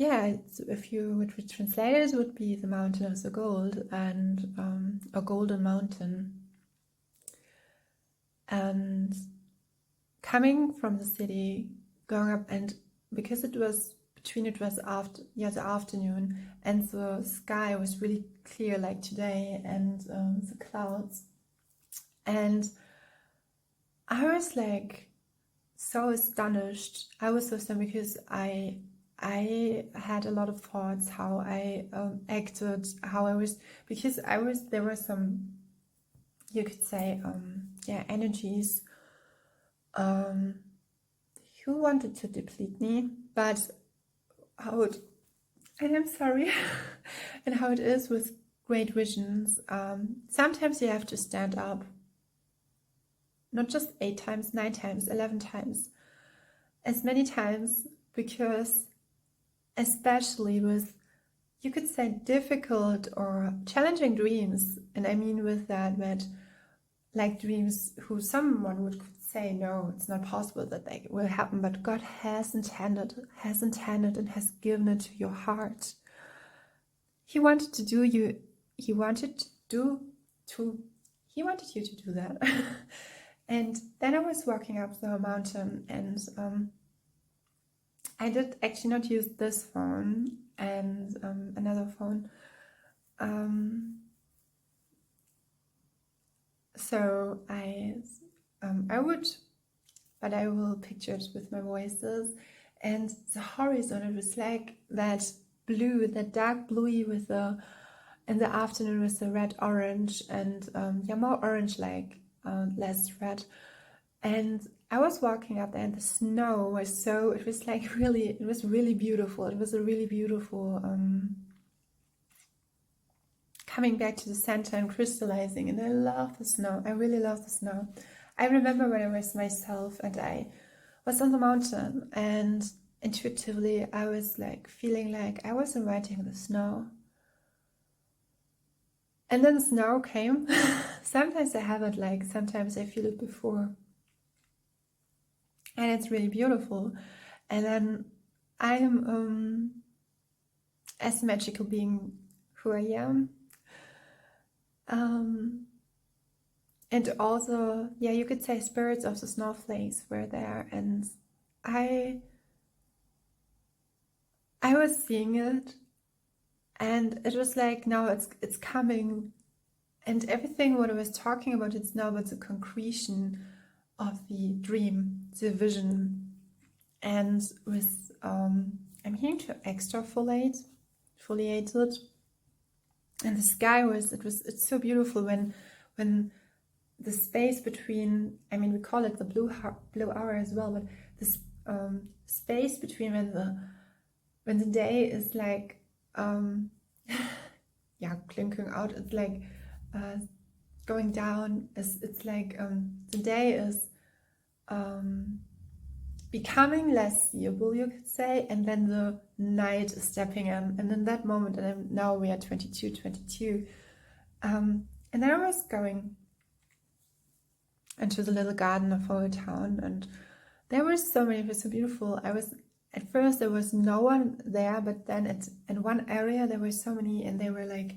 If you would translate it, would be the mountain of the gold, and a golden mountain. And coming from the city, going up, and because it was after the afternoon, and the sky was really clear like today, and the clouds. And I was like so astonished. I was so astonished because I had a lot of thoughts how I acted, how I was, because there were some, you could say, energies who wanted to deplete me, but and I'm sorry, and how it is with great visions. Sometimes you have to stand up. Not just 8 times, 9 times, 11 times, as many times, because especially with, you could say, difficult or challenging dreams, and I mean with that like dreams who someone would say, no, it's not possible that they will happen, but God has intended and has given it to your heart. He wanted you to do that. And then I was walking up the mountain, and I did actually not use this phone and another phone. So I would, but I will picture it with my voices. And the horizon, it was like that blue, that dark bluey with in the afternoon with the red orange, and more orange like. Less red, and I was walking up there, and the snow was it was really beautiful. It was a really beautiful coming back to the center and crystallizing, and I love the snow. I really love the snow. I remember when I was myself and I was on the mountain, and intuitively I was like feeling like I was inviting the snow. And then snow came. Sometimes I have it sometimes I feel it before. And it's really beautiful. And then I am, as a magical being who I am. And also, you could say spirits of the snowflakes were there. And I was seeing it. And it was like, now it's coming, and everything what I was talking about, it's now about the concretion of the dream, the vision, and with I'm hearing to extrafoliated, and the sky it's so beautiful when the space between, I mean, we call it the blue hour as well, but this space between when the day is like clinking out, it's like going down, it's like the day is becoming less seeable, you could say, and then the night is stepping in. And in that moment, and now we are 22, and then I was going into the little garden of our town, and there were so many, it was so beautiful. At first there was no one there, but then in one area there were so many, and they were like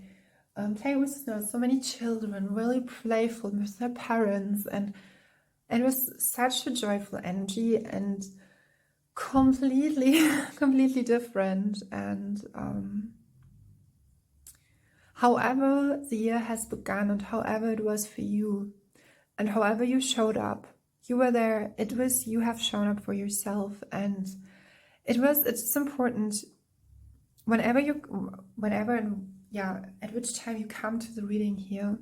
playing with snow, so many children, really playful with their parents, and it was such a joyful energy and completely different. And however the year has begun, and however it was for you, and however you showed up, you were there. It was, you have shown up for yourself, and it's important whenever at which time you come to the reading here.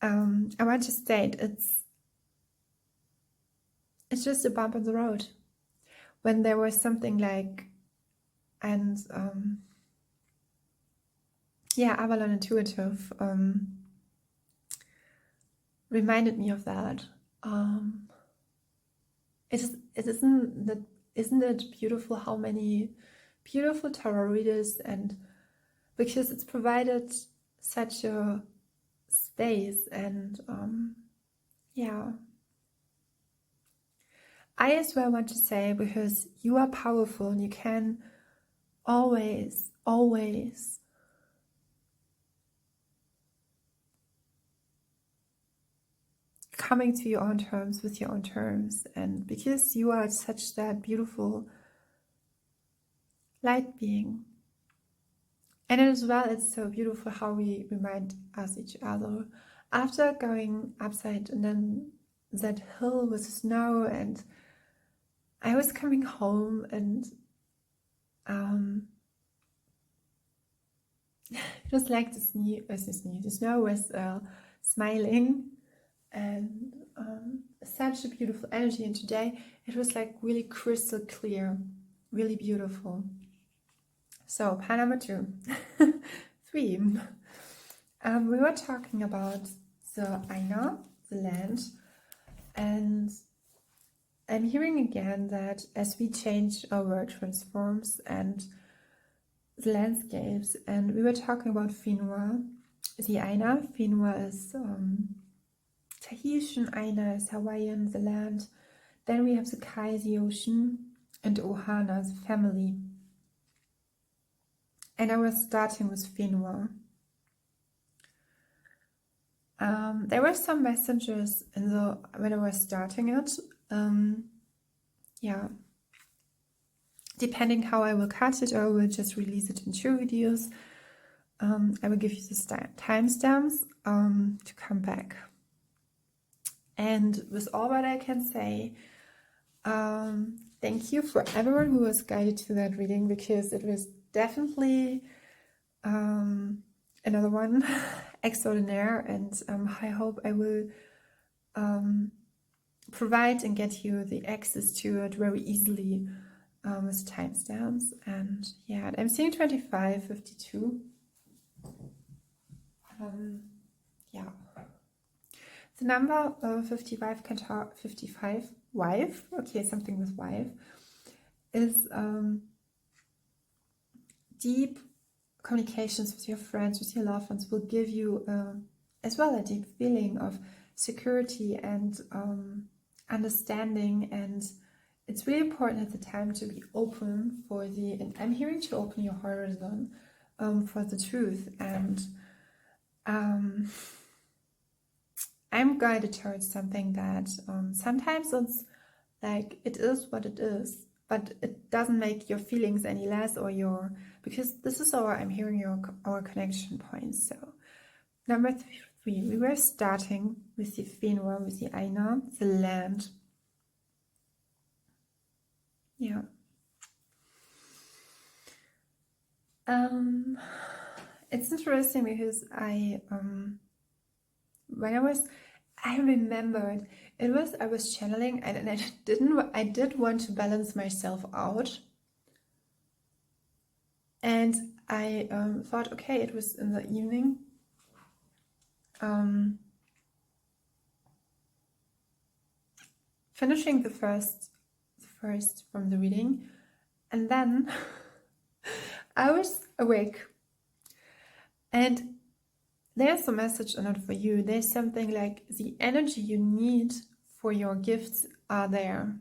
I want to state it's just a bump in the road. When there was something like, and Avalon Intuitive reminded me of that. Isn't it beautiful how many beautiful tarot readers, and because it's provided such a space, and I as well want to say, because you are powerful and you can always coming to your own terms with your own terms, and because you are such that beautiful light being. And as well, it's so beautiful how we remind us each other after going upside and then that hill with snow, and I was coming home, and it was like the snow was smiling, and such a beautiful energy. And today it was like really crystal clear, really beautiful. So pile number 2, 3. We were talking about the AINA, the land, and I'm hearing again that as we change, our world transforms and the landscapes. And we were talking about Finwa, the AINA. Finwa is Tahitian, AINA is Hawaiian, the land. Then we have the Kai, the ocean, and OHANA, the family. And I was starting with Finwa. There were some messages when I was starting it. Depending how I will cut it, or I will just release it in 2 videos. I will give you the timestamps to come back. And with all that I can say, thank you for everyone who was guided to that reading, because it was definitely another one extraordinaire, and I hope I will provide and get you the access to it very easily with timestamps. And I'm seeing 25, 52. The number 55 can talk, 55, wife, okay, something with wife, is deep communications with your friends, with your loved ones, will give you as well a deep feeling of security and understanding. And it's really important at the time to be open for and I'm hearing to open your horizon for the truth. And I'm guided towards something that sometimes it's like, it is what it is, but it doesn't make your feelings any less, or because this is I'm hearing our connection points. So number 3, we were starting with the Finwa, with the AINA, the land. It's interesting because I remembered I was channeling, and I did want to balance myself out, and I thought, okay, it was in the evening, finishing the first first from the reading, and then I was awake, and there's a message in it for you. There's something like the energy you need for your gifts are there.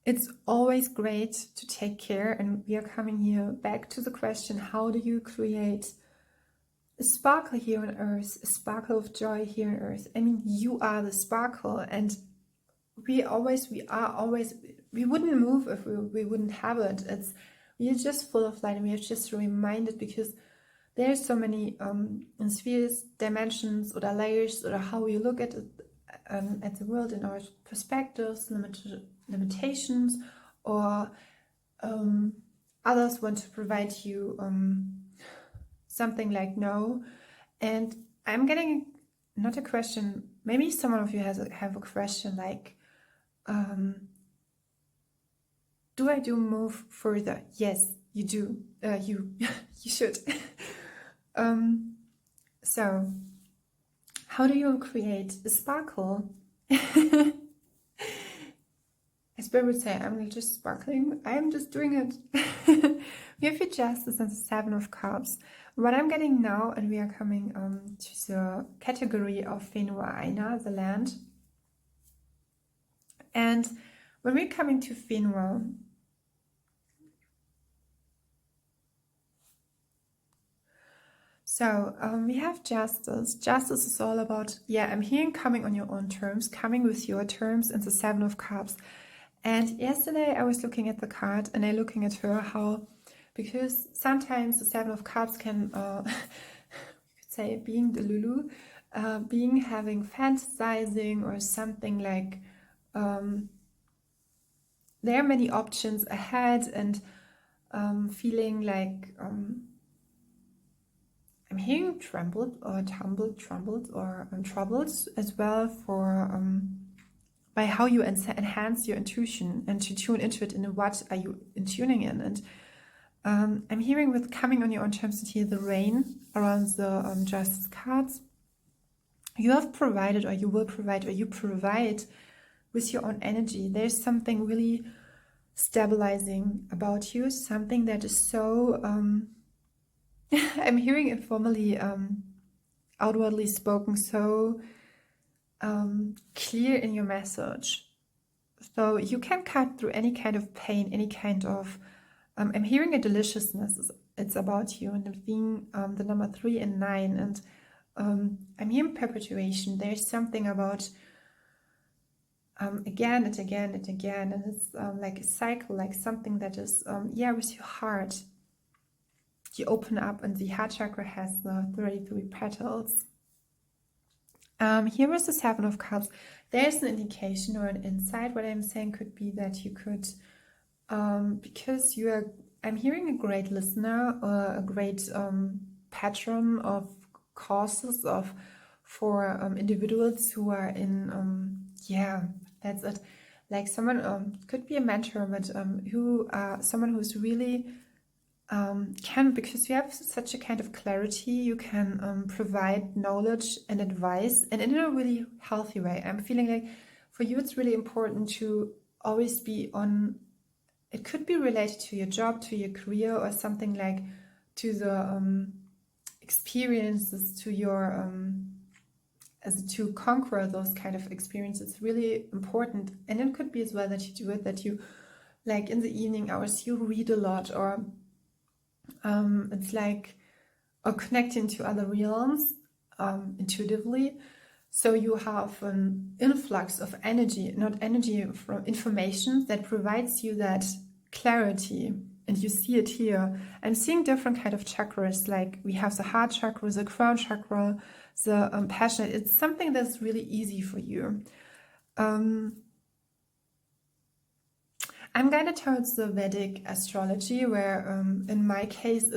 It's always great to take care, and we are coming here back to the question, how do you create a sparkle here on earth, a sparkle of joy here on earth? I mean, you are the sparkle, and we wouldn't move if we wouldn't have it. We are just full of light, and we are just reminded, because there's so many spheres, dimensions, or layers, or how we look at it, at the world in our perspectives, limitations, or others want to provide you something like no. And I'm getting not a question, maybe someone of you have a question like, do I move further? Yes, you do. You should. So how do you create a sparkle? As Bill would say, I'm not just sparkling, I am just doing it. We have your Justice and the Seven of Cups. What I'm getting now, and we are coming to the category of Finwa Aina, the land. And when we're coming to Finwa, so we have Justice. Justice is all about, I'm hearing coming on your own terms, coming with your terms, and the Seven of Cups. And yesterday I was looking at the card, and I'm looking at her, because sometimes the Seven of Cups can, you could say, being the Lulu, having fantasizing or something like, there are many options ahead, and feeling like, I'm hearing troubled or troubled as well for by how you enhance your intuition and to tune into it, and what are you tuning in. And I'm hearing with coming on your own terms to hear the rain around the Justice cards. You have provided, or you will provide, or you provide with your own energy. There's something really stabilizing about you, something that is so I'm hearing it formally outwardly spoken, so clear in your message. So you can cut through any kind of pain, any kind of I'm hearing a deliciousness. It's about you, and being the number 3 and 9, and I'm hearing perpetuation. There's something about again and again and again, and it's like a cycle, like something that is with your heart. You open up, and the heart chakra has the 33 petals. Here is the Seven of Cups. There's an indication or an insight. What I'm saying could be that you could, because you are, I'm hearing a great listener, or a great patron of causes for individuals who are in, that's it. Like someone could be a mentor, but someone who's really because you have such a kind of clarity, you can provide knowledge and advice, and in a really healthy way. I'm feeling like for you it's really important to always be on, it could be related to your job, to your career, or something like to the experiences, to your as to conquer those kind of experiences. It's really important. And it could be as well that you do it, that you, like in the evening hours, you read a lot, or it's like, or connecting to other realms intuitively. So you have an influx of energy, not energy, from information that provides you that clarity. And you see it here. I'm seeing different kind of chakras, like we have the heart chakra, the crown chakra, the passion. It's something that's really easy for you. I'm guided towards the Vedic astrology, where in my case,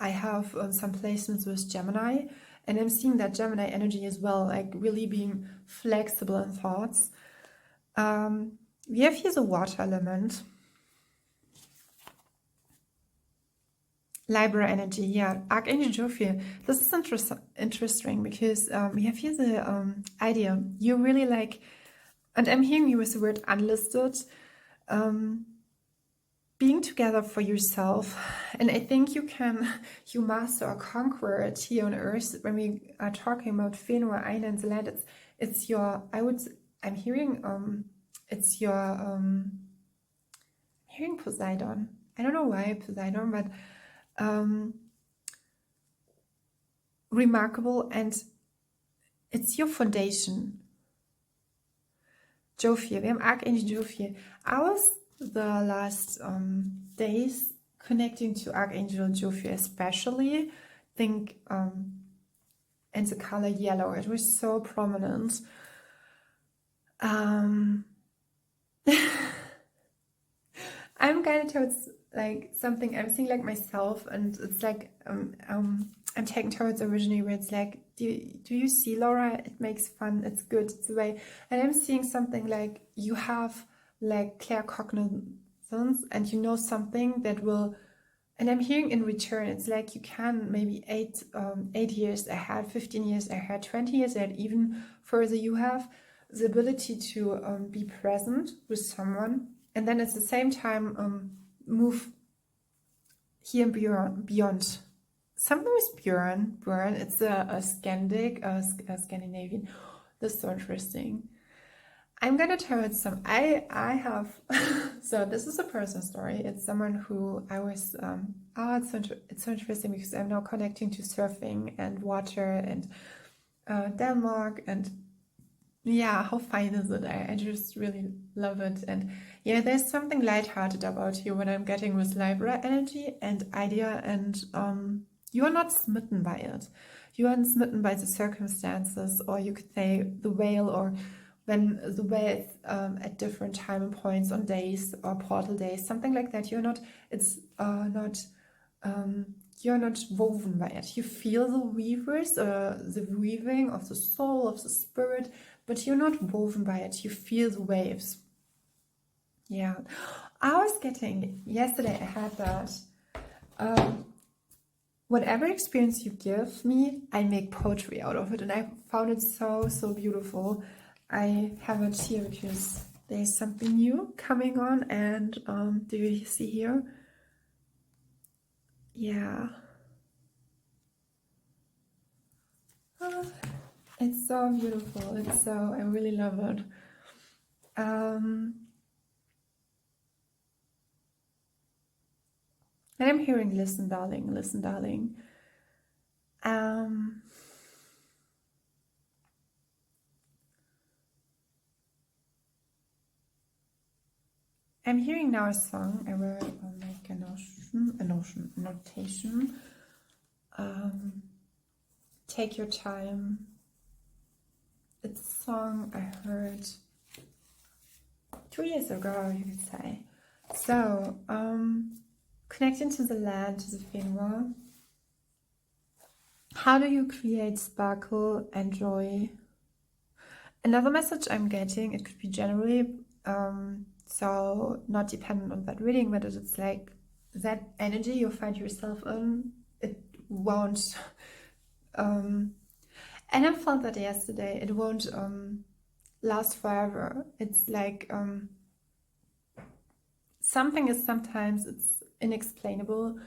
I have some placements with Gemini, and I'm seeing that Gemini energy as well, like really being flexible in thoughts. We have here the water element. Libra energy, Archangel Jophiel. This is interesting because we have here the idea. You're really like And I'm hearing you with the word unlisted, being together for yourself. And I think you master or conquer it here on earth. When we are talking about Fenua, Aina, and the land, it's your, I'm hearing, it's your, hearing Poseidon. I don't know why Poseidon, but remarkable, and it's your foundation. Jophiel, wir haben Archangel Jophiel. I was the last days connecting to Archangel Jophiel, especially, think, and the color yellow. It was so prominent. I'm guided towards like something, I'm seeing like myself, and it's like I'm taken towards originally where it's like, do you see, Laura? It makes fun, it's good, it's the way. And I'm seeing something like you have like claircognizance, and you know something that will, and I'm hearing in return, it's like you can maybe 8 years ahead, 15 years ahead, 20 years ahead, even further, you have the ability to be present with someone, and then at the same time move here beyond. Something with Björn, it's a Scandinavian. That's so interesting. I'm gonna tell it some, I have, so this is a personal story. It's someone who I was, it's so interesting because I'm now connecting to surfing and water and Denmark, and yeah, how fine is it? I just really love it. And yeah, there's something lighthearted about you when I'm getting with Libra energy and idea, and you are not smitten by it. You aren't smitten by the circumstances, or you could say the whale, or when the whale is at different time points on days or portal days, something like that. You're not, it's you're not woven by it. You feel the weavers, the weaving of the soul, of the spirit, but you're not woven by it. You feel the waves. Yeah. I was getting, yesterday I had that, whatever experience you give me, I make poetry out of it, and I found it so, so beautiful. I have it here because there's something new coming on, and do you see here? Yeah. It's so beautiful. It's so, I really love it. And I'm hearing, listen, darling, listen, darling. I'm hearing now a song. I will make a notation. Take your time. It's a song I heard 2 years ago, you could say. So, connecting to the land, to the Fenua. How do you create sparkle and joy? Another message I'm getting, it could be generally, so not dependent on that reading, but it's like that energy you find yourself in, it won't, and I felt that yesterday, it won't last forever. It's like something is sometimes, it's inexplainable,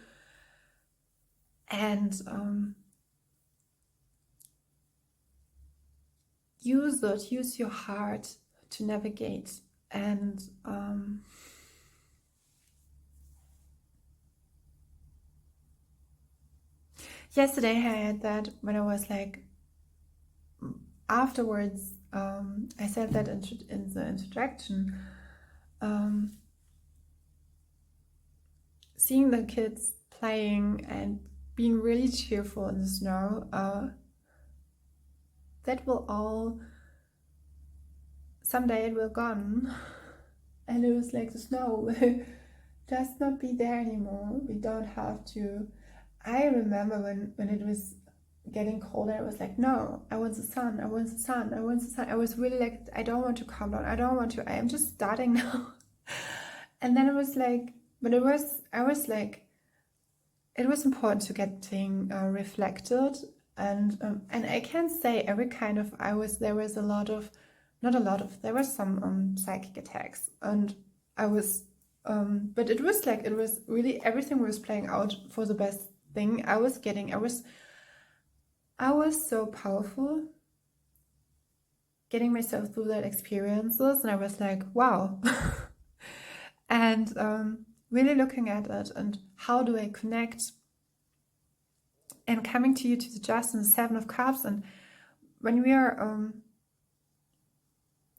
and use your heart to navigate. And yesterday I had that when I was like, afterwards, I said that in the introduction, seeing the kids playing and being really cheerful in the snow, that will all, someday it will gone, and it was like the snow will just not be there anymore. We don't have to. I remember when it was getting colder, I was like, no, I want the sun, I want the sun, I want the sun. I was really like, I don't want to calm down, I don't want to, I am just starting now. And then it was like, but I was like, it was important to getting reflected, and I can't say every kind of, there was a lot of not a lot of, there were some psychic attacks, and I was, but it was like, it was really, everything was playing out for the best thing. I was so powerful getting myself through that experiences, and I was like, wow. And really looking at it and how do I connect, and coming to you to the Just and the Seven of Cups. And when we are,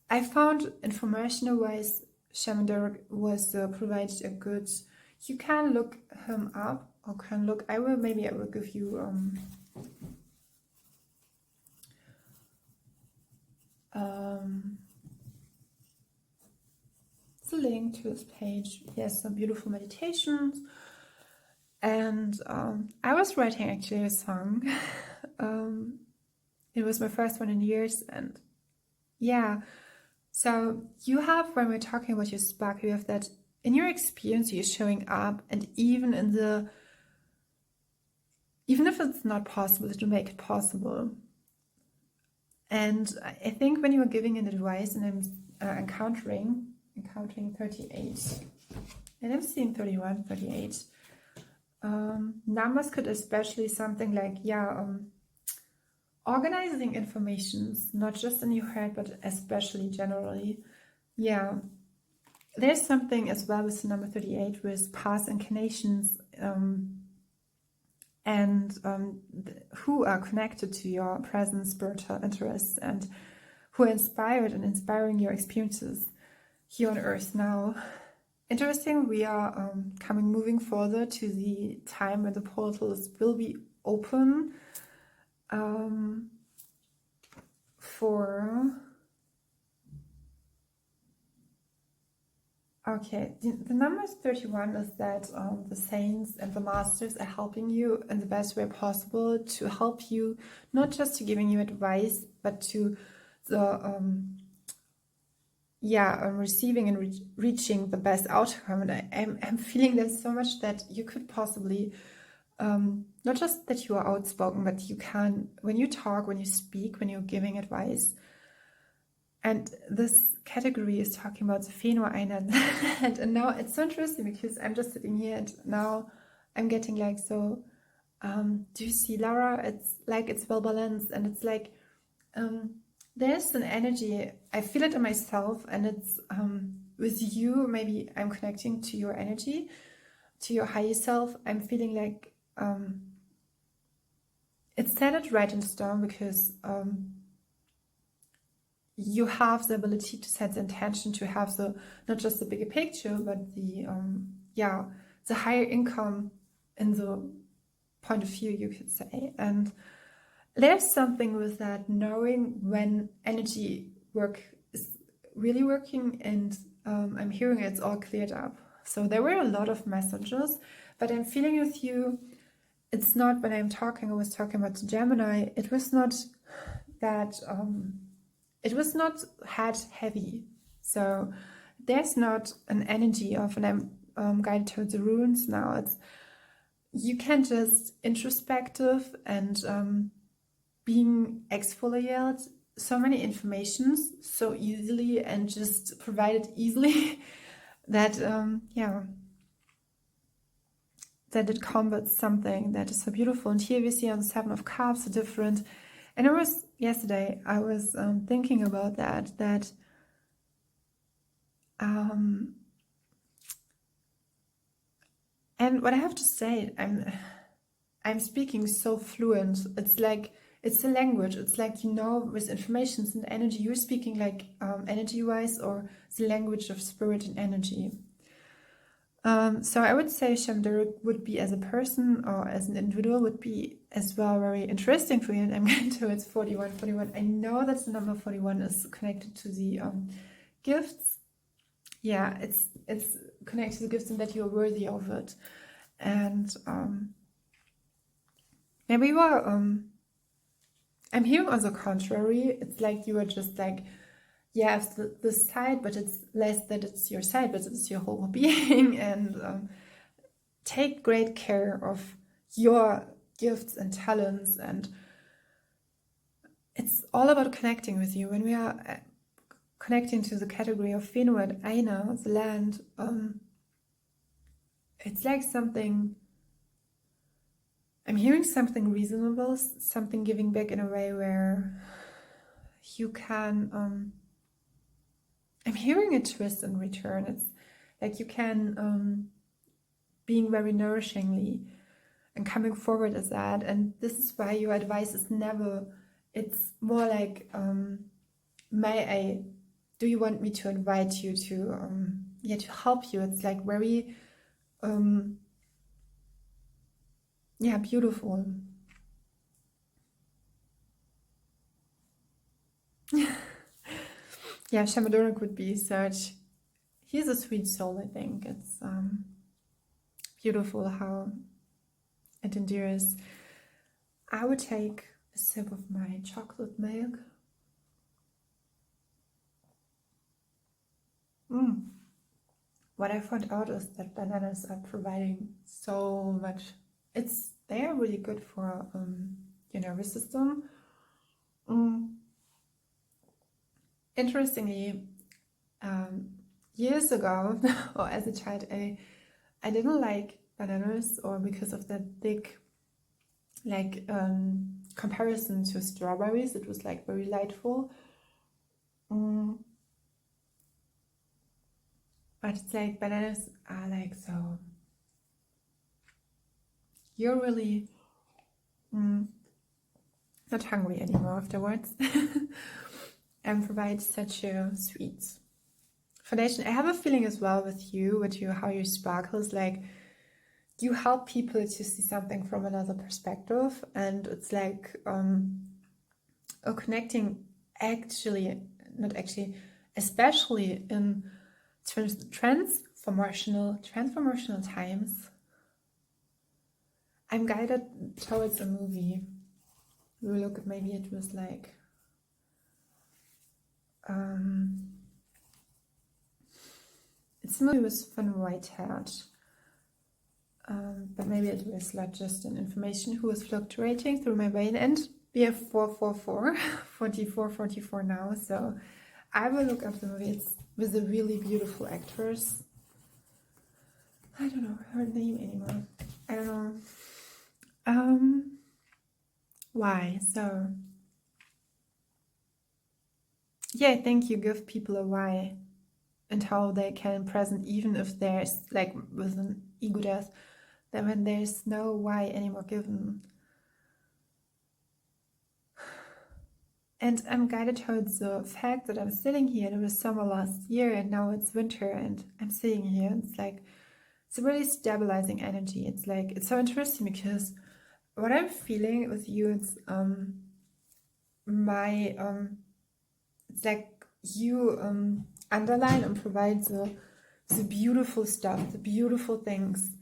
I found information-wise, Shaman Derek was provided a good, you can look him up, or can look, I will give you the link to his page. He has some beautiful meditations, and I was writing actually a song. It was my first one in years, and yeah. So you have, when we're talking about your spark, you have that in your experience, you're showing up, and even if it's not possible, to make it possible. And I think when you are giving an advice, and I'm encountering 38, and I'm seeing 31, 38. Numbers could especially something like, organizing informations, not just in your head, but especially generally. Yeah, there's something as well with the number 38 with past incarnations, and who are connected to your present spiritual interests, and who are inspired and inspiring your experiences here on Earth now. Interesting, we are moving further to the time when the portals will be open for... Okay, the number 31 is that the saints and the masters are helping you in the best way possible, to help you, not just to giving you advice, but to the receiving and reaching the best outcome. And I'm feeling there's so much that you could possibly, not just that you are outspoken, but you can, when you talk, when you speak, when you're giving advice. And this category is talking about the Feno AINA. And now it's so interesting, because I'm just sitting here and now I'm getting like, so do you see, Laura? It's like, it's well balanced, and it's like, there's an energy, I feel it in myself, and it's with you, maybe I'm connecting to your energy, to your higher self. I'm feeling like it's set it right in stone, because you have the ability to set the intention, to have the, not just the bigger picture, but the the higher income in the point of view, you could say. And there's something with that, knowing when energy work is really working, and I'm hearing it's all cleared up. So there were a lot of messages, but I'm feeling with you, it's not, when I'm talking, I was talking about the Gemini, it was not that, it was not head heavy. So there's not an energy of, and I'm guided towards the runes now, it's, you can just introspective and being exfoliate so many informations so easily, and just provided easily that that it combats something that is so beautiful. And here we see on the Seven of Cups a different, and it was yesterday I was thinking about that and what I have to say, I'm speaking so fluent. It's like, it's a language. It's like, with informations and energy, you're speaking like energy-wise, or the language of spirit and energy. So I would say Shamduruk would be, as a person or as an individual, would be as well very interesting for you. And I'm going towards 41. I know that the number 41 is connected to the gifts. Yeah, it's connected to the gifts, and that you're worthy of it. And maybe you are, I'm hearing on the contrary, it's like you are just like, it's this side, but it's less that it's your side, but it's your whole being. And take great care of your gifts and talents. And it's all about connecting with you. When we are connecting to the category of Venu and AINA, the land, it's like something, I'm hearing something reasonable, something giving back in a way where you can, I'm hearing a twist in return. It's like you can, being very nourishingly and coming forward as that. And this is why your advice is never, it's more like, do you want me to invite you to, to help you? It's like very, beautiful. Yeah, Shamadora could be such, he's a sweet soul, I think. It's beautiful how it endures. I would take a sip of my chocolate milk. What I found out is that bananas are providing so much. They are really good for your nervous system. Interestingly, years ago, or as a child, I didn't like bananas, or because of that thick, like comparison to strawberries, it was like very lightful. But it's like bananas are like so. You're really not hungry anymore afterwards, and provide such a sweet foundation. I have a feeling as well with you, how you sparkle is like you help people to see something from another perspective, and it's like connecting especially in transformational times. I'm guided towards a movie. Look, maybe it was like it's a movie with fun white-haired, but maybe it was like just an information who was fluctuating through my brain, and we have 44 now, so I will look up the movie. It's with a really beautiful actress. I don't know her name anymore. I don't know. Why? So yeah, I think you give people a why and how they can present, even if there's like with an ego death, that when there's no why anymore given. And I'm guided towards the fact that I'm sitting here. It was summer last year and now it's winter and I'm sitting here. And it's like, it's a really stabilizing energy. It's like, it's so interesting because what I'm feeling with you, it's it's like you underline and provide the beautiful stuff, the beautiful things,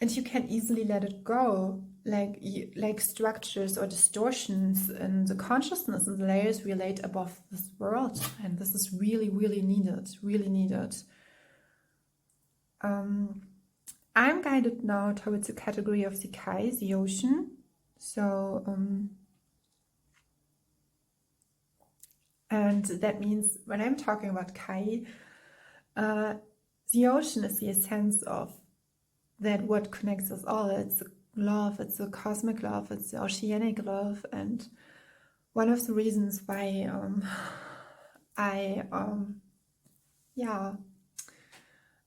and you can easily let it go, like structures or distortions in the consciousness and the layers we laid above this world. And this is really, really needed, really needed. I'm guided now towards the category of the Kai, the ocean. So, and that means when I'm talking about Kai, the ocean is the essence of that, what connects us all. It's love, it's the cosmic love, it's the oceanic love. And one of the reasons why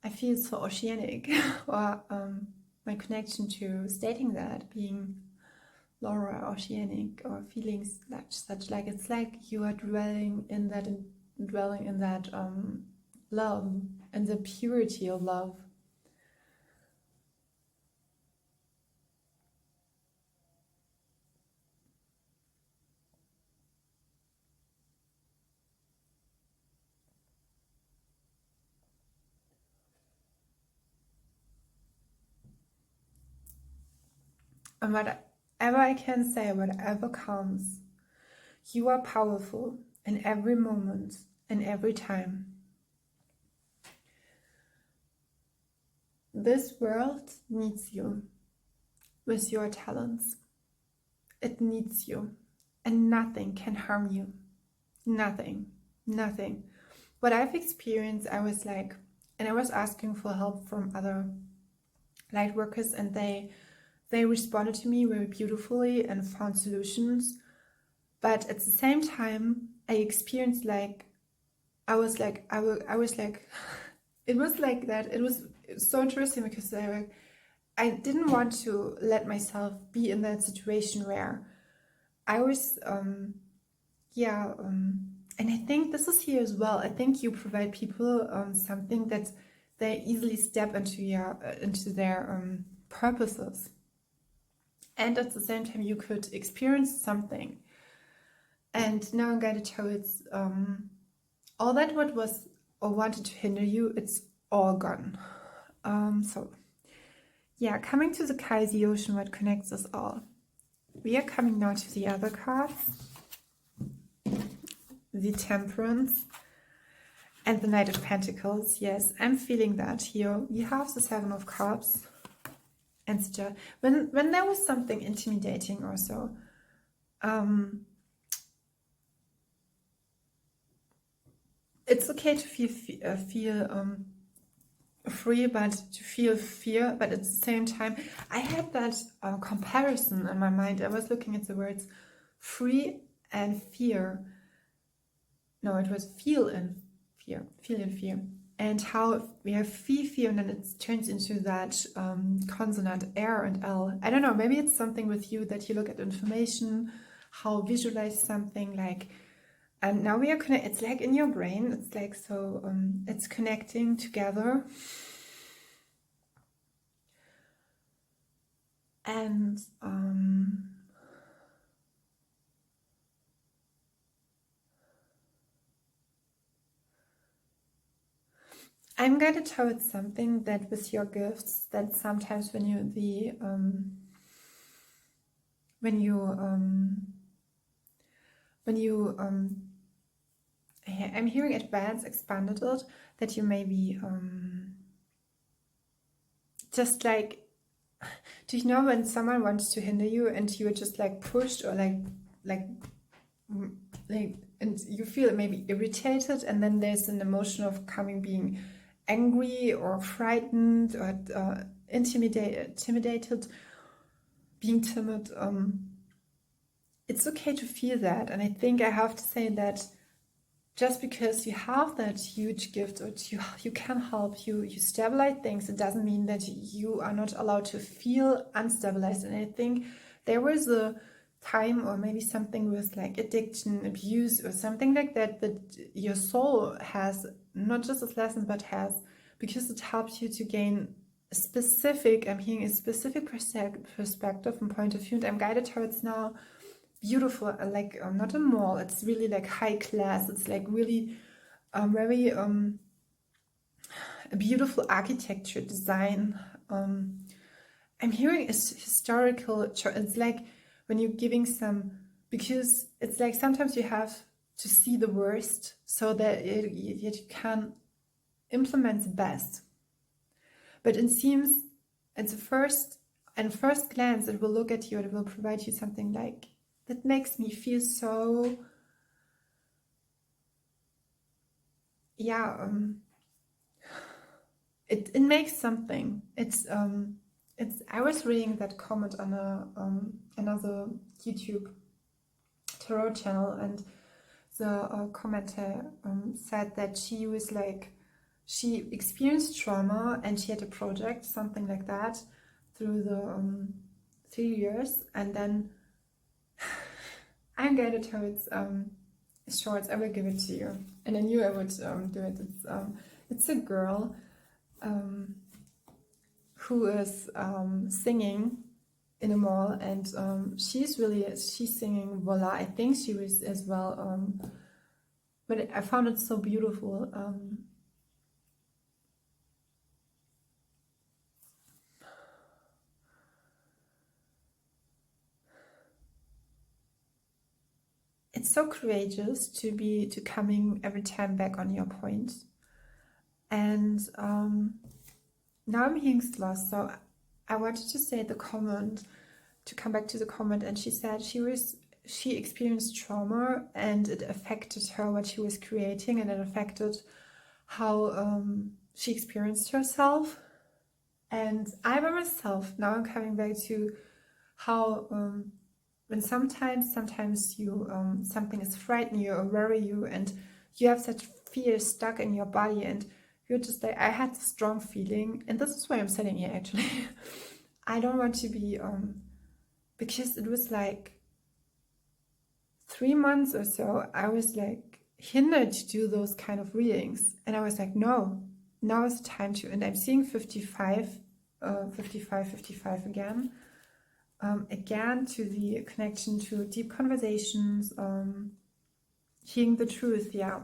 I feel so oceanic, or my connection to stating that, being Laura oceanic, or feeling such like it's like you are dwelling in that love and the purity of love. And whatever I can say, whatever comes, you are powerful in every moment and every time. This world needs you with your talents. It needs you, and nothing can harm you. Nothing. What I've experienced, I was like, and I was asking for help from other light workers, and they responded to me very beautifully and found solutions. But at the same time, I experienced like, I was like, it was like that. It was so interesting because I didn't want to let myself be in that situation where I was, and I think this is here as well. I think you provide people something that they easily step into their purposes, and at the same time you could experience something. And now I'm guided towards all that what was or wanted to hinder you. It's all gone. So yeah, coming to the KAI, the ocean, what connects us all. We are coming now to the other cards. The Temperance and the Knight of Pentacles. Yes, I'm feeling that here. We have the Seven of Cups. And when there was something intimidating or so, it's okay to feel free, but to feel fear. But at the same time, I had that comparison in my mind. I was looking at the words free and fear. No, it was feel and fear, and how we have fear, and then it turns into that consonant R and L. I don't know, maybe it's something with you that you look at information, how visualize something like, and now we are connected. It's like in your brain. It's like so. It's connecting together, and I'm guided towards something that with your gifts, that sometimes when I'm hearing advanced, expanded it, that you maybe just like, do you know when someone wants to hinder you and you are just like pushed or like and you feel maybe irritated, and then there's an emotion of being angry or frightened or intimidated, being timid. It's okay to feel that, and I think I have to say that just because you have that huge gift, or you can help, you stabilize things, it doesn't mean that you are not allowed to feel unstabilized. And I think there was a time, or maybe something with like addiction, abuse, or something like that, that your soul has not just as lesson, but has, because it helps you to gain a specific, I'm hearing a specific perspective and point of view. And I'm guided towards now beautiful, like not a mall, it's really like high class, it's like really very beautiful architecture design. I'm hearing a historical, it's like when you're giving some, because it's like sometimes you have to see the worst so that you can implement the best. But it seems at the first glance, it will look at you and it will provide you something like, that makes me feel so, yeah, it makes something. It's I was reading that comment on another YouTube tarot channel, and the commenter said that she was like, she experienced trauma and she had a project, something like that, through the 3 years, and then I'm guided towards shorts. I will give it to you, and I knew I would do it. It's a girl who is singing in a mall, and she's singing Voila. I think she was as well, but I found it so beautiful. It's so courageous to coming every time back on your point. And now I'm hearing lost, so I wanted to say the comment, to come back to the comment, and she said she was she experienced trauma and it affected her what she was creating, and it affected how she experienced herself. And I by myself, now I'm coming back to how when sometimes you something is frightening you or worry you, and you have such fear stuck in your body, and you're just like, I had a strong feeling, and this is why I'm sitting here actually. I don't want to be because it was like 3 months or so I was like hindered to do those kind of readings, and I was like, no, now is the time to. And I'm seeing 55 again. Again, to the connection to deep conversations, hearing the truth, yeah.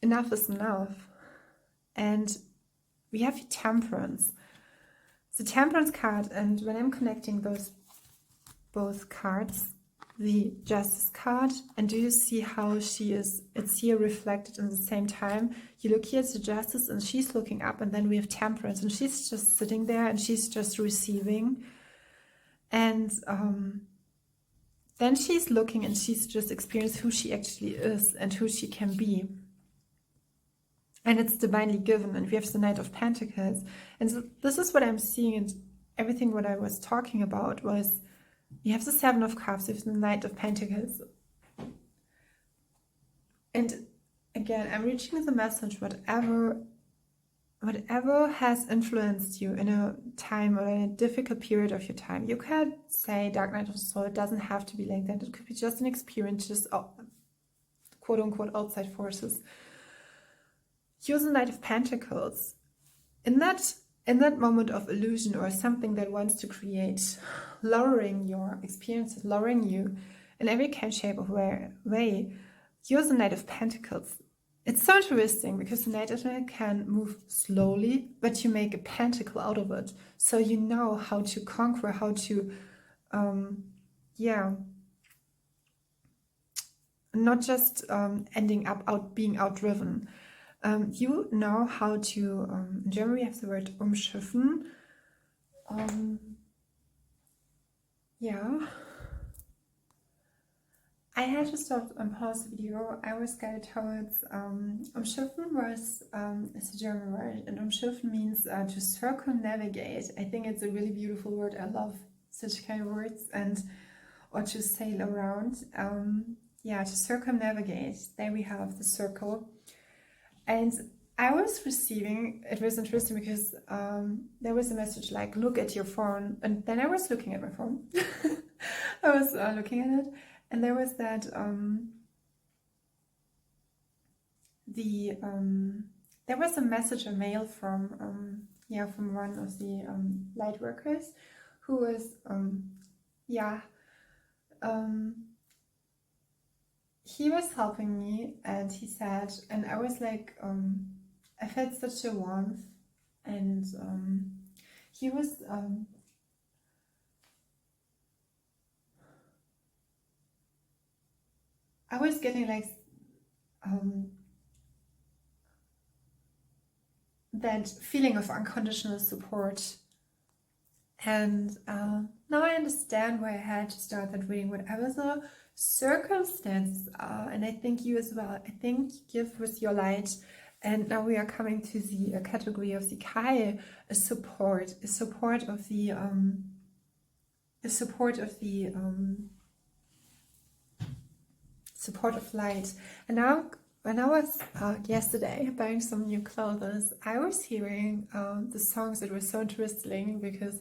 Enough is enough. And we have Temperance. The Temperance card, and when I'm connecting those both cards, the Justice card, and do you see how she is, it's here reflected in the same time. You look here at the Justice and she's looking up, and then we have Temperance and she's just sitting there and she's just receiving. And then she's looking and she's just experiencing who she actually is and who she can be. And it's divinely given. And we have the Knight of Pentacles. And so this is what I'm seeing, and everything what I was talking about was, you have the Seven of Cups, you have the Knight of Pentacles. And again, I'm reaching the message, whatever has influenced you in a time or in a difficult period of your time. You could say Dark Night of the Soul. It doesn't have to be like that. It could be just an experience, just quote unquote outside forces. Use the Knight of Pentacles. In that moment of illusion or something that wants to create, lowering your experiences, lowering you in every kind, shape, or way, use the Knight of Pentacles. It's so interesting because the Knight of Pentacles can move slowly, but you make a pentacle out of it. So you know how to conquer, how to, not just ending up being outdriven. You know how to, in German we have the word umschiffen. I had to stop and pause the video. I was guided towards umschiffen is a German word, and umschiffen means to circumnavigate. I think it's a really beautiful word. I love such kind of words, or to sail around. To circumnavigate. There we have the circle. And I was receiving, it was interesting because there was a message like, look at your phone. And then I was looking at my phone. I was looking at it. And there was that, there was a message, a mail from one of the light workers who was, he was helping me, and he said, and I was like, I felt such a warmth, and he was, I was getting like that feeling of unconditional support. And now I understand why I had to start that reading, whatever the circumstances are. And I think you as well. I think you give with your light. And now we are coming to the category of the Kai, a support of the support of light. And now, when I was yesterday buying some new clothes, I was hearing the songs that were so interesting, because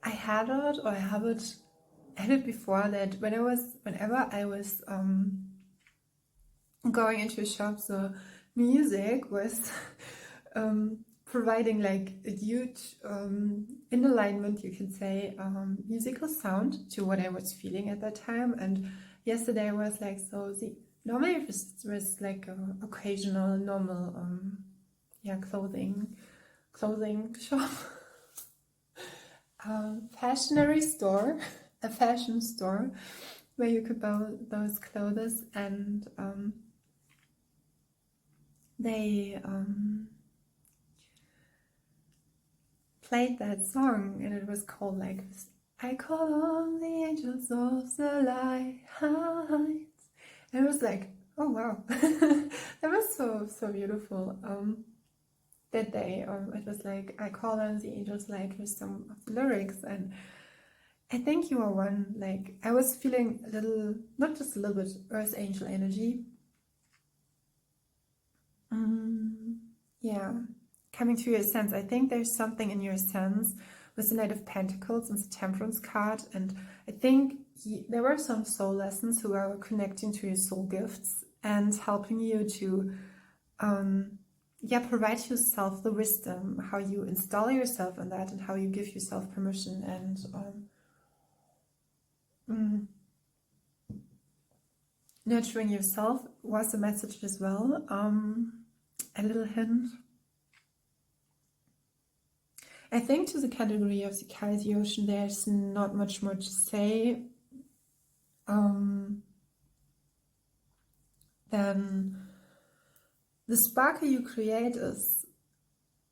I had it before, that whenever I was going into a shop, the music was providing like a huge in alignment, you can say, musical sound to what I was feeling at that time. And yesterday was like, so normally it was like a occasional normal clothing shop. Fashionary store, a fashion store where you could buy those clothes, and they played that song, and it was called like, I call on the angels of the light. And it was like, oh wow, that was so beautiful. That day, it was like, I call on the angels, like, with some of the lyrics, and I think you are one. Like, I was feeling a little, not just a little bit, earth angel energy. Yeah, coming to your sense. I think there's something in your sense with the Knight of Pentacles and the Temperance card, and I think there were some soul lessons who are connecting to your soul gifts and helping you to provide yourself the wisdom, how you install yourself in that, and how you give yourself permission, and nurturing yourself was a message as well. A little hint. I think to the category of the KAI.the ocean, there's not much more to say than the sparkle you create is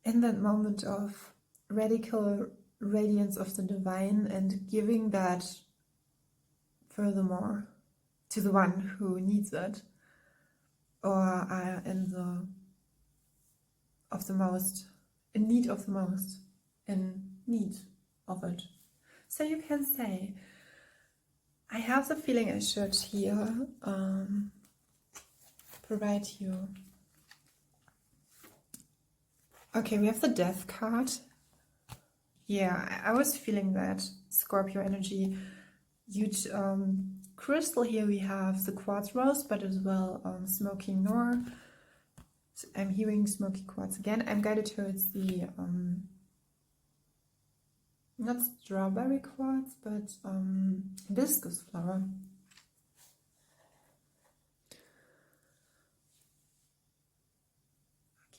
in that moment of radical radiance of the divine, and giving that furthermore to the one who needs it, or are in need of it. So you can say, I have the feeling I should here provide you. Okay, we have the Death card. Yeah, I was feeling that Scorpio energy. Huge crystal here. We have the quartz rose, but as well smoky gnar. So I'm hearing smoky quartz again. I'm guided towards the not strawberry quartz, but hibiscus flower.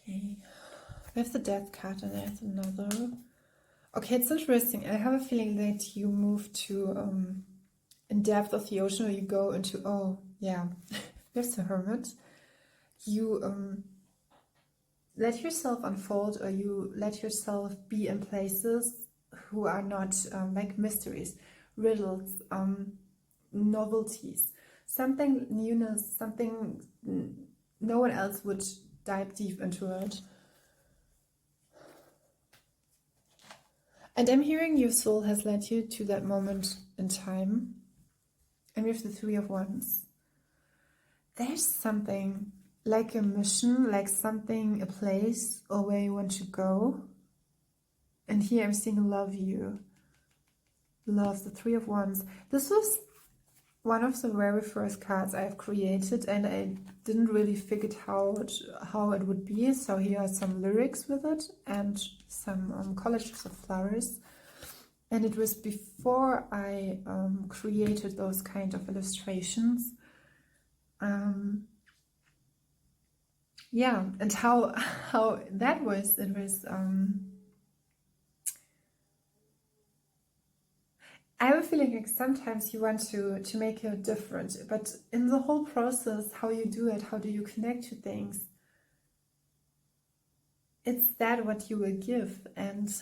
Okay, we have the Death card, and there's another. Okay, it's interesting. I have a feeling that you move to in depth of the ocean, or you go into, oh yeah, there's the Hermit. You let yourself unfold, or you let yourself be in places who are not like mysteries, riddles, novelties, something newness, something no one else would dive deep into it. And I'm hearing your soul has led you to that moment in time. And we have the Three of Wands. There's something like a mission, like something, a place, or where you want to go. And here I'm seeing love you. Love, the Three of Wands. This was one of the very first cards I've created, and I didn't really figure out how it would be. So here are some lyrics with it, and some collages of flowers. And it was before I created those kind of illustrations. Yeah, and how that was, it was I have a feeling like sometimes you want to make it different, but in the whole process, how you do it, how do you connect to things, it's that what you will give. And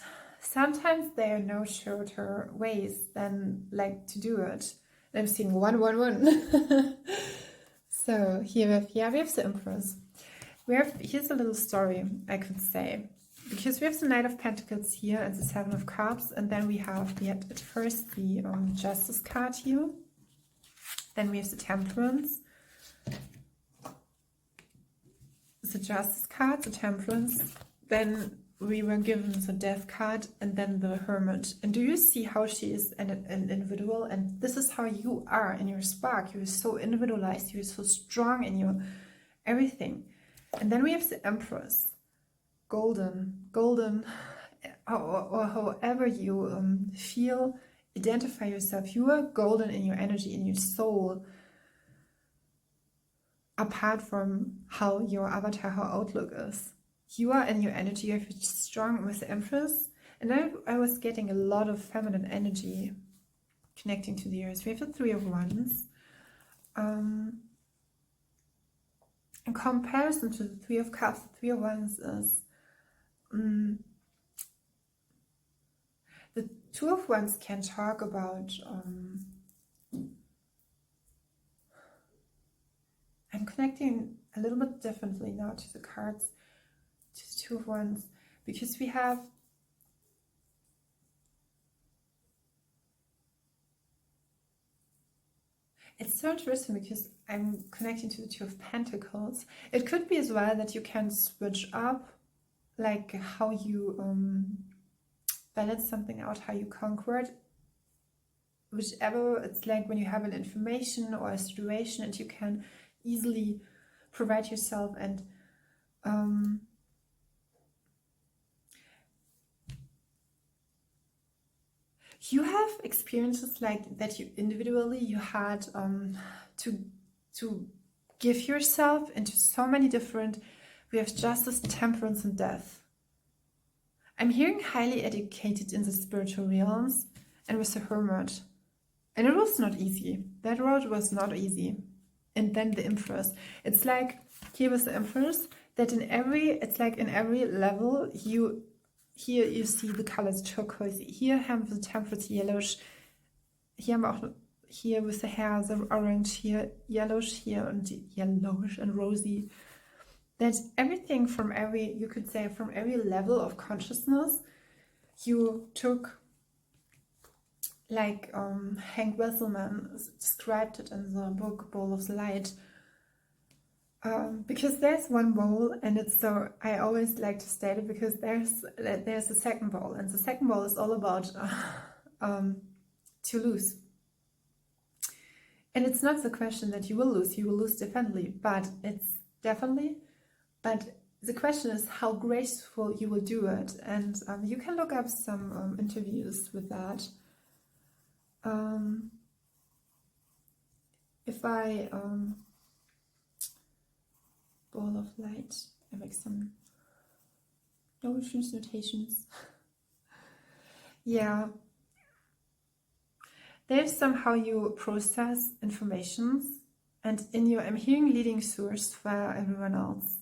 sometimes there are no shorter ways than like to do it. And I'm seeing 111. So here we have the Empress. Here's a little story I could say, because we have the Knight of Pentacles here and the Seven of Cups, and then we had at first the Justice card here, then we have the Temperance, the Justice card, the Temperance, then we were given the Death card, and then the Hermit. And do you see how she is an individual? And this is how you are in your spark. You're so individualized, you're so strong in your everything. And then we have the Empress, golden, or however you feel, identify yourself. You are golden in your energy, in your soul, apart from how your avatar, how outlook is. You are in your energy, you're strong with the Empress. And I was getting a lot of feminine energy connecting to the earth. We have the Three of Wands. In comparison to the Three of Cups, the Three of Wands is The Two of Wands can talk about, I'm connecting a little bit differently now to the cards, to the Two of Wands, because we have it's so interesting because I'm connecting to the Two of Pentacles. It could be as well that you can switch up, like how you balance something out, how you conquer it. Whichever, it's like when you have an information or a situation and you can easily provide yourself and you have experiences like that you individually you had to give yourself into so many different. We have justice, temperance, and death. I'm hearing highly educated in the spiritual realms and with the hermit. And it was not easy. That road was not easy. And then the Empress. It's like here with the Empress that in every, it's like in every level here you see the colors turquoise. Here have the temperance yellowish. Hier haben wir auch hier with the hair the orange, here yellowish, here and yellowish and rosy. That everything from every, you could say from every level of consciousness you took, like Hank Wesselman described it in the book Bowl of the Light. Because there's one bowl, and it's so, I always like to state it because there's a second bowl, and the second bowl is all about to lose. And it's not the question that you will lose definitely, but the question is how graceful you will do it. And you can look up some interviews with that. If I Ball of Light, I make some notations. Yeah, there's somehow you process informations, and in your, I'm hearing leading source for everyone else.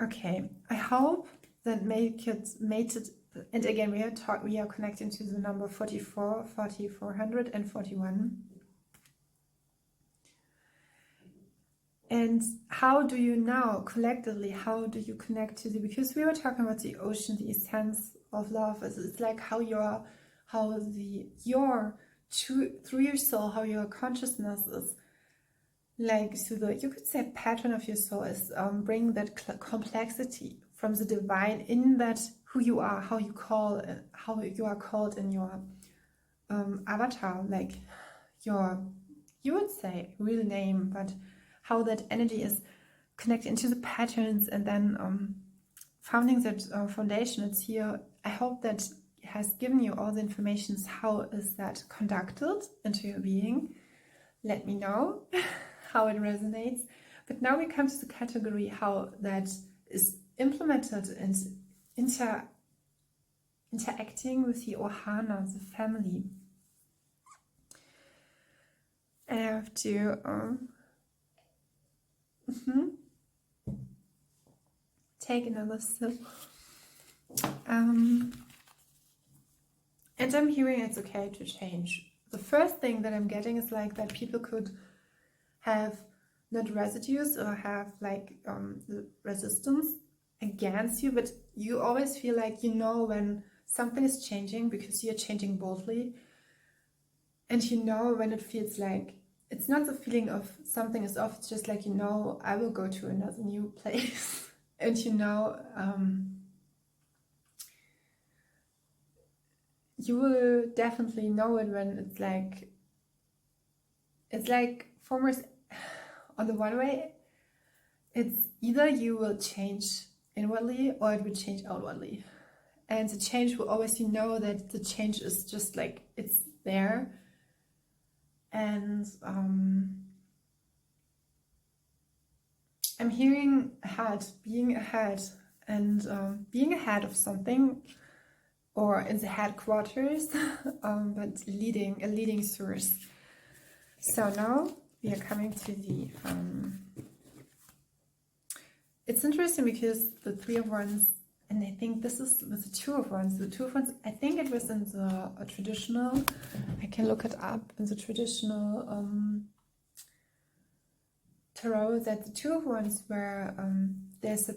Okay, I hope that made it. And again, we are connecting to the number 44, 4400, and 41. And how do you now, collectively, how do you connect to the, because we were talking about the ocean, the essence of love. It's like through your soul, how your consciousness is, like, so you could say pattern of your soul is bringing that complexity from the divine in that who you are, how you are called in your avatar, like your, you would say real name, but how that energy is connected into the patterns, and then founding that foundation. It's here. I hope that has given you all the information. How is that conducted into your being? Let me know how it resonates. But now we come to the category how that is implemented and interacting with the OHANA, the family. I have to take another sip. And I'm hearing it's okay to change. The first thing that I'm getting is like that people could have not residues or have like resistance against you, but you always feel like you know when something is changing because you're changing boldly, and you know when it feels like it's not the feeling of something is off, it's just like, you know, I will go to another new place. And you know, you will definitely know it when it's like formers on the one way, it's either you will change inwardly or it will change outwardly. And the change will always, you know that the change is just like, it's there. And I'm hearing being ahead, and being ahead of something, or in the headquarters, but a leading source. So now we are coming to the, it's interesting because the Three of Wands and I think this is with the Two of Wands. The Two of Wands, I think it was in the traditional, I can look it up, in the traditional tarot, that the Two of Wands where there's a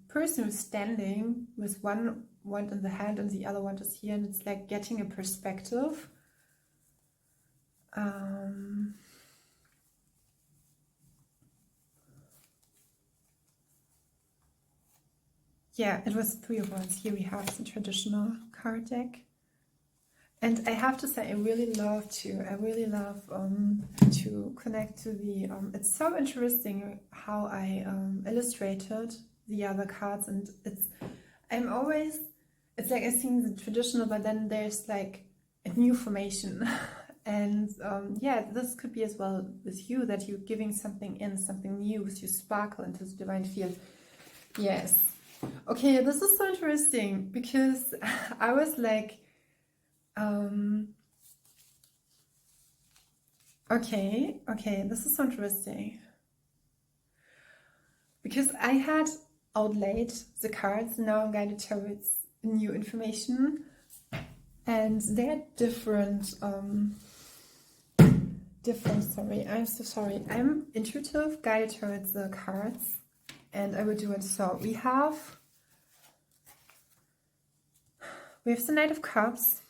person who's standing with one wand in the hand and the other wand is here, and it's like getting a perspective. Yeah, it was Three of Wands. Here we have the traditional card deck. And I have to say, I really love to connect to the, it's so interesting how I illustrated the other cards, and it's like I sing the traditional, but then there's like a new formation. And yeah, this could be as well with you, that you're giving something new with your sparkle into the divine field. Yes. Okay, this is so interesting, because I was like, okay, this is so interesting, because I had outlaid the cards, now I'm guided towards new information, and they're different, sorry, I'm so sorry, I'm intuitive, guided towards the cards, and I will do it. So we have the Knight of Cups,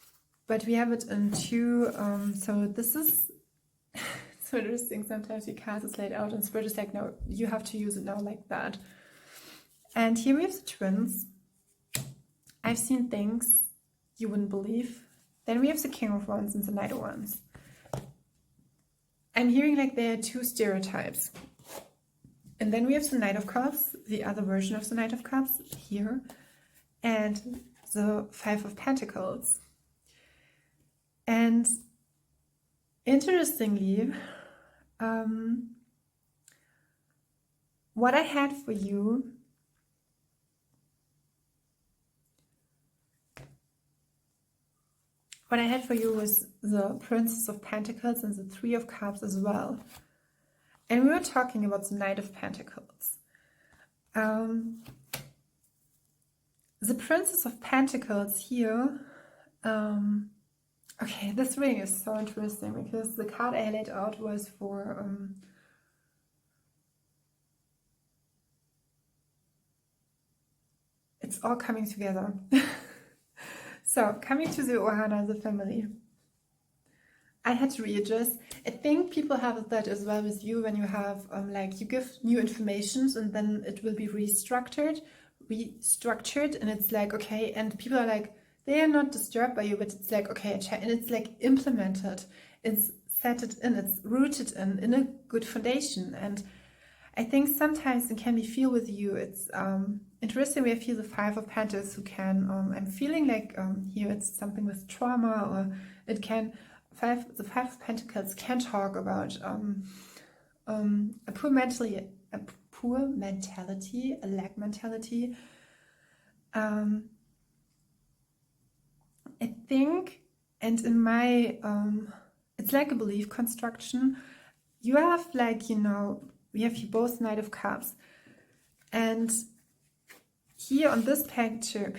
but we have it in two, so this is so interesting. Sometimes your card is laid out and Spirit is like, no, you have to use it now like that. And here we have the Twins. I've seen things you wouldn't believe. Then we have the King of Wands and the Knight of Wands. I'm hearing like there are two stereotypes. And then we have the Knight of Cups, the other version of the Knight of Cups here, and the Five of Pentacles. And interestingly, what I had for you was the Princess of Pentacles and the Three of Cups as well. And we were talking about the Knight of Pentacles. The Princess of Pentacles here, okay, this reading is so interesting, because the card I laid out was for it's all coming together. So, coming to the OHANA.the family. I had to readjust. I think people have that as well with you, when you have like you give new informations and then it will be restructured, and it's like, okay, and people are like, they are not disturbed by you, but it's like, okay, and it's like implemented, it's set it in, it's rooted in a good foundation. And I think sometimes it can be feel with you, it's interesting where I feel the Five of Pentacles, who can, I'm feeling like here it's something with trauma, or it can, the Five of Pentacles can talk about a poor mentality, a lack mentality. I think, and in my, it's like a belief construction. You have like, you know, we have here both Knight of Cups, and here on this picture,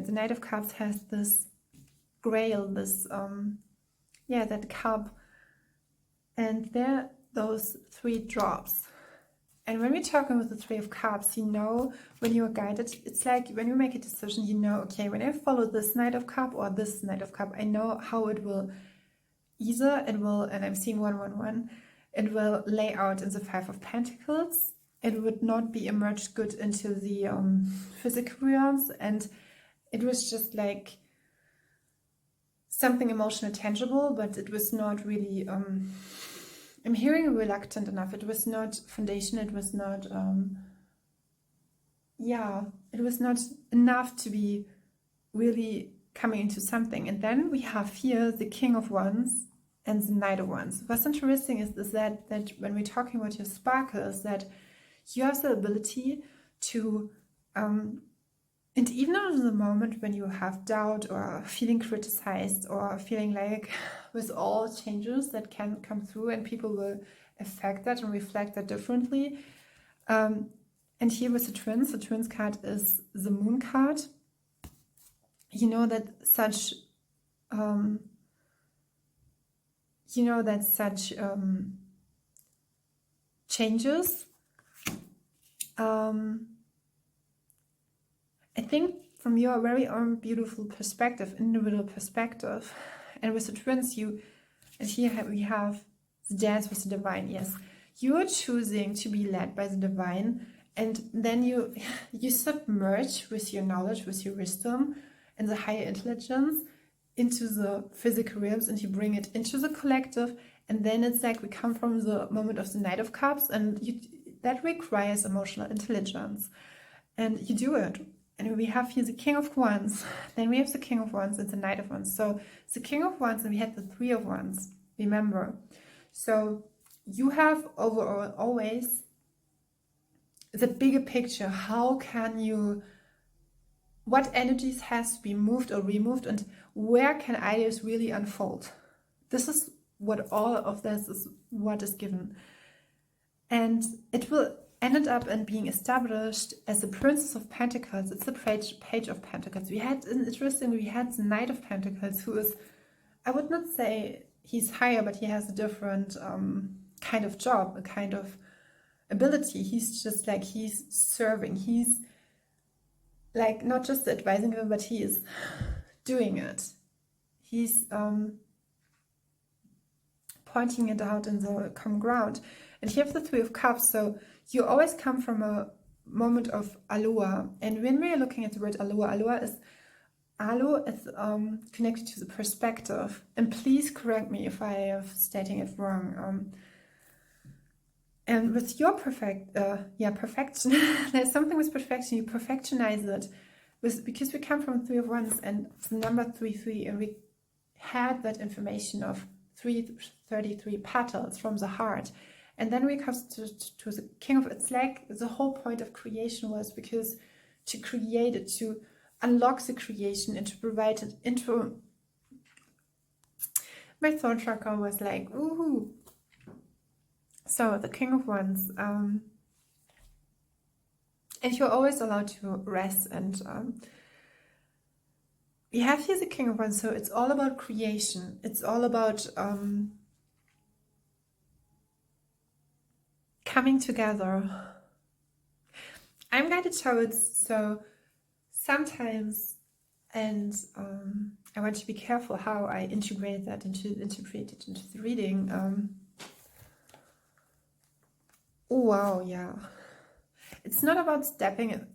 the Knight of Cups has this grail, this yeah, that cup, and there are those three drops. And when we're talking with the Three of Cups, you know, when you're guided, it's like when you make a decision, you know, okay, when I follow this Knight of Cup or this Knight of Cup, I know how it will, either it will, and I'm seeing 111, it will lay out in the Five of Pentacles. It would not be emerged good into the physical realms, and it was just like something emotional, tangible, but it was not really, I'm hearing reluctant enough. It was not foundation, it was not, yeah, it was not enough to be really coming into something. And then we have here the King of Wands and the Knight of Wands. What's interesting is that when we're talking about your sparkle, is that you have the ability to, and even in the moment when you have doubt or feeling criticized or feeling like with all changes that can come through and people will affect that and reflect that differently, And here with the twins card is the moon card. You know that such changes, I think from your very own beautiful perspective, individual perspective, and with the twins, and here we have the dance with the divine. Yes, you are choosing to be led by the divine, and then you submerge with your knowledge, with your wisdom, and the higher intelligence into the physical realms, and you bring it into the collective. And then it's like we come from the moment of the Knight of Cups, and that requires emotional intelligence, and you do it. And we have here the King of Wands, then we have the King of Wands and the Knight of Wands. So the King of Wands, and we had the Three of Wands, remember. So you have overall always the bigger picture. How can you, what energies has to be moved or removed, and where can ideas really unfold? This is what all of this is, what is given. And it will ended up in being established as the Princess of Pentacles. It's the Page of Pentacles. We had the Knight of Pentacles, who is, I would not say he's higher, but he has a different kind of job, a kind of ability. He's just like, he's serving. He's like not just advising them, but he is doing it. He's pointing it out in the common ground. And here have the Three of Cups, so you always come from a moment of allure. And when we are looking at the word allure is connected to the perspective. And please correct me if I am stating it wrong. And with your perfection, there's something with perfection. You perfectionize it, because we come from Three of Wands and the number 33, and we had that information of 33 petals from the heart. And then we come to the King of, it's like the whole point of creation was because to create it, to unlock the creation and to provide it into, my thought chakra was like, ooh. So the King of Wands, and you're always allowed to rest, and we have here the King of Wands, so it's all about creation. It's all about coming together. I'm guided towards, so sometimes, and I want to be careful how I integrate it into the reading. Oh wow, yeah. It's not about stepping in.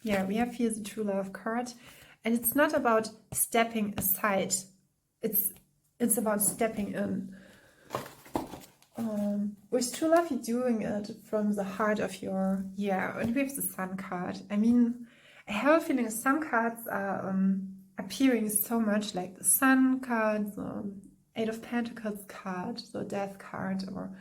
Yeah, we have here the True Love card, and it's not about stepping aside. It's about stepping in. With True Love, you're doing it from the heart of your, and we have the Sun card. I mean, I have a feeling some cards are appearing so much, like the Sun card, the Eight of Pentacles card, the Death card, or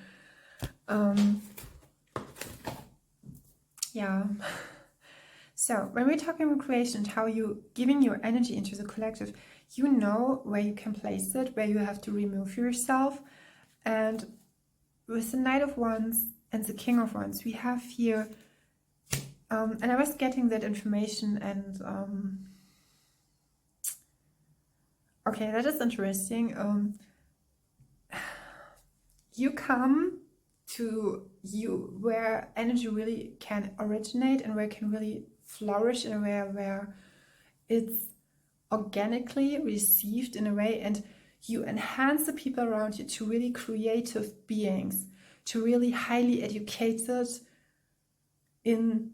So when we're talking about creation and how you giving your energy into the collective, you know where you can place it, where you have to remove yourself. And with the Knight of Wands and the King of Wands, we have here, and I was getting that information, and okay, that is interesting. You come to you where energy really can originate and where it can really flourish in a way where it's organically received in a way, and you enhance the people around you to really creative beings, to really highly educated in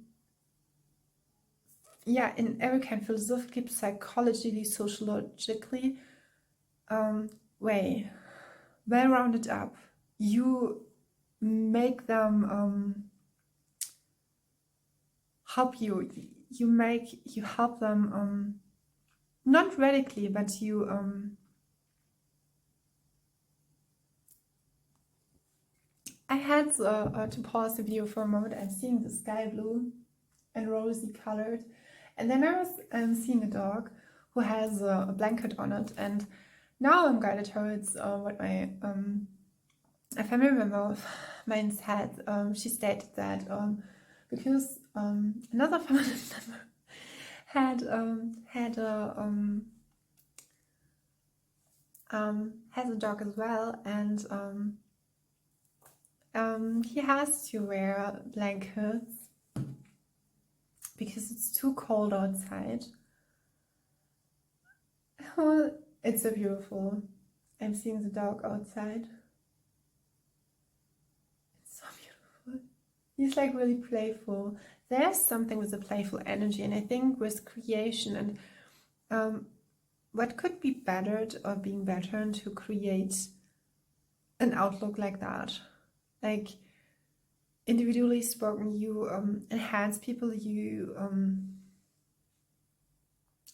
every kind, philosophically, psychologically, sociologically way, well rounded up. You make them help you. You help them not radically, but you I had to pause the video for a moment. I'm seeing the sky blue and rosy colored, and then I was seeing a dog who has a blanket on it, and now I'm guided towards what my a family member of mine said. She stated that because another family member has a dog as well, and he has to wear blankets because it's too cold outside. Oh, it's so beautiful. I'm seeing the dog outside. It's so beautiful. He's like really playful. There's something with a playful energy, and I think with creation and what could be bettered or being better to create an outlook like that. Like, individually spoken, you enhance people, you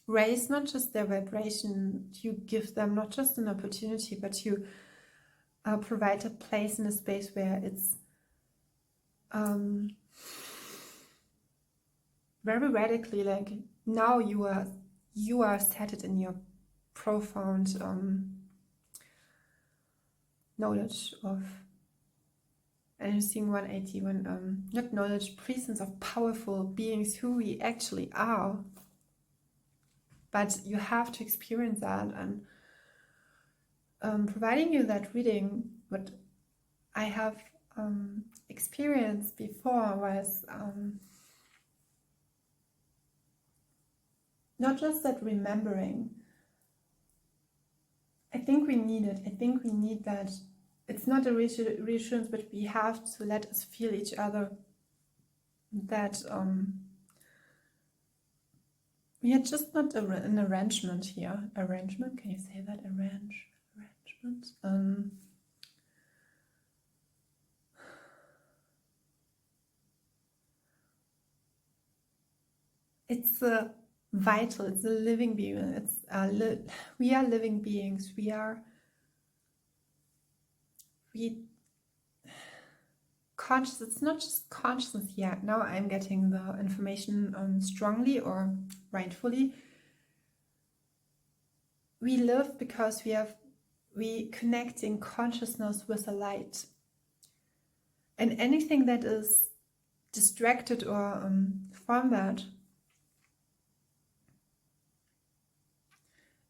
raise not just their vibration, you give them not just an opportunity, but you provide a place in a space where it's very radically, like, now you are set in your profound knowledge of, and I'm seeing 181, not knowledge, presence of powerful beings who we actually are. But you have to experience that, and providing you that reading, what I have experienced before was not just that remembering. I think we need it. I think we need that. It's not a reassurance, but we have to let us feel each other. That we are just not an arrangement here. Arrangement? Can you say that? Arrangement? It's vital. It's a living being. It's we are living beings. Conscious. It's not just consciousness yet. Now I'm getting the information strongly or rightfully. We live because we connecting consciousness with the light, and anything that is distracted or from that,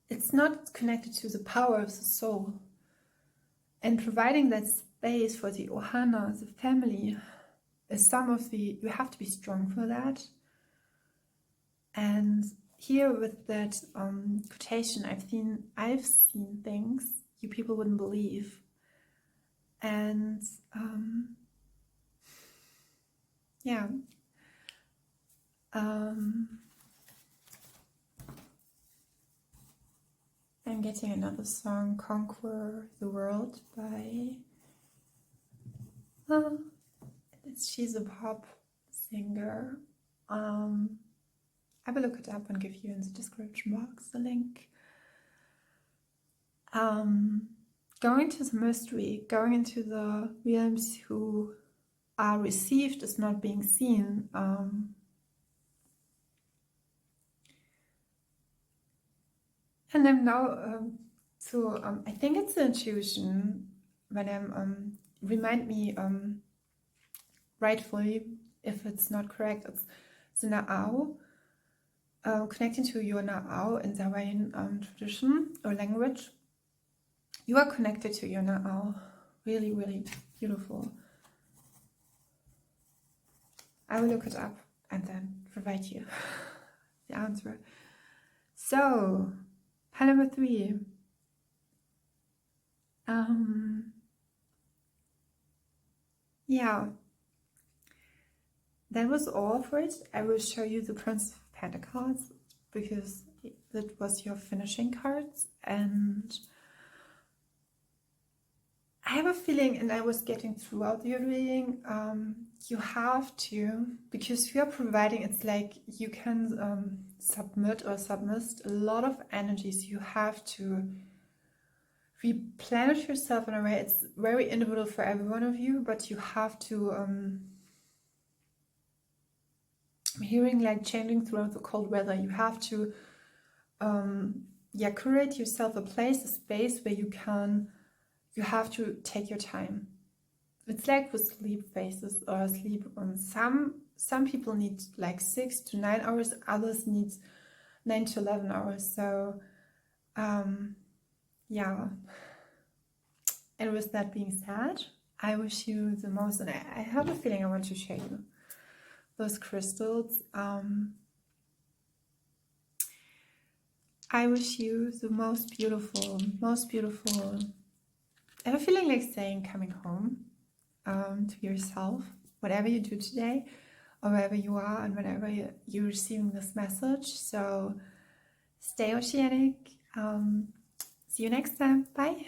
it's not connected to the power of the soul. And providing that space for the OHANA, the family, is you have to be strong for that. And here with that quotation, I've seen things you people wouldn't believe. And yeah. I'm getting another song, Conquer the World by, she's a pop singer. I will look it up and give you in the description box the link. Going to the mystery, going into the realms who are received as not being seen. And I'm now I think it's the intuition when I'm remind me rightfully, if it's not correct, it's the Na'au, connecting to your Na'au in the Hawaiian tradition or language. You are connected to your Na'au. Really, really beautiful. I will look it up and then provide you the answer. So, pile number 3. Yeah, that was all for it. I will show you the Prince of Pentacles because that was your finishing cards, and I have a feeling, and I was getting throughout your reading, you have to, because you are providing, it's like you can submit or submit a lot of energies. You have to replenish yourself in a way. It's very individual for every one of you, but you have to, I'm hearing like changing throughout the cold weather. You have to, create yourself a place, a space where you have to take your time. It's like with sleep phases or sleep on some some people need like 6 to 9 hours, others need 9 to 11 hours. So yeah, and with that being said, I wish you the most, and I have a feeling I want to show you those crystals. I wish you the most beautiful, I have a feeling like saying coming home to yourself, whatever you do today, or wherever you are, and whenever you're receiving this message. So stay oceanic. See you next time. Bye.